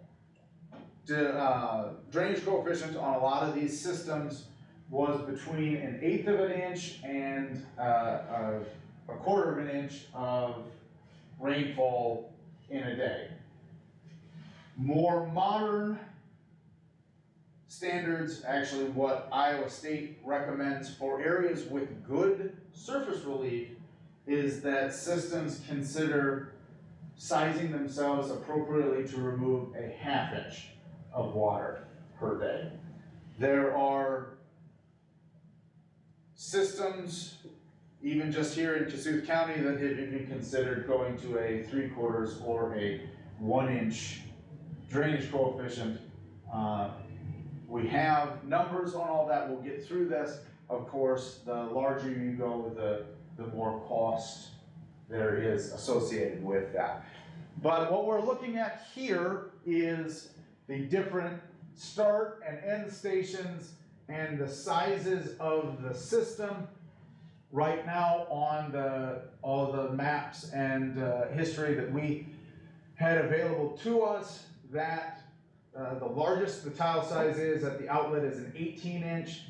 drainage coefficient on a lot of these systems was between 1/8 of an inch and a 1/4 of an inch of rainfall in a day. More modern standards, actually what Iowa State recommends for areas with good surface relief, is that systems consider sizing themselves appropriately to remove a 1/2 inch of water per day. There are systems, even just here in Kossuth County, that have even considered going to a 3/4 or a 1 inch drainage coefficient. We have numbers on all that, we'll get through this. Of course, the larger you go, the more cost there is associated with that. But what we're looking at here is the different start and end stations and the sizes of the system. Right now on all the maps and history that we had available to us, that the largest the tile size is at the outlet is an 18 inch.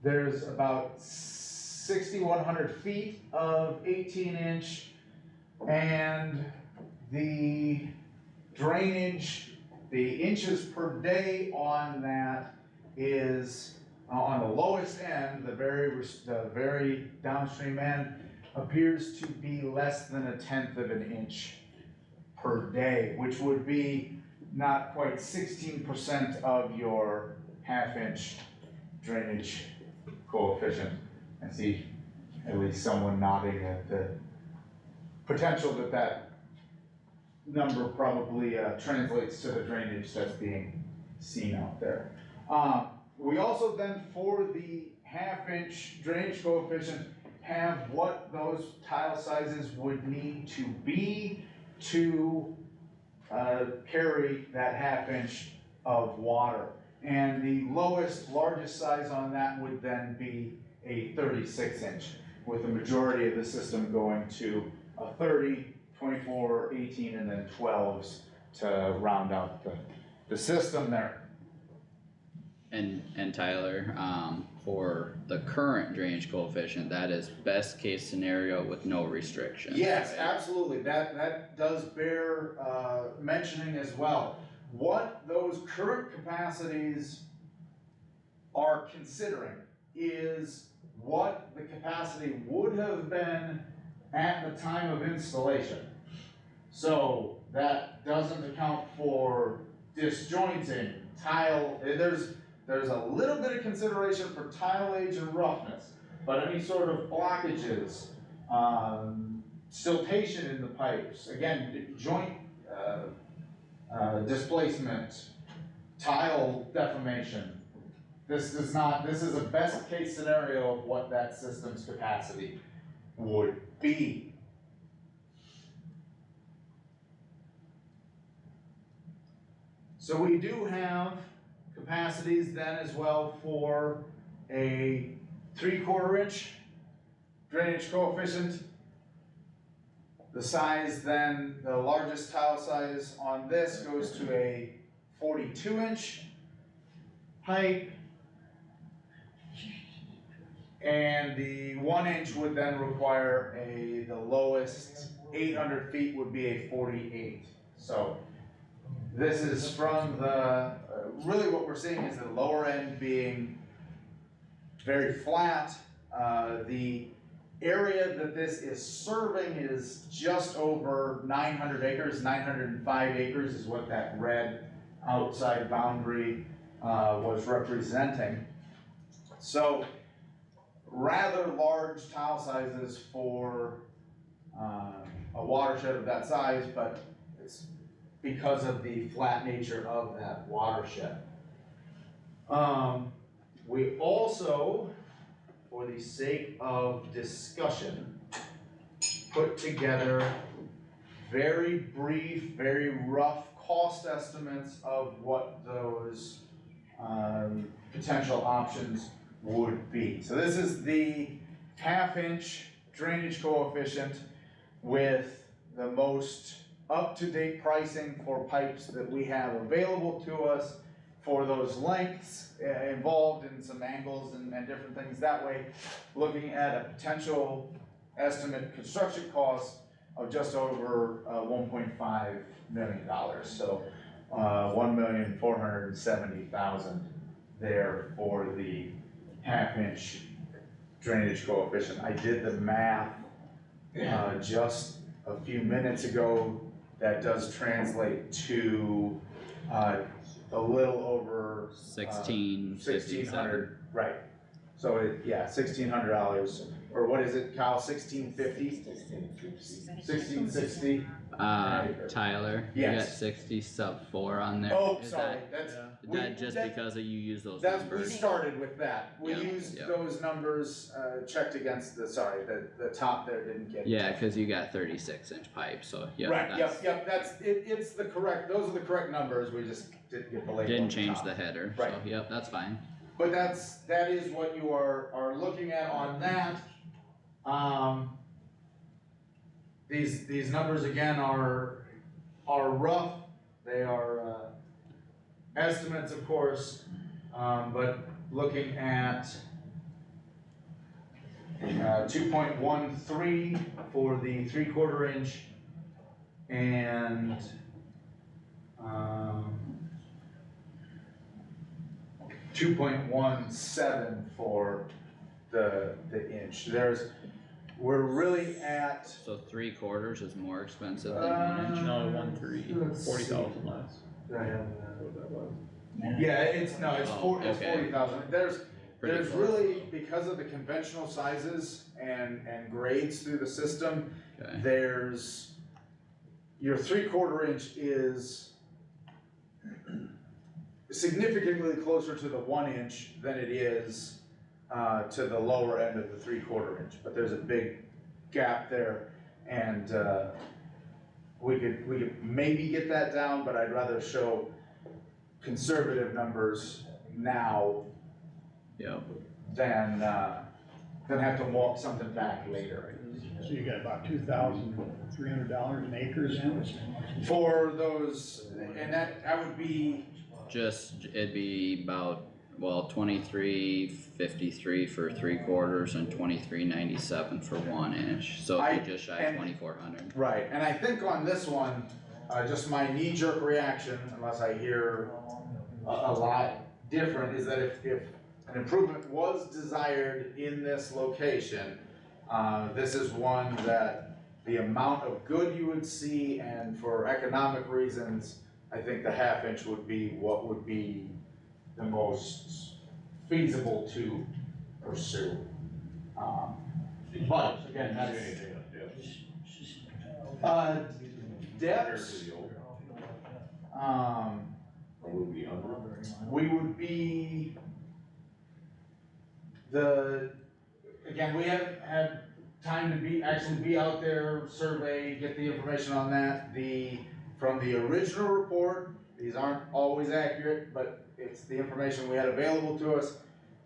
There's about 6,100 feet of 18 inch, and the drainage, the inches per day on that is on the lowest end, the very downstream end, appears to be less than 1/10 of an inch per day, which would be not quite 16% of your half-inch drainage coefficient. I see at least someone nodding at the potential that that number probably translates to the drainage that's being seen out there. We also then, for the half-inch drainage coefficient, have what those tile sizes would need to be to carry that half-inch of water. And the largest size on that would then be a 36-inch, with the majority of the system going to a 30, 24, 18, and then 12s to round out the system there. And Tyler, for the current drainage coefficient, that is best case scenario with no restrictions. Yes, right? absolutely, that does bear mentioning as well. What those current capacities are considering is what the capacity would have been at the time of installation. So that doesn't account for disjointing, tile, there's a little bit of consideration for tile age and roughness, but any sort of blockages, siltation in the pipes, again, joint displacement, tile deformation. This is a best case scenario of what that system's capacity would be. So we do have capacities then as well for a 3/4 inch drainage coefficient. The size then, the largest tile size on this goes to a 42-inch pipe. And the 1-inch would then require the lowest 800 feet would be a 48. So this is from the, really what we're seeing is the lower end being very flat. The area that this is serving is just over 900 acres, 905 acres is what that red outside boundary was representing. So rather large tile sizes for a watershed of that size, but it's because of the flat nature of that watershed. We also, for the sake of discussion, put together very brief, very rough cost estimates of what those potential options would be. So this is the half-inch drainage coefficient with the most up-to-date pricing for pipes that we have available to us for those lengths involved in some angles and different things that way, looking at a potential estimate construction cost of just over $1.5 million. So $1,470,000 there for the half-inch drainage coefficient. I did the math just a few minutes ago. That does translate to a little over $1,600, right? So $1,600, or what is it, Kyle? $1,650? $1,660. Tyler, you got 60 sub 4 on there. Oh, Is sorry, that just because you use those we numbers? started with that. We used those numbers checked against the top there didn't get. Yeah, because you got 36-inch pipe, so Right. Yep. That's it. It's the correct. Those are the correct numbers. We just didn't get the label. Didn't change the header. Right. So yep, that's fine. But that is what you are looking at on that. These numbers again are rough. They are estimates, of course, but looking at 2.13 for the 3/4 inch and 2.17 for the inch. We're really at, So 3/4 is more expensive than 1 inch? No, 1/3, 40,000 less. yeah, it's Oh, okay. 40,000. Pretty There's close. really, because of the conventional sizes and grades through the system, Okay, there's, your 3/4 inch is significantly closer to the 1 inch than it is to the lower end of the 3/4 inch, but there's a big gap there, and we could maybe get that down, but I'd rather show conservative numbers now yep, than have to walk something back later. So you got about $2,300 an acre then? For those, and that would be, it'd be about, well, 23.53 for 3/4 and 23.97 for 1 inch, so it'd be just shy of 2,400. right, and I think on this one, just my knee-jerk reaction, unless I hear a lot different, is that if an improvement was desired in this location, this is one that the amount of good you would see, and for economic reasons, I think the 1/2 inch would be what would be the most feasible to pursue. But again, that's, depths, we would be again, we haven't had time to actually be out there, survey, get the information on that. From the original report, these aren't always accurate, but it's the information we had available to us.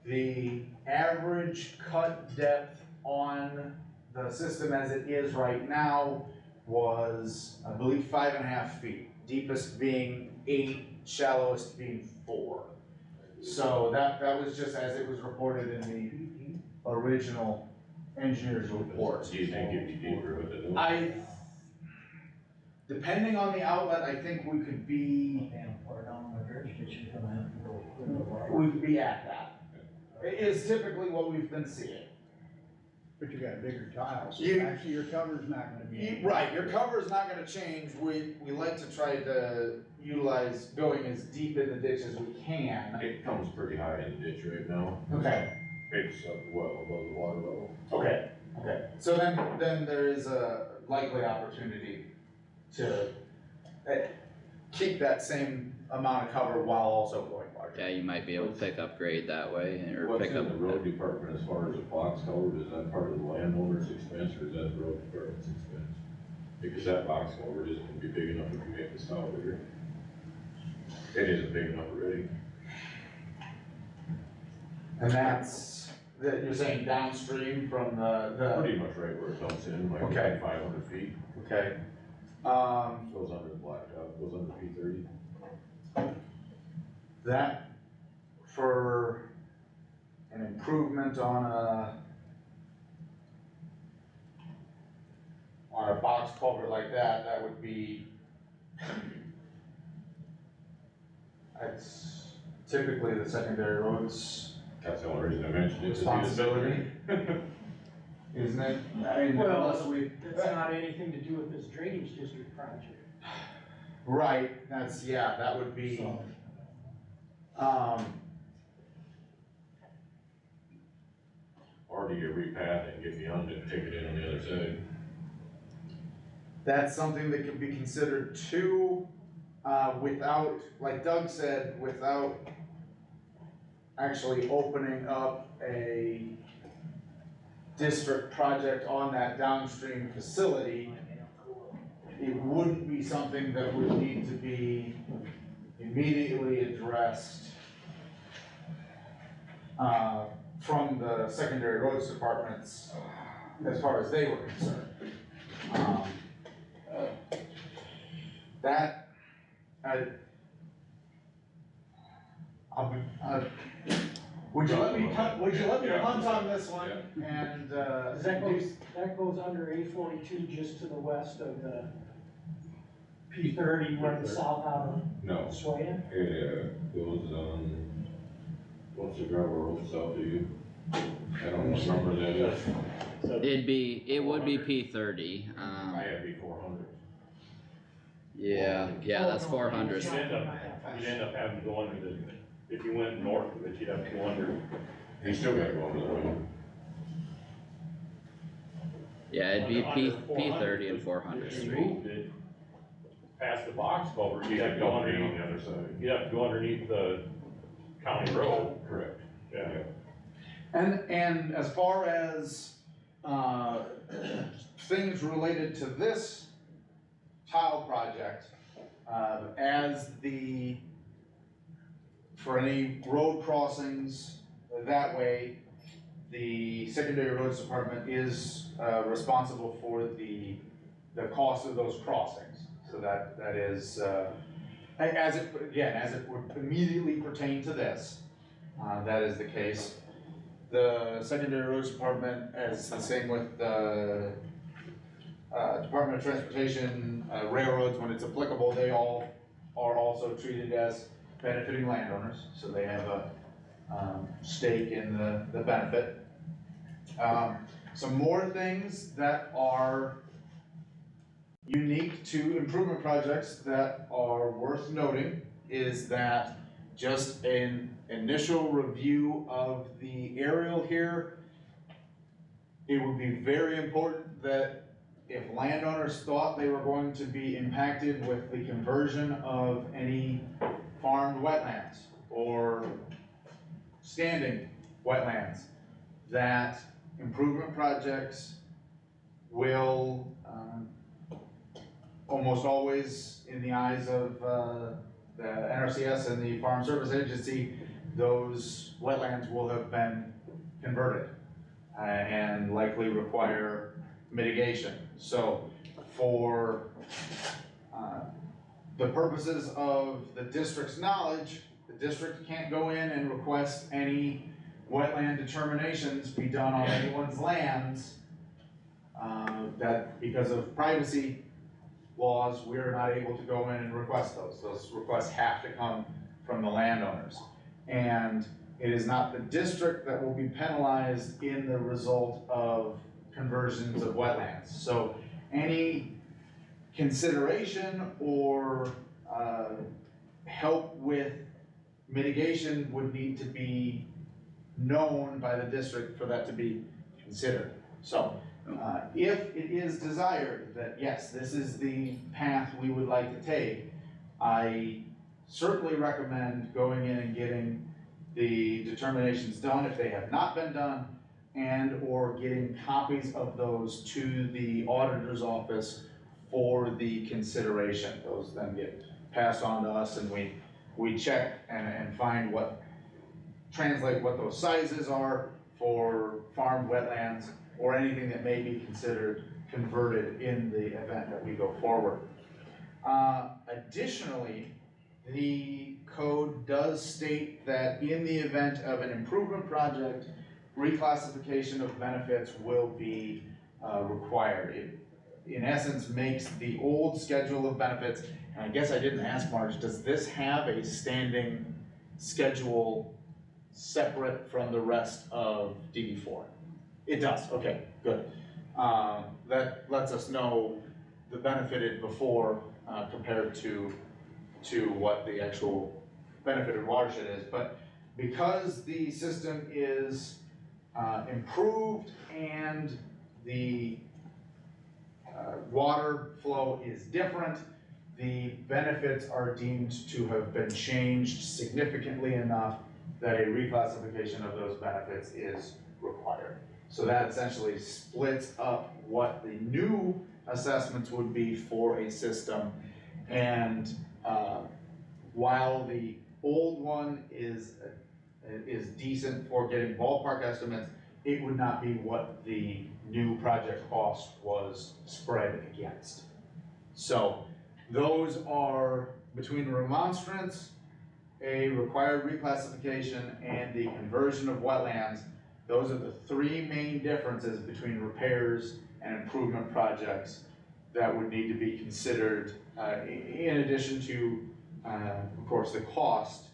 The average cut depth on the system as it is right now was, I believe, 5.5 feet. Deepest being 8, shallowest being 4. So that was just as it was reported in the original engineer's report. Do you think it'd be deeper with the new? Depending on the outlet, I think we could be at that. It is typically what we've been seeing. But you got bigger tiles, so You- actually your cover's not gonna be. Right, your cover is not gonna change. We like to try to utilize going as deep in the ditch as we can. It comes pretty high in the ditch right now. Okay. It's well above the water level. Okay. So then there is a likely opportunity to keep that same amount of cover while also going larger. Yeah, you might be able to pick up grade that way, or What's pick in up. the road department as far as the box culvert, is that part of the landowner's expense or is that the road department's expense? Because that box culvert isn't gonna be big enough if you make this tile bigger. It isn't big enough already. And that's, you're saying downstream from the. Pretty much right where it dumps in, like Okay. 500 feet. Okay. Goes under the blacktop, goes under P30. That, for an improvement on a box culvert like that, that would be, that's typically the secondary roads That's the only reason I mentioned it. responsibility, isn't it? I mean, unless Well, we. that's not anything to do with this drainage district project. Right, that would be, Or do you repath it and get beyond it and take it in on the other side? that's something that could be considered too, without, like Doug said, without actually opening up a district project on that downstream facility. It wouldn't be something that would need to be immediately addressed from the secondary roads departments as far as they were concerned. That, would you let me punt on this one and, That goes under A42 just to the west of the P30 running south out No. of Sway. It goes on What's the gravel road south of you? I don't know what number that is. It would be P30, I had to be 400. yeah, that's 400. You'd end up having to go under the, if you went north of it, you'd have to go under. You still gotta go under the road. Yeah, it'd be Under P30 and 400 If you Street. moved it past the box culvert, You you'd have to go on underneath, the other side. you'd have to go underneath the county road. Correct. Yeah. And as far as, things related to this tile project, for any road crossings that way, the secondary roads department is, responsible for the cost of those crossings. So that is, as it would immediately pertain to this, that is the case. The secondary roads department, as the same with the Department of Transportation, railroads, when it's applicable, they all are also treated as benefiting landowners, so they have a stake in the benefit. Some more things that are unique to improvement projects that are worth noting is that just an initial review of the aerial here, it would be very important that if landowners thought they were going to be impacted with the conversion of any farmed wetlands or standing wetlands, that improvement projects will, almost always, in the eyes of the NRCS and the Farm Service Agency, those wetlands will have been converted and likely require mitigation. So for the purposes of the district's knowledge, the district can't go in and request any wetland determinations be done on anyone's lands. That because of privacy laws, we're not able to go in and request those. Those requests have to come from the landowners. And it is not the district that will be penalized in the result of conversions of wetlands. So any consideration or help with mitigation would need to be known by the district for that to be considered. So if it is desired that, yes, this is the path we would like to take, I certainly recommend going in and getting the determinations done if they have not been done, and or getting copies of those to the auditor's office for the consideration. Those then get passed on to us, and we check and find translate what those sizes are for farmed wetlands or anything that may be considered converted in the event that we go forward. Additionally, the code does state that in the event of an improvement project, reclassification of benefits will be required. It, in essence, makes the old schedule of benefits, and I guess I didn't ask Marge, does this have a standing schedule separate from the rest of DB4? It does, okay, good. That lets us know the benefited before compared to what the actual benefited watershed is. But because the system is improved and the water flow is different, the benefits are deemed to have been changed significantly enough that a reclassification of those benefits is required. So that essentially splits up what the new assessments would be for a system. And while the old one is decent for getting ballpark estimates, it would not be what the new project cost was spread against. So those are between remonstrance, a required reclassification, and the conversion of wetlands. Those are the three main differences between repairs and improvement projects that would need to be considered, in addition to, of course, the cost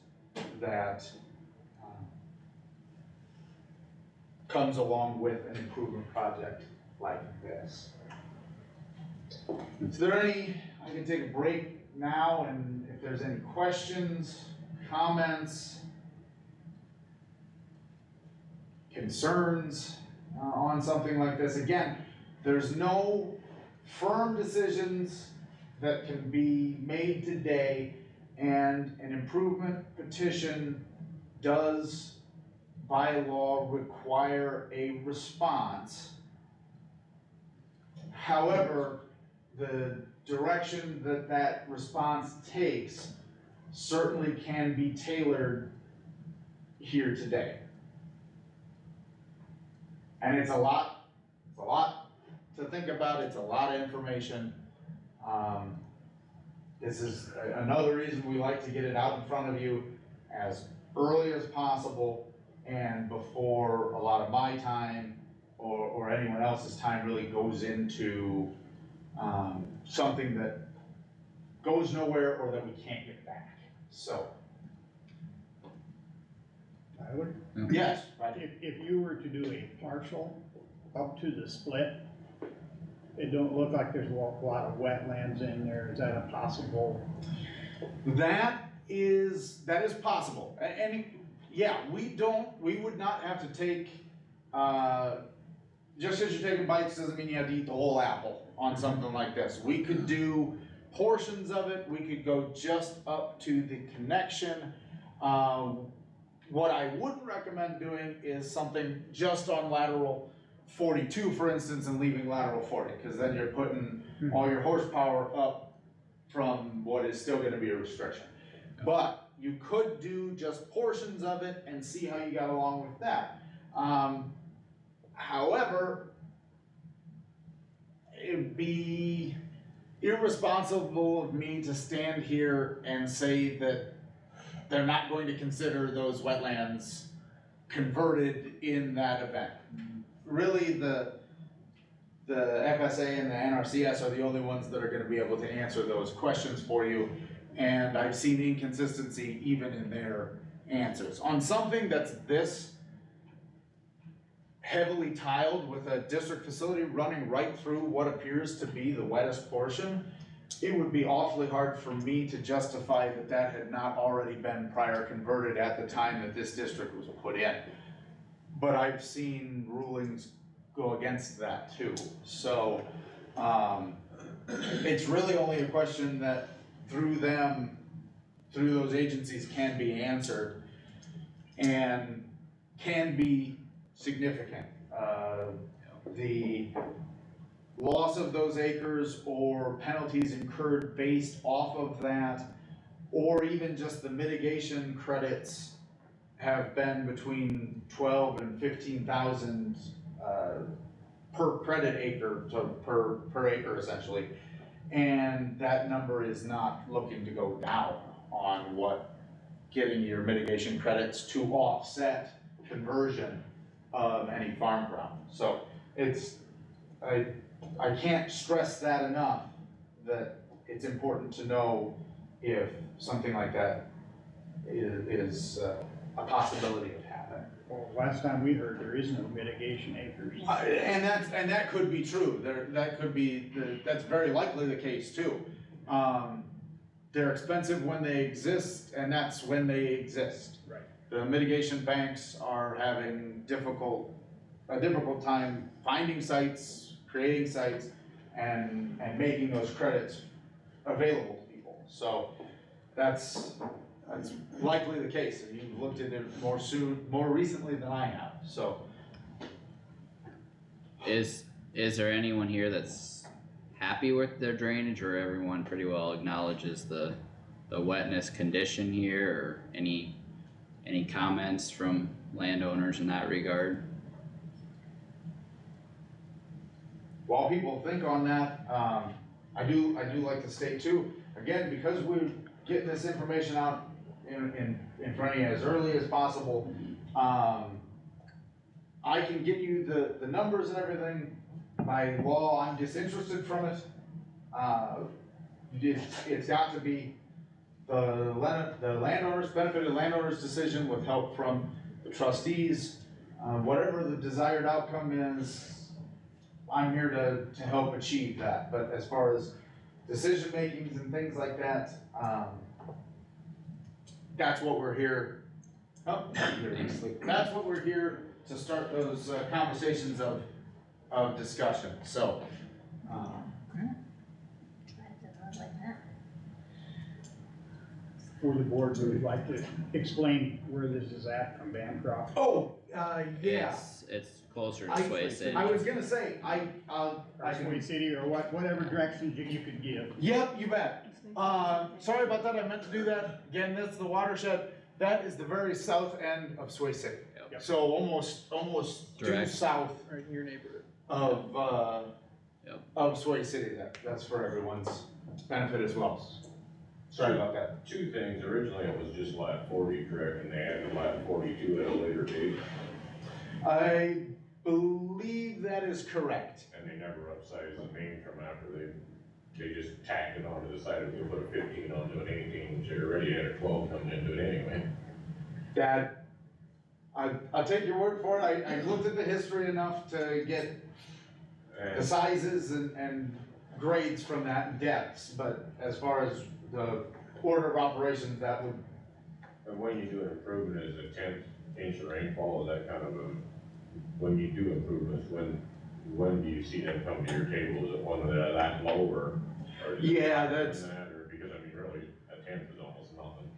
that comes along with an improvement project like this. Is there any, I can take a break now, and if there's any questions, comments, concerns on something like this. Again, there's no firm decisions that can be made today, and an improvement petition does by law require a response. However, the direction that that response takes certainly can be tailored here today. And it's a lot to think about, it's a lot of information. This is another reason we like to get it out in front of you as early as possible and before a lot of my time or anyone else's time really goes into something that goes nowhere or that we can't get back. So. Tyler? Yes, Roger. If you were to do a partial up to the split, it don't look like there's a lot of wetlands in there. Is that a possible? That is possible. And yeah, we would not have to take, just because you're taking bites doesn't mean you have to eat the whole apple on something like this. We could do portions of it. We could go just up to the connection. What I wouldn't recommend doing is something just on lateral 42, for instance, and leaving lateral 40, because then you're putting all your horsepower up from what is still going to be a restriction. But you could do just portions of it and see how you got along with that. However, it'd be irresponsible of me to stand here and say that they're not going to consider those wetlands converted in that event. Really, the FSA and the NRCS are the only ones that are gonna be able to answer those questions for you, and I've seen inconsistency even in their answers. On something that's this heavily tiled with a district facility running right through what appears to be the wettest portion, it would be awfully hard for me to justify that that had not already been prior converted at the time that this district was put in. But I've seen rulings go against that too. So it's really only a question that through those agencies can be answered and can be significant. The loss of those acres or penalties incurred based off of that, or even just the mitigation credits have been between 12 and 15,000 per credit acre, so per acre essentially. And that number is not looking to go down on what getting your mitigation credits to offset conversion of any farm ground. So it's, I can't stress that enough, that it's important to know if something like that is a possibility of happening. Well, last time we heard, there is no mitigation acres. And that could be true. That's very likely the case too. They're expensive when they exist, and that's when they exist. Right. The mitigation banks are having a difficult time finding sites, creating sites, and making those credits available to people. So that's likely the case, and you've looked at it more recently than I have, so. Is there anyone here that's happy with their drainage, or everyone pretty well acknowledges the wetness condition here, or any comments from landowners in that regard? While people think on that, I do like to state too, again, because we're getting this information out in front of you as early as possible, I can get you the numbers and everything. By law, I'm disinterested from it. It's got to be the landowners, benefited landowners decision with help from the trustees. whatever the desired outcome is, I'm here to help achieve that, but as far as decision makings and things like that, that's what we're here. Oh, you're asleep. That's what we're here to start those conversations of discussion, so. For the board, we would like to explain where this is at from Bancroft. Oh, yeah. It's closer to I Sway City. was gonna say, I Or Sway City, or whatever directions you could give. Yep, you bet. Sorry about that, I meant to do that. Again, that's the watershed. That is the very south end of Sway City. Yep. So almost due Direct. south Right in your neighborhood. of Sway City. That's for everyone's benefit as well. Sorry about that. Two things, originally it was just lat 40, correct, and they added lat 42 at a later date, I believe that is correct. and they never upsized the main from after they just tacked it onto the side of it, put a 15 onto an 18, which they already had a 12 coming into it anyway. That, I'll take your word for it. I looked at the history enough to get the sizes and grades from that and depths, but as far as the order of operations, that would. And when you do an improvement, is a 10th inch of rainfall, is that kind of when you do improvements, when do you see them come to your table? Is it one that low or is it Yeah, higher that's. than that, or because I mean, really, a 10th is almost nothing.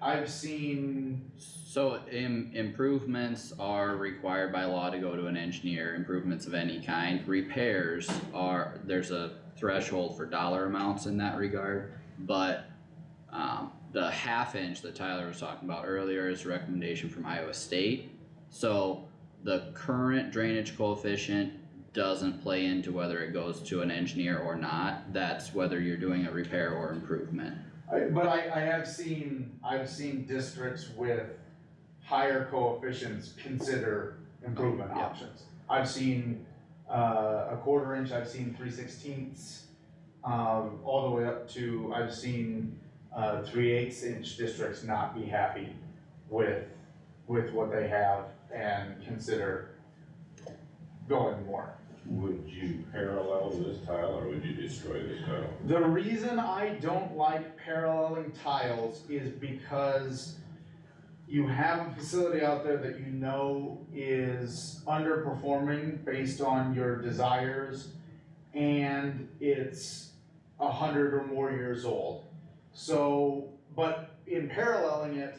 I've seen. So improvements are required by law to go to an engineer, improvements of any kind. Repairs there's a threshold for dollar amounts in that regard, but the half inch that Tyler was talking about earlier is a recommendation from Iowa State. So the current drainage coefficient doesn't play into whether it goes to an engineer or not. That's whether you're doing a repair or improvement. But I have seen, I've seen districts with higher coefficients consider improvement options. I've seen, a 1/4 inch, I've seen 3/16, all the way up to, I've seen, 3/8 inch districts not be happy with what they have and consider going more. Would you parallel this tile or would you destroy this tile? The reason I don't like paralleling tiles is because you have a facility out there that you know is underperforming based on your desires, and it's 100 or more years old. So, but in paralleling it,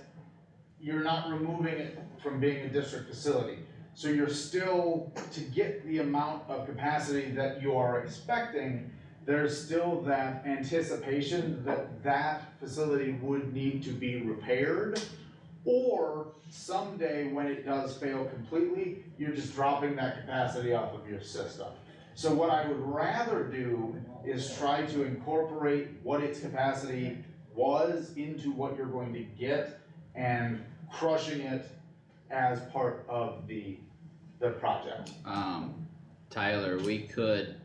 you're not removing it from being a district facility. So you're still, to get the amount of capacity that you are expecting, there's still that anticipation that that facility would need to be repaired. Or someday when it does fail completely, you're just dropping that capacity off of your system. So what I would rather do is try to incorporate what its capacity was into what you're going to get and crushing it as part of the project. Tyler, we could,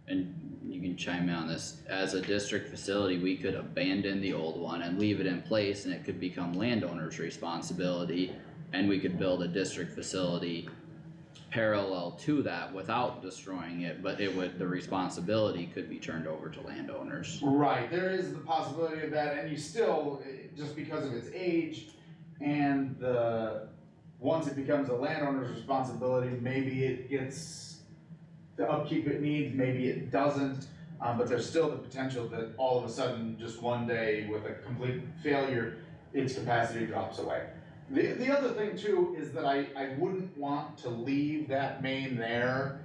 and you can chime in on this, as a district facility, we could abandon the old one and leave it in place, and it could become landowner's responsibility, and we could build a district facility parallel to that without destroying it, but the responsibility could be turned over to landowners. Right, there is the possibility of that, and you still, just because of its age and once it becomes a landowner's responsibility, maybe it gets the upkeep it needs, maybe it doesn't, but there's still the potential that all of a sudden, just one day with a complete failure, its capacity drops away. The other thing too is that I wouldn't want to leave that main there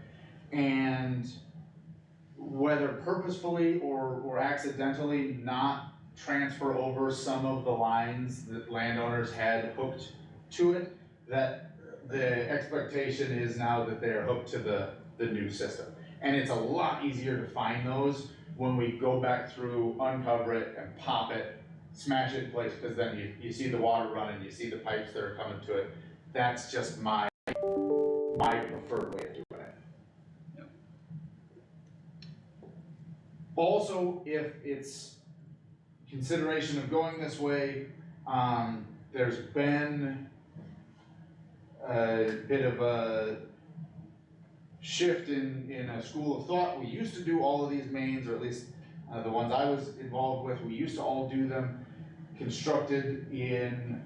and whether purposefully or accidentally not transfer over some of the lines that landowners had hooked to it, that the expectation is now that they're hooked to the new system. And it's a lot easier to find those when we go back through, uncover it and pop it, smash it in place, because then you see the water running, you see the pipes that are coming to it. That's just my preferred way of doing it. Yep. Also, if it's consideration of going this way, there's been a bit of a shift in a school of thought. We used to do all of these mains, or at least the ones I was involved with, we used to all do them constructed in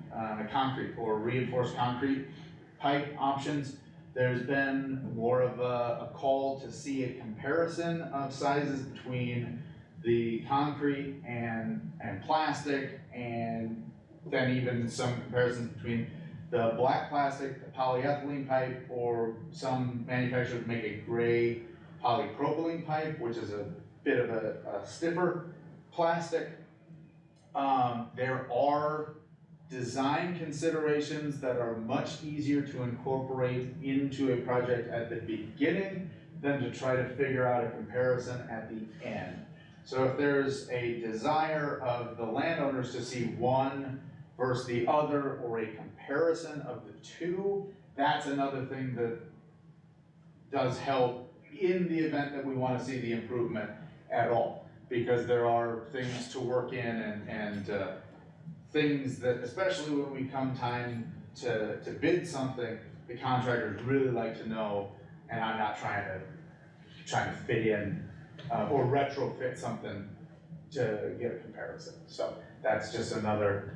concrete or reinforced concrete pipe options. There's been more of a call to see a comparison of sizes between the concrete and plastic, and then even some comparisons between the black plastic, the polyethylene pipe, or some manufacturers make a gray polypropylene pipe, which is a bit of a stiffer plastic. There are design considerations that are much easier to incorporate into a project at the beginning than to try to figure out a comparison at the end. So if there's a desire of the landowners to see one versus the other, or a comparison of the two, that's another thing that does help in the event that we want to see the improvement at all. Because there are things to work in and things that, especially when we come time to bid something, the contractors really like to know, and I'm not trying to fit in or retrofit something to get a comparison. So that's just another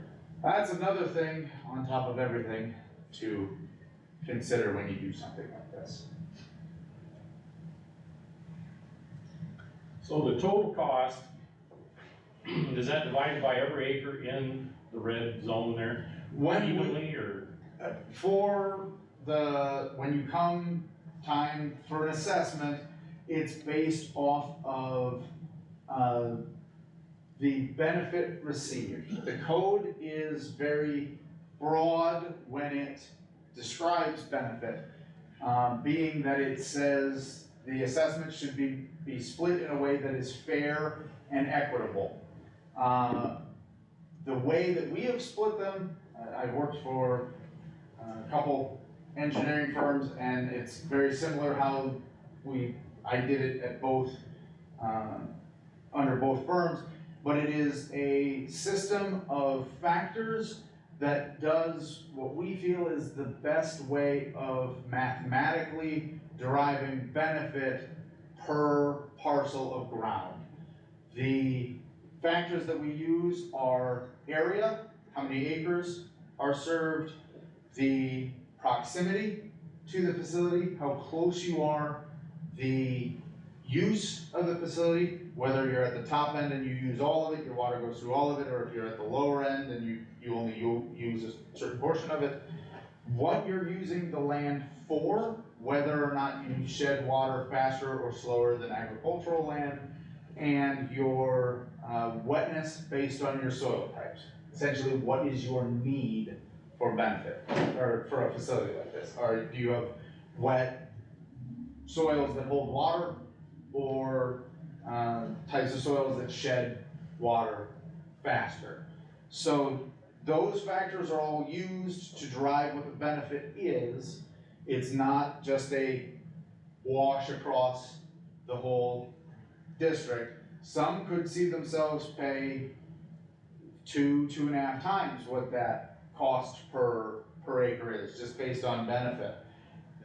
thing on top of everything to consider when you do something like this. So the total cost, is that divided by every acre in the red zone there? Evenly, or? When you come time for an assessment, it's based off of the benefit received. The code is very broad when it describes benefit, being that it says the assessment should be split in a way that is fair and equitable. The way that we have split them, I've worked for a couple engineering firms, and it's very similar how I did it at both, under both firms, but it is a system of factors that does what we feel is the best way of mathematically deriving benefit per parcel of ground. The factors that we use are area, how many acres are served, the proximity to the facility, how close you are, the use of the facility, whether you're at the top end and you use all of it, your water goes through all of it, or if you're at the lower end and you only use a certain portion of it, what you're using the land for, whether or not you shed water faster or slower than agricultural land, and your wetness based on your soil types. Essentially, what is your need for benefit, or for a facility like this? Do you have wet soils that hold water, or types of soils that shed water faster? So those factors are all used to drive what the benefit is. It's not just a wash across the whole district. Some could see themselves pay 2.5 times what that cost per acre is, just based on benefit.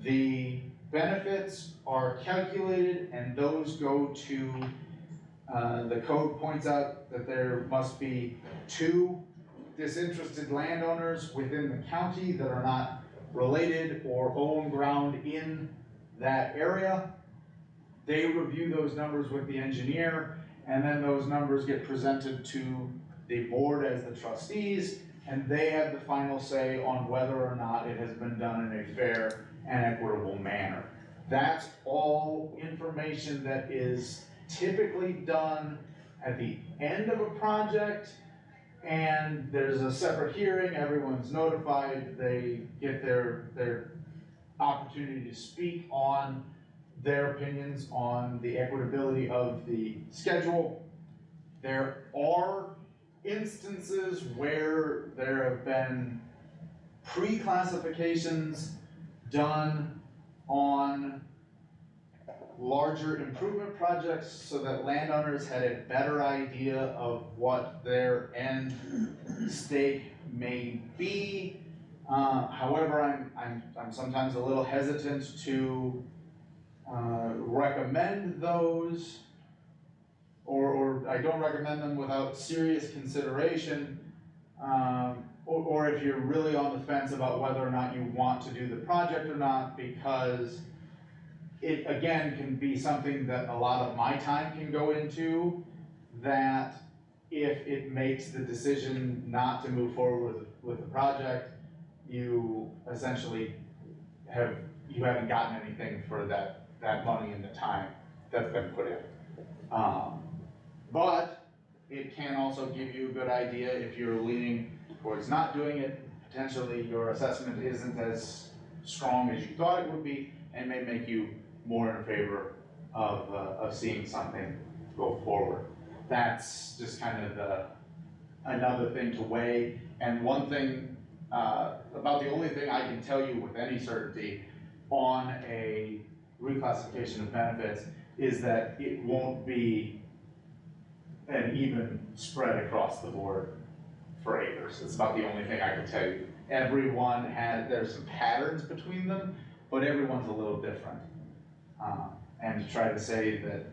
The benefits are calculated, and those go to, the code points out that there must be 2 disinterested landowners within the county that are not related or own ground in that area. They review those numbers with the engineer, and then those numbers get presented to the board as the trustees, and they have the final say on whether or not it has been done in a fair and equitable manner. That's all information that is typically done at the end of a project, and there's a separate hearing, everyone's notified, they get their opportunity to speak on their opinions on the equitability of the schedule. There are instances where there have been pre-classifications done on larger improvement projects so that landowners had a better idea of what their end stake may be, However, I'm sometimes a little hesitant to, recommend those, or I don't recommend them without serious consideration. Or if you're really on the fence about whether or not you want to do the project or not, because it, again, can be something that a lot of my time can go into, that if it makes the decision not to move forward with the project, you essentially you haven't gotten anything for that money and the time that's been put in. But it can also give you a good idea if you're leaning towards not doing it. Potentially your assessment isn't as strong as you thought it would be, and may make you more in favor of seeing something go forward. That's just kind of another thing to weigh. And one thing, about the only thing I can tell you with any certainty on a reclassification of benefits is that it won't be an even spread across the board for acres. It's about the only thing I can tell you. Everyone there's some patterns between them, but everyone's a little different. And to try to say that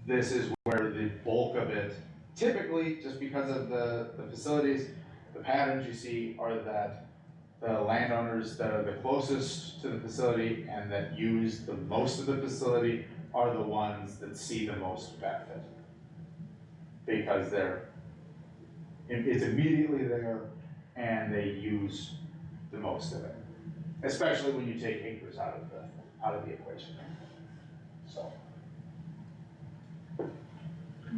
this is where the bulk of it, typically, just because of the facilities, the patterns you see are that the landowners that are the closest to the facility and that use the most of the facility are the ones that see the most benefit. Because it's immediately there and they use the most of it. Especially when you take acres out of the equation. So.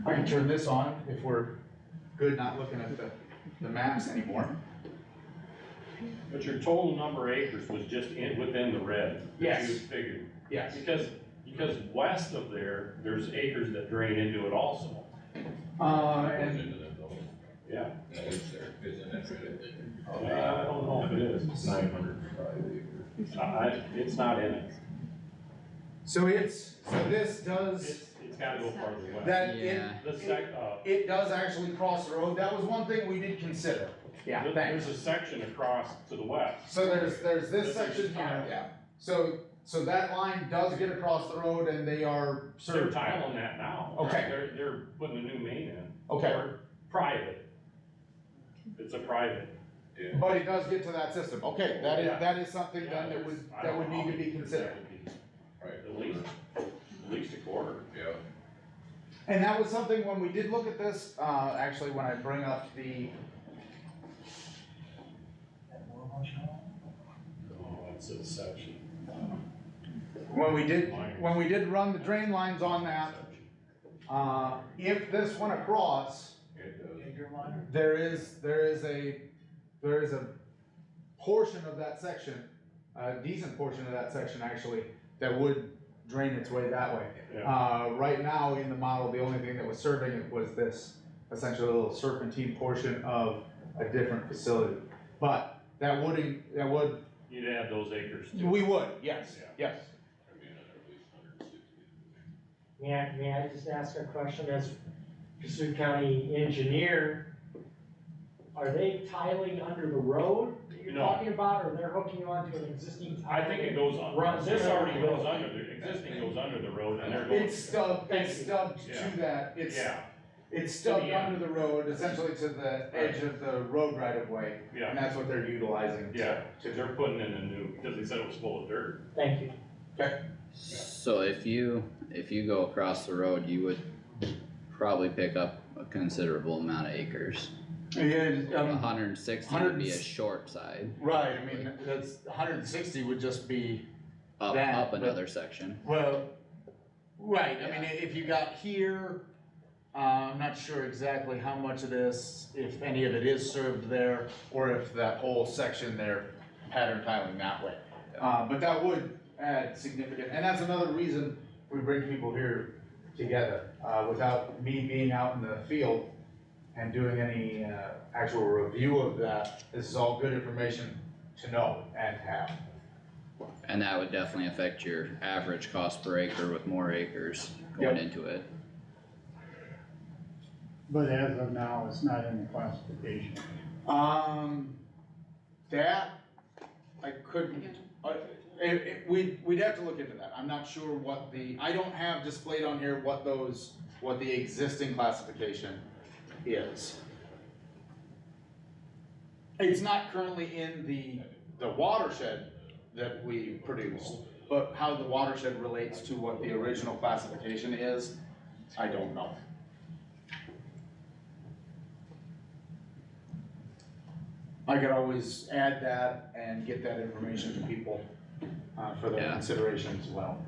I can turn this on if we're good not looking at the maps anymore. But your total number of acres was just within the red? Yes. You figured? Yes. Because west of there's acres that drain into it also. Yeah. It's there, isn't it? I don't know if it is. It's 905 acres. It's not in it. So this does. It's gotta go farther west. It does actually cross the road. That was one thing we did consider. Yeah, thanks. There's a section across to the west. So there's this section here. Yeah. So that line does get across the road and they are They're tiling that now. Okay. They're putting a new main in. Okay. Or private. It's a private. Yeah. But it does get to that system. Okay, that is something then that would need to be considered. Right. At least a quarter. Yeah. And that was something when we did look at this, actually when I bring up the. Oh, it's a section. When we did run the drain lines on that, if this went across, there is a portion of that section, a decent portion of that section actually, that would drain its way that way. Yeah. Right now in the model, the only thing that was serving it was this essentially a little serpentine portion of a different facility. But that would. You'd add those acres too. We would, yes, yes. May I just ask a question as Kossuth County engineer? Are they tiling under the road that you're talking about, or they're hooking onto an existing tile? I think it goes on, this already goes under, the existing goes under the road and they're going. It's stubbed to that, it's stubbed under the road, essentially to the edge of the road right of way. Yeah. And that's what they're utilizing. Yeah, they're putting in a new, because they said it was full of dirt. Thank you. Okay. So if you go across the road, you would probably pick up a considerable amount of acres. Yeah, 160 would be a short side. Right, I mean, that's 160 would just be up another section. Well, right, I mean, if you got here, I'm not sure exactly how much of this, if any of it is served there, or if that whole section there pattern tiling that way. But that would add significant, and that's another reason we bring people here together. Without me being out in the field and doing any actual review of that, this is all good information to know and to have. And that would definitely affect your average cost per acre with more acres going into it. But as of now, it's not in the classification. That, I couldn't, we'd have to look into that. I'm not sure what I don't have displayed on here what the existing classification is. It's not currently in the watershed that we produced, but how the watershed relates to what the original classification is, I don't know. I could always add that and get that information to people for their consideration as well.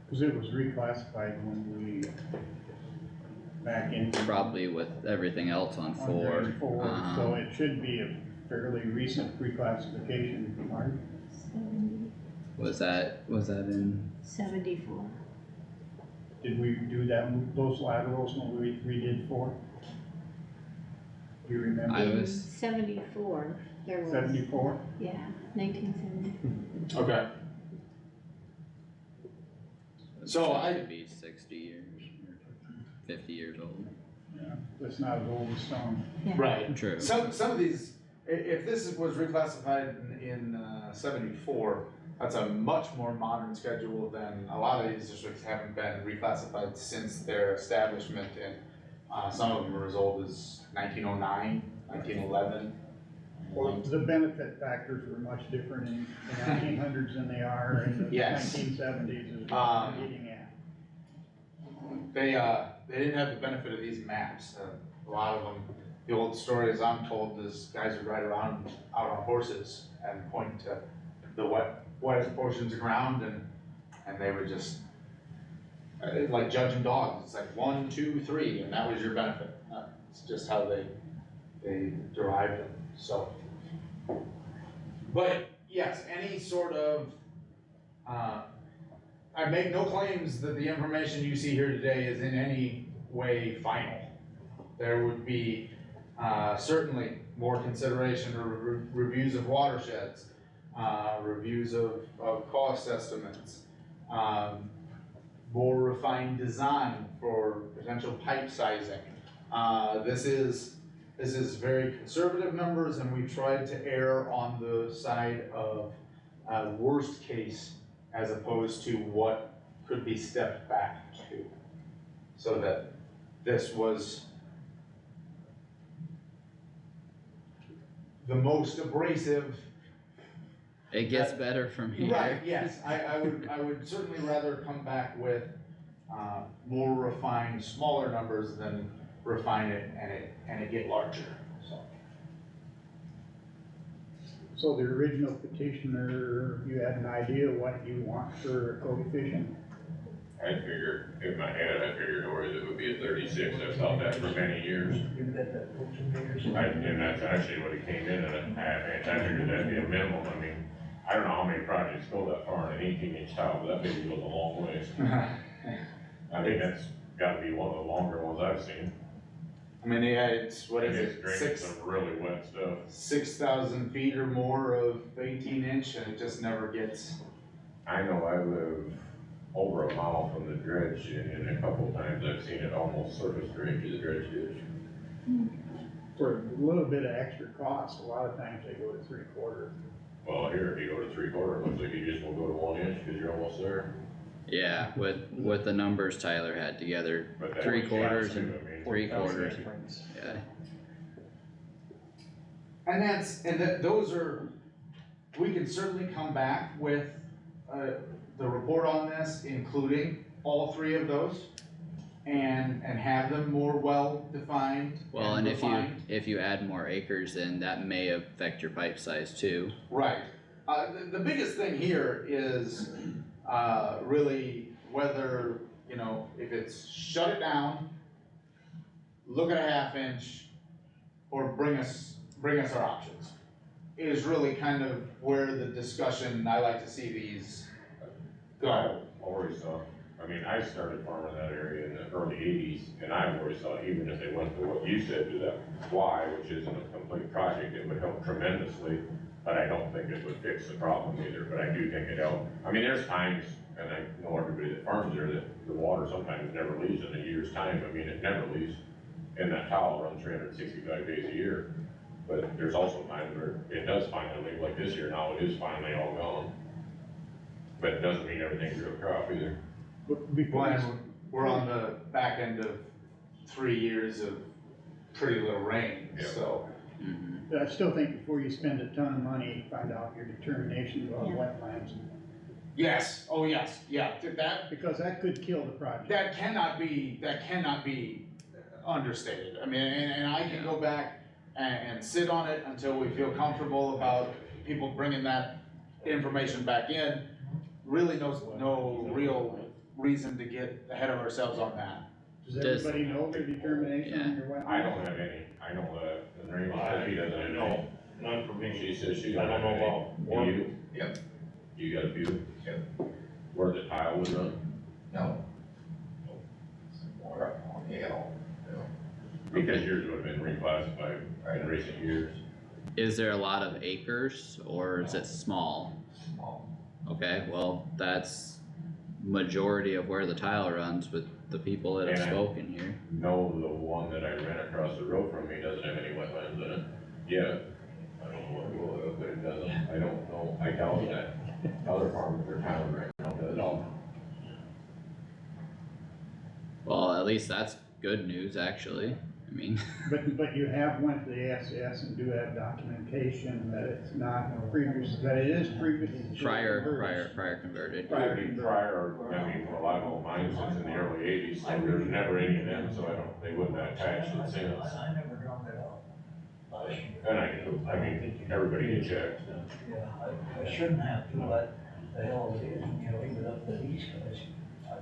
Cause it was reclassified when we, back in. Probably with everything else on four. So it should be a fairly recent reclassification, Mark. Was that in? 74. Did we do those laterals when we redid 4? Do you remember? I was 74, there was. 74? Yeah, 1970. Okay. So I'd be 60 years, or 50 years old. Yeah, that's not as old as some. Yeah. Right. True. Some of these, if this was reclassified in 74, that's a much more modern schedule than a lot of these districts haven't been reclassified since their establishment, and some of them are as old as 1909, 1911. Well, the benefit factors were much different in the 1900s than they are in the Yes. 1970s is what I'm getting at. They didn't have the benefit of these maps. A lot of them, the old stories I'm told is guys would ride around out on horses and point to the wettest portions of ground, and they would just, like judging dogs, it's like 1, 2, 3, and that was your benefit. It's just how they derived them, so. But yes, any sort of, I make no claims that the information you see here today is in any way final. There would be certainly more consideration or reviews of watersheds, reviews of cost estimates, more refined design for potential pipe sizing. This is very conservative numbers, and we tried to err on the side of worst case as opposed to what could be stepped back to, so that this was the most abrasive. It gets better from here. Right, yes, I would certainly rather come back with more refined, smaller numbers than refine it and it get larger, so. So the original petitioner, you had an idea what you want for a coefficient? I figured, in my head, it would be a 36, I've thought that for many years. And that's actually what it came in at, and I figured that'd be a minimum. I mean, I don't know how many projects go that far in an 18-inch tile, but that maybe goes a long ways. I mean, that's gotta be one of the longer ones I've seen. I mean, yeah, it's, what is it, Draining some really wet stuff. 6,000 feet or more of 18-inch, and it just never gets. I know I live over a mile from the dredge, and a couple of times I've seen it almost surface drain to the dredge ditch. For a little bit of extra cost, a lot of times they go to 3/4. Well, here, if you go to 3/4, it looks like you just won't go to 1 inch, because you're almost there. Yeah, with the numbers Tyler had together, But that 3/4 and I mean, 3/4. Yeah. And those are, we can certainly come back with the report on this, including all 3 of those, and have them more well-defined. Well, and refined. if you add more acres, then that may affect your pipe size too. Right. The biggest thing here is really whether, you know, if it's shut it down, look at a 1/2 inch, or bring us our options, is really kind of where the discussion, I like to see these go. I've always thought, I mean, I started farming that area in the early 80s, and I've always thought even if they went to what you said, to that Y, which isn't a complete project, it would help tremendously, but I don't think it would fix the problem either, but I do think it helped. I mean, there's times, and I know everybody that farms there, that the water sometimes never leaves in a year's time. I mean, it never leaves. and that tile runs 365 days a year. But there's also times where it does finally leave, like this year now, it is finally all gone. But it doesn't mean everything's real crop either. Well, we're on the back end of 3 years of pretty little rain, Yeah. so. But I still think before you spend a ton of money, find out your determination about wetlands, Yes, oh yes, yeah, that, because that could kill the project. that cannot be understated. I mean, and I can go back and sit on it until we feel comfortable about people bringing that information back in. Really no real reason to get ahead of ourselves on that. Does everybody know their determination on your wetlands? I don't have any, I know the Randy said he doesn't have any. No, none for me. She says she I don't don't have know any. about Do one. you? Yep. You got a few? Yep. Where the tile would run? No. Because yours would have been reclassified in recent years. Is there a lot of acres or is it small? Small. Okay, well, that's majority of where the tile runs with the people that have And I- spoken here. No, the one that I ran across the road from me doesn't have any wetlands in it. Yeah, I don't know what it will, but it doesn't, I don't know, I doubt that other farms are town right now does. No. Well, at least that's good news, actually. I mean, But you have went to the SS and do have documentation that it's not previous, that it is previous. prior converted. I mean, for a lot of old mines since in the early 80s, so there's never any of them, so they wouldn't have attached it since. And I mean, everybody can check. Yeah, I shouldn't have to, but the hell it is, you know, leave it up to these guys. I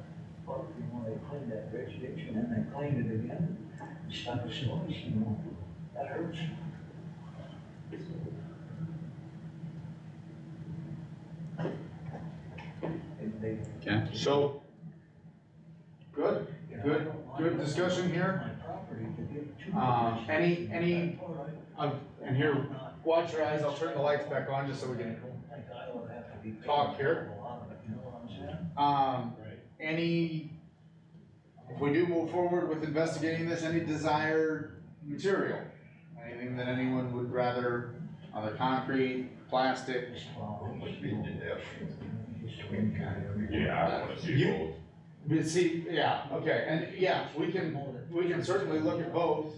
thought when they cleaned that bridge ditch and then they cleaned it again, and stuck a slice, you know, that hurts. Okay. So, good discussion here. Any, and here, watch your eyes, I'll turn the lights back on just so we can talk here. If we do move forward with investigating this, any desired material? Anything that anyone would rather, other concrete, plastic? Yeah, I wanna see both. But see, yeah, okay, and yeah, we can certainly look at both.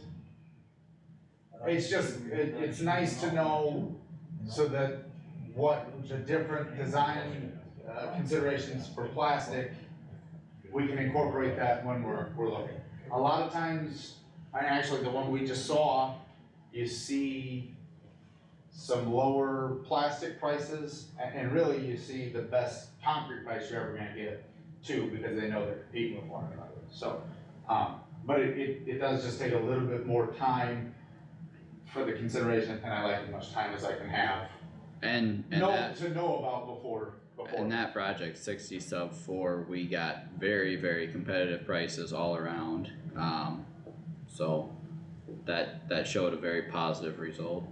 It's just, it's nice to know so that what the different design considerations for plastic, we can incorporate that when we're looking. A lot of times, and actually the one we just saw, you see some lower plastic prices, and really you see the best concrete price you're ever gonna get too, because they know they're competing with one another. So, but it does just take a little bit more time for the consideration, and I like as much time as I can have. And To know about before. in that project, 60 sub 4, we got very, very competitive prices all around. So that showed a very positive result.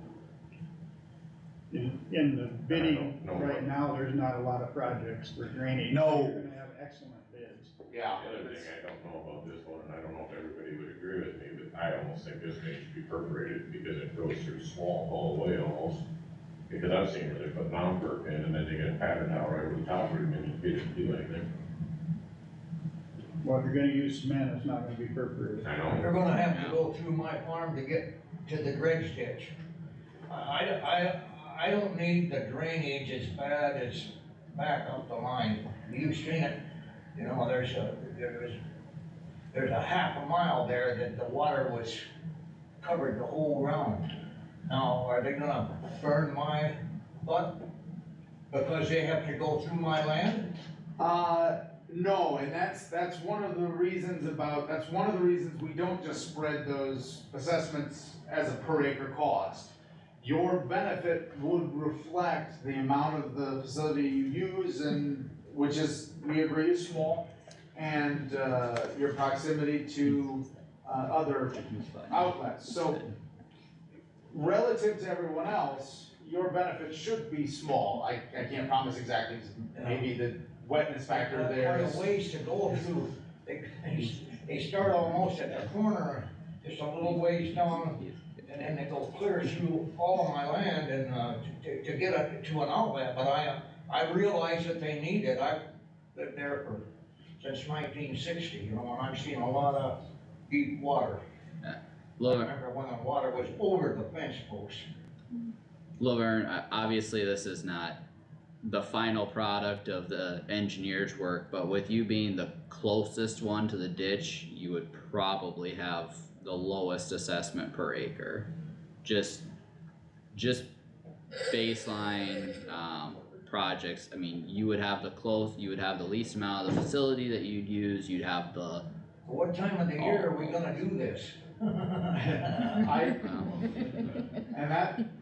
In the bidding right now, there's not a lot of projects for drainage. No. You're gonna have excellent bids. Yeah. The other thing I don't know about this one, and I don't know if everybody would agree with me, but I almost think this thing should be perforated because it goes through small all the way almost. Because I've seen where they put non-perk in and then they get a pattern out right over the top of it and you didn't do anything. Well, if you're gonna use cement, it's not gonna be perforated. I know. They're gonna have to go through my farm to get to the dredge ditch. I don't need the drainage as bad as back up the line. You've seen it, you know, there's a half a mile there that the water was covered the whole ground. Now, are they gonna burn my butt because they have to go through my land? No, and that's one of the reasons we don't just spread those assessments as a per acre cost. Your benefit would reflect the amount of the facility you use and, which is, we agree is small, and, your proximity to, other outlets. So relative to everyone else, your benefit should be small. I can't promise exactly, maybe the wetness factor there Are is. the ways to go through, they start almost at the corner just a little ways down, and then they go clear through all of my land and, to get it to an outlet, but I realize that they need it. I've lived there since 1960, you know, and I've seen a lot of deep water. I remember when the water was over the fence post. Laverne, obviously this is not the final product of the engineer's work, but with you being the closest one to the ditch, you would probably have the lowest assessment per acre. Just baseline, projects, I mean, you would have the least amount of the facility that you'd use, you'd have the. What time of the year are we gonna do this?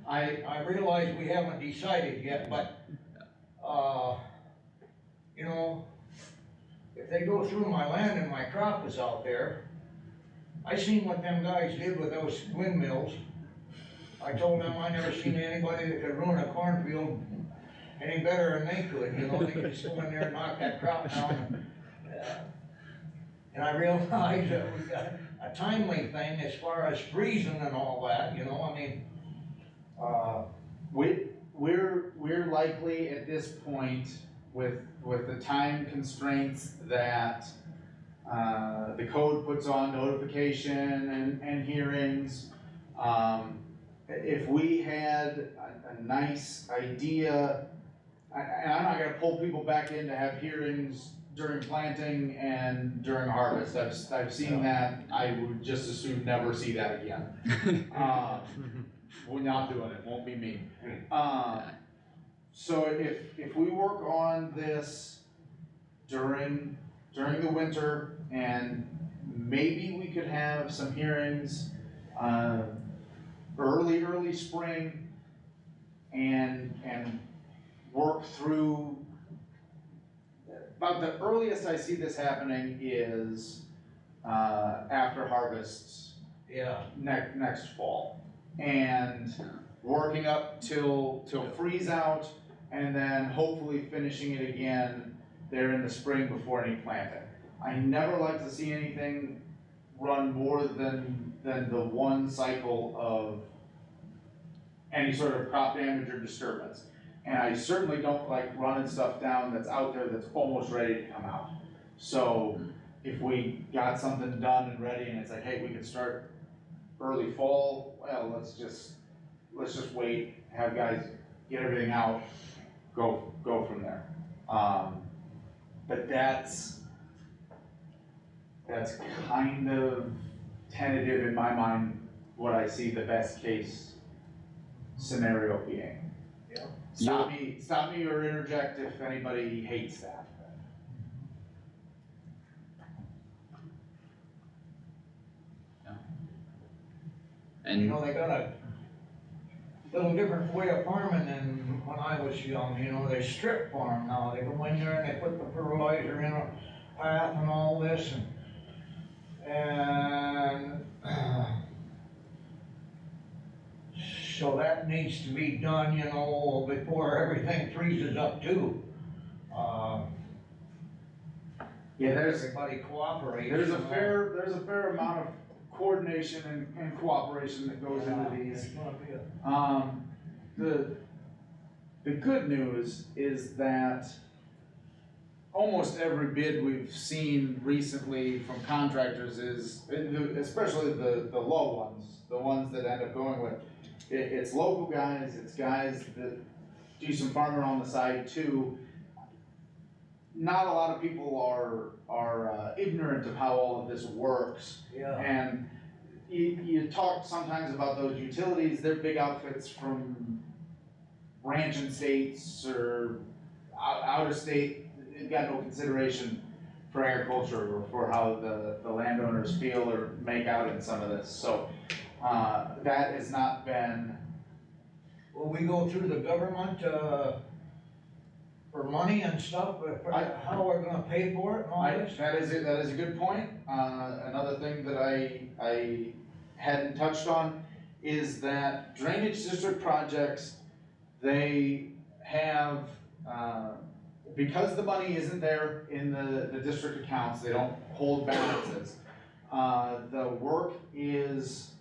I realize we haven't decided yet, but, you know, if they go through my land and my crop is out there, I seen what them guys did with those windmills. I told them I never seen anybody that could ruin a cornfield any better than they could, you know, they could just go in there and knock that crop down. And I realize that we got a timely thing as far as freezing and all that, you know, I mean, We're likely at this point with the time constraints that the code puts on notification and hearings. If we had a nice idea, and I'm not gonna pull people back in to have hearings during planting and during harvest. I've seen that. I would just as soon never see that again. We're not doing it, won't be me. So if we work on this during the winter, and maybe we could have some hearings, early spring, and work through. About the earliest I see this happening is after harvests. Yeah. Next fall, and working up till freeze out, and then hopefully finishing it again there in the spring before any planting. I never like to see anything run more than the one cycle of any sort of crop damage or disturbance. And I certainly don't like running stuff down that's out there that's almost ready to come out. So if we got something done and ready and it's like, hey, we can start early fall, well, let's just wait, have guys get everything out, go from there. But that's kind of tentative in my mind, what I see the best case scenario being. Yeah. Stop me or interject if anybody hates that. And you know, they got a little different way of farming than when I was young, you know, they strip farm now, they go in there and they put the fertilizer in a path and all this, and so that needs to be done, you know, before everything freezes up too. Yeah, everybody cooperates. There's a fair amount of coordination and cooperation that goes into these. The good news is that almost every bid we've seen recently from contractors is, especially the low ones, the ones that end up going with, it's local guys, it's guys that do some farming on the side too. Not a lot of people are ignorant of how all of this works. Yeah. And you talk sometimes about those utilities, they're big outfits from ranching states or out of state. They've got no consideration for agriculture or for how the landowners feel or make out in some of this. So that has not been. Will we go through the government for money and stuff, how we're gonna pay for it and all this? That is a good point. Another thing that I hadn't touched on is that drainage district projects, they have, because the money isn't there in the district accounts, they don't hold balances. The work is,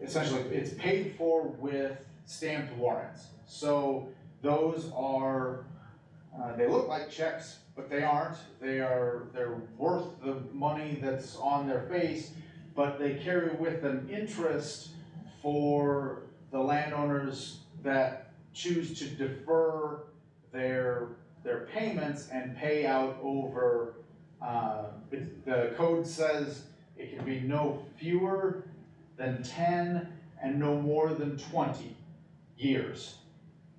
essentially, it's paid for with stamped warrants. So those are, they look like checks, but they aren't. They're worth the money that's on their face, but they carry with them interest for the landowners that choose to defer their payments and pay out over, the code says it can be no fewer than 10 and no more than 20 years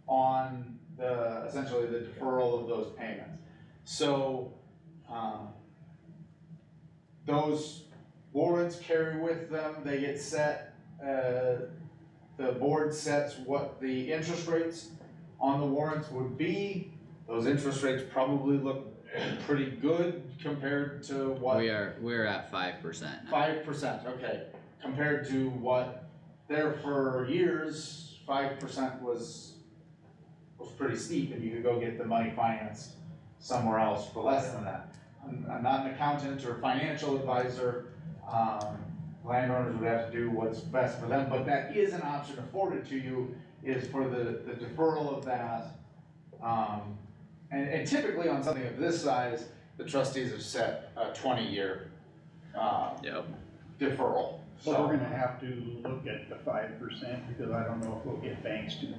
on the, essentially the deferral of those payments. So, those warrants carry with them, they get set, the board sets what the interest rates on the warrants would be. Those interest rates probably look pretty good compared to what. We're at 5% now. 5%, okay. Compared to what, there for years, 5% was pretty steep, and you could go get the money financed somewhere else for less than that. I'm not an accountant or financial advisor. Landowners would have to do what's best for them, but that is an option afforded to you, is for the deferral of that. And typically on something of this size, the trustees have set a 20-year deferral. But we're gonna have to look at the 5% because I don't know if we'll get banks to.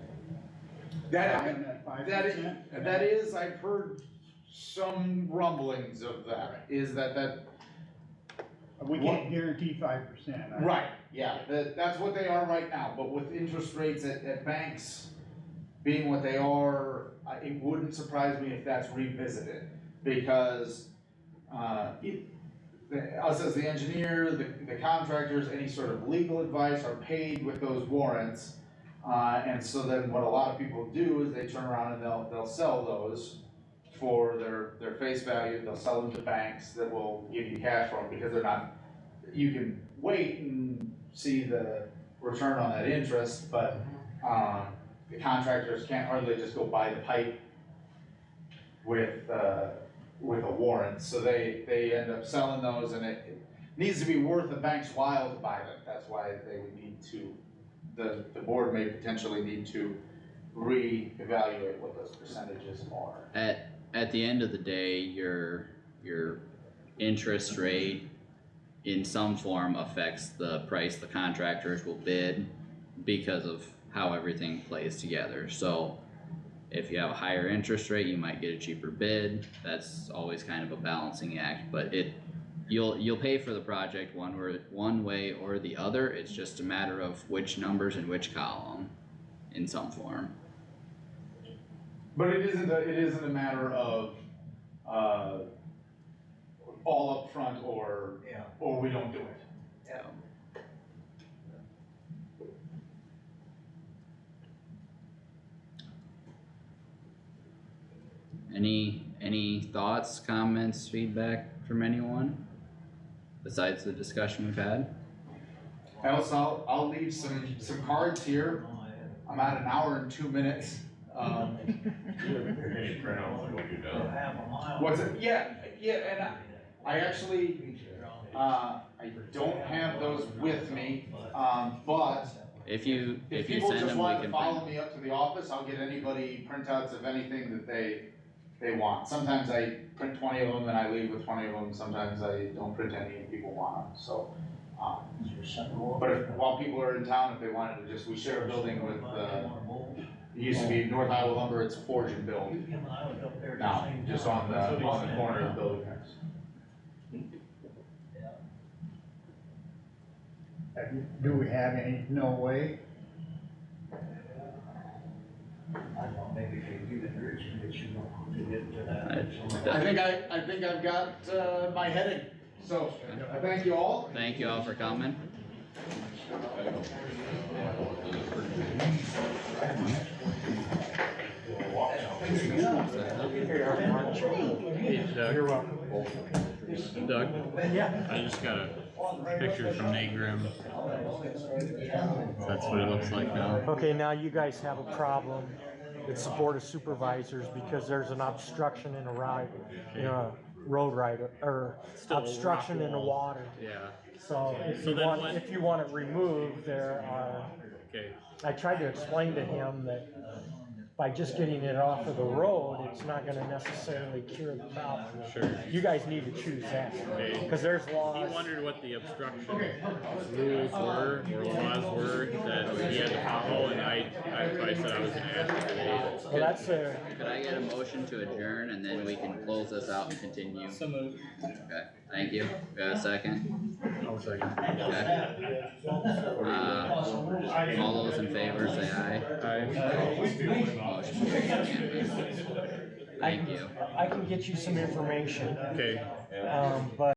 That is, I've heard some rumblings of that, is that. We can't guarantee 5%. Right, yeah, that's what they are right now, but with interest rates at banks being what they are, it wouldn't surprise me if that's revisited, because us as the engineer, the contractors, any sort of legal advice are paid with those warrants. And so then what a lot of people do is they turn around and they'll sell those for their face value. They'll sell them to banks that will give you cash for them, because they're not, you can wait and see the return on that interest, but the contractors can't hardly just go buy the pipe with a warrant. So they end up selling those, and it needs to be worth the bank's while to buy them. That's why they would need to, the board may potentially need to reevaluate what those percentages are. At the end of the day, your interest rate in some form affects the price the contractors will bid because of how everything plays together. So if you have a higher interest rate, you might get a cheaper bid. That's always kind of a balancing act, but you'll pay for the project one way or the other. It's just a matter of which numbers in which column in some form. But it isn't a matter of all up front or we don't do it. Yeah. Any thoughts, comments, feedback from anyone besides the discussion we've had? Else I'll leave some cards here. I'm at an hour and 2 minutes. What's it? Yeah, and I actually, I don't have those with me, but if you people send just them, we want to can follow print. me up to the office, I'll get anybody printouts of anything that they want. Sometimes I print 20 of them and I leave with 20 of them, sometimes I don't print any and people want them, so. But while people are in town, if they wanted to just, we share a building with, it used to be North Iowa Lumber, it's Forge and Build. Now, just on the corner of the building there. Do we have any, no way? I think I've got my heading, so thank you all. Thank you all for coming. You're welcome. Doug? Yeah. I just got a picture from Nate Grimm. That's what it looks like now. Okay, now you guys have a problem. It's the Board of Supervisors because there's an obstruction in a right, road right, or Still obstruction rock in the wall. water. Yeah, So if So you then want, what- if you want it removed, there are, okay, I tried to explain to him that by just getting it off of the road, it's not gonna necessarily cure the problem. sure. You guys need to choose that, Okay. because there's He laws. wondered what the obstruction rules were, or laws were, that he had to follow, and I said I was gonna ask today. Well, that's a, Could I get a motion to adjourn and then we can close this out and continue? So moved. Okay, thank you. Got a second? I'll second. Okay. All those in favor say aye. Motion carries unanimously. Thank you. I can get you some information, Okay. but